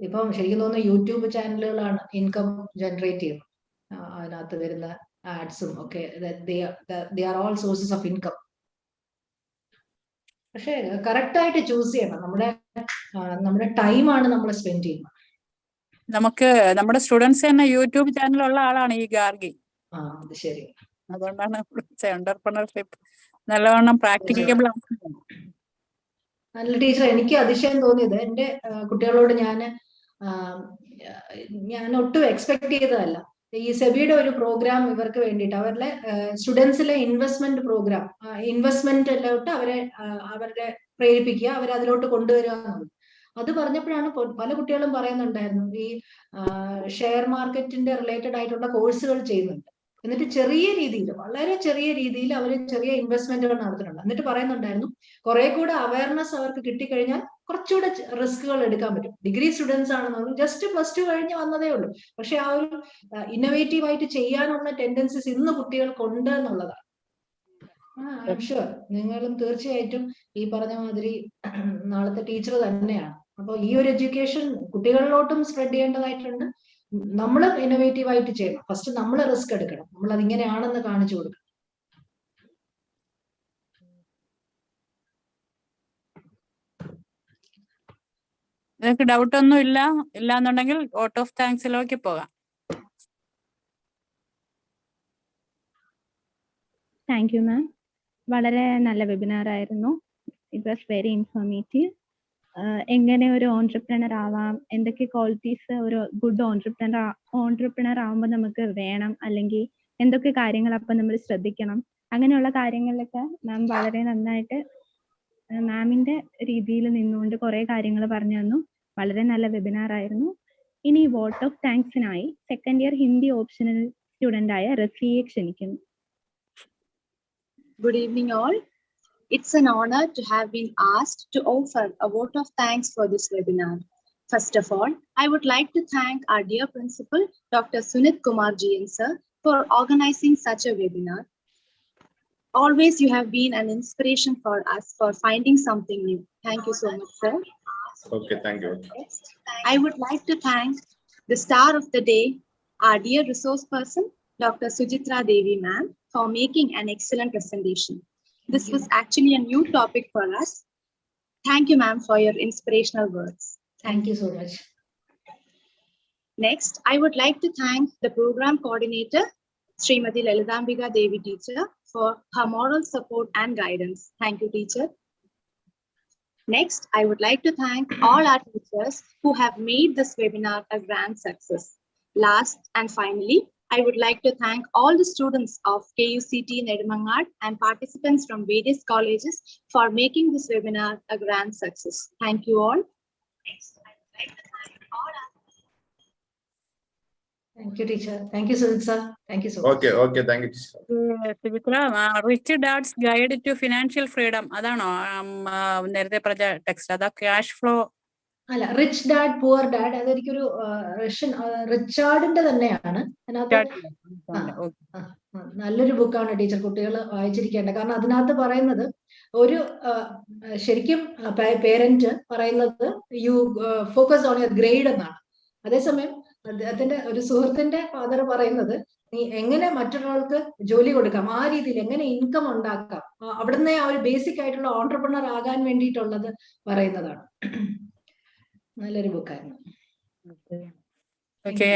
ഇപ്പം ശരിക്കും തോന്നുന്നു യൂട്യൂബ് ചാനലുകളാണ് ഇൻകം ജനറേറ്റ് ചെയ്യുന്നത്. അതിനകത്ത് വരുന്ന ആഡ്സും ഒക്കെ they are all sources of income. പക്ഷെ കറക്റ്റ് ആയിട്ട് ചൂസ് ചെയ്യണം. നമ്മുടെ ടൈമാണ് നമ്മൾ സ്പെൻഡ് ചെയ്യുന്നത്. നമുക്ക് നമ്മുടെ സ്റ്റുഡൻസ് തന്നെ യൂട്യൂബ് ചാനലുള്ള ആളാണ് ഈ ഗാർഗി. അത് ശരി. അതുകൊണ്ടാണ് എന്റർപ്രണർഷിപ്പ് നല്ലവണ്ണം പ്രാക്ടിക്കബിൾ ആണ്. നല്ല ടീച്ചർ, എനിക്ക് അതിശയം തോന്നിയത് എന്റെ കുട്ടികളോട് ഞാൻ ഒട്ടും എക്സ്പെക്ട് ചെയ്തതല്ല. ഈ സെബിയുടെ ഒരു പ്രോഗ്രാം ഇവർക്ക് വേണ്ടിയിട്ട്, അവരുടെ സ്റ്റുഡൻസിലെ ഇൻവെസ്റ്റ്മെന്റ് പ്രോഗ്രാം, ഇൻവെസ്റ്റ്മെന്റിലോട്ട് അവരെ പ്രേരിപ്പിക്കുക, അവരെ അതിലോട്ട് കൊണ്ടുവരിക എന്നുള്ളത്. അത് പറഞ്ഞപ്പോഴാണ് പല കുട്ടികളും പറയുന്നുണ്ടായിരുന്നു ഈ ഷെയർ മാർക്കറ്റിന്റെ റിലേറ്റഡ് ആയിട്ടുള്ള കോഴ്സുകൾ ചെയ്യുന്നുണ്ട്. എന്നിട്ട് ചെറിയ രീതിയിൽ, വളരെ ചെറിയ രീതിയിൽ അവർ ചെറിയ ഇൻവെസ്റ്റ്മെന്റുകൾ നടത്തുന്നുണ്ട്. എന്നിട്ട് പറയുന്നുണ്ടായിരുന്നു കുറെ കൂടെ അവയർനെസ് അവർക്ക് കിട്ടിക്കഴിഞ്ഞാൽ കുറച്ചുകൂടെ റിസ്കുകൾ എടുക്കാൻ പറ്റും. ഡിഗ്രി സ്റ്റുഡൻസ് ആണെന്നുള്ളത് ജസ്റ്റ് +2 കഴിഞ്ഞ് വന്നതേ ഉള്ളൂ. പക്ഷെ ആ ഒരു ഇന്നോവേറ്റീവ് ആയിട്ട് ചെയ്യാനുള്ള ടെൻഡൻസീസ് ഇന്ന് കുട്ടികൾക്കുണ്ട് എന്നുള്ളതാണ്. ഐ എം ഷുവർ നിങ്ങളും തീർച്ചയായിട്ടും ഈ പറഞ്ഞ മാതിരി നാളത്തെ ടീച്ചർ തന്നെയാണ്. അപ്പൊ ഈ ഒരു എഡ്യൂക്കേഷൻ കുട്ടികളിലോട്ടും സ്പ്രെഡ് ചെയ്യേണ്ടതായിട്ടുണ്ട്. നമ്മൾ ഇന്നോവേറ്റീവ് ആയിട്ട് ചെയ്യണം. ഫസ്റ്റ് നമ്മൾ റിസ്ക് എടുക്കണം. നമ്മൾ അതിങ്ങനെയാണെന്ന് കാണിച്ചു കൊടുക്കണം. നിങ്ങൾക്ക് ഡൗട്ട് ഒന്നും ഇല്ലാന്നുണ്ടെങ്കിൽ വോട്ട് ഓഫ് താങ്ക്സിലേക്ക് പോകാം. Thank you ma'am. വളരെ നല്ല വെബിനാർ ആയിരുന്നു. It was very informative. എങ്ങനെ ഒരു ഓൺട്രപ്രണർ ആവാം, എന്തൊക്കെ ക്വാളിറ്റീസ് ഒരു ഗുഡ് ഓൺട്രപ്രണർ ആവുമ്പോൾ നമുക്ക് വേണം, അല്ലെങ്കിൽ എന്തൊക്കെ കാര്യങ്ങൾ അപ്പം നമ്മൾ ശ്രദ്ധിക്കണം, അങ്ങനെയുള്ള കാര്യങ്ങളിലൊക്കെ മാം വളരെ നന്നായിട്ട് മാമിന്റെ രീതിയിൽ നിന്നുകൊണ്ട് കുറെ കാര്യങ്ങൾ പറഞ്ഞു തന്നു. വളരെ നല്ല വെബിനാർ ആയിരുന്നു. ഇനി വോട്ട് ഓഫ് താങ്ക്സിനായി second year Hindi optional student ആയ റസിയെ ക്ഷണിക്കുന്നു. Good evening all. It's an honor to have been asked to offer a vote of thanks for this webinar. First of all, I would like to thank our dear principal, Dr.Suchithra Devi sir, for organizing such a webinar. Always you have been an inspiration for us for finding something new. Thank you so much, sir. Okay, thank you. I would like to thank the star of the day, our dear resource person, Dr.Suchithra Devi ma'am, for making an excellent presentation. This was actually a new topic for us. Thank you, ma'am, for your inspirational words. Thank you so much. Next, I would like to thank the program coordinator, Srimati Lalitambika Devi teacher, for her moral support and guidance. Thank you, teacher. Next, I would like to thank all our teachers who have made this webinar a grand success. Last and finally, I would like to thank all the students of KUCT Nedumangad and participants from various colleges for making this webinar a grand success. Thank you all. Next, I would like to thank all our... Thank you, teacher. Thank you, Sudhit sir. Thank you so much. Okay, thank you, teacher. Rich dad's guide to financial freedom അതാണോ നേരത്തെ പറഞ്ഞ text? അതാ cash flow? അല്ല, rich dad poor dad, അതെനിക്കൊരു റിച്ചാർഡിന്റെ തന്നെയാണ്. നല്ലൊരു ബുക്കാണ് ടീച്ചർ, കുട്ടികൾ വായിച്ചിരിക്കേണ്ടത്. കാരണം അതിനകത്ത് പറയുന്നത് ഒരു ശരിക്കും പേരന്റ് പറയുന്നത് you focus on your grade എന്നാണ്. അതേസമയം അദ്ദേഹത്തിന്റെ ഒരു സുഹൃത്തിന്റെ ഫാദർ പറയുന്നത് നീ എങ്ങനെ മറ്റൊരാൾക്ക് ജോലി കൊടുക്കാം, ആ രീതിയിൽ എങ്ങനെ ഇൻകം ഉണ്ടാക്കാം, അവിടുന്ന് ആ ഒരു ബേസിക് ആയിട്ടുള്ള ഓൺട്രപ്രണർ ആകാൻ വേണ്ടിയിട്ടുള്ളത് പറയുന്നതാണ്. നല്ലൊരു ബുക്കായിരുന്നു. Okay,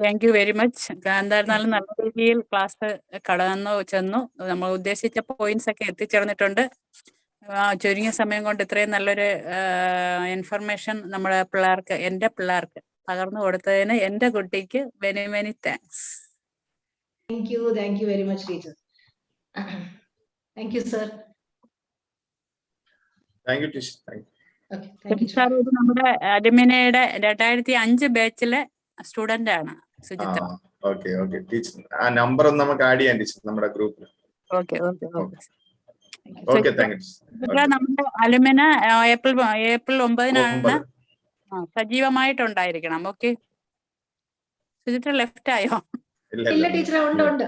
thank you very much. എന്തായിരുന്നാലും നല്ല രീതിയിൽ ക്ലാസ് കടന്നു ചെന്നു. നമ്മൾ ഉദ്ദേശിച്ച പോയിന്റ്സ് ഒക്കെ എത്തിച്ചേർന്നിട്ടുണ്ട്. ചുരുങ്ങിയ സമയം കൊണ്ട് ഇത്രയും നല്ലൊരു ഇൻഫർമേഷൻ നമ്മുടെ പിള്ളേർക്ക്, എൻ്റെ പിള്ളേർക്ക് പകർന്നു കൊടുത്തതിന് എൻ്റെ കുട്ടിക്ക് very very thanks. Thank you very much teacher. Thank you sir. Thank you teacher. Sir ഇത് നമ്മുടെ അലുമിനയുടെ 2005 ബാച്ചിലെ സ്റ്റുഡന്റ് ആണ് സുചിത്ര. ഓക്കെ ടീച്ചർ, ആ നമ്പർ ഒന്ന് നമുക്ക് ആഡ് ചെയ്യാൻ ടീച്ചർ നമ്മുടെ ഗ്രൂപ്പിൽ. ഓക്കെ. Thank you. നമ്മുടെ അലുമിന ഏപ്രിൽ 9 സജീവമായിട്ടുണ്ടായിരിക്കണം. ഓക്കെ, സുചിത്ര ലെഫ്റ്റ് ആയോ? ഇല്ല ടീച്ചറെ, ഉണ്ട്.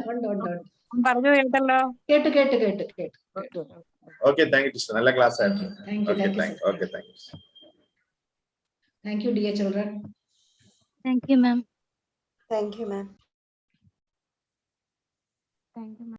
പറഞ്ഞു കേട്ടല്ലോ. കേട്ടു. Okay, thank you teacher. നല്ല ക്ലാസ് ആയിരുന്നു. Thank you, dear children. Thank you, ma'am. Thank you, ma'am. Thank you, ma'am.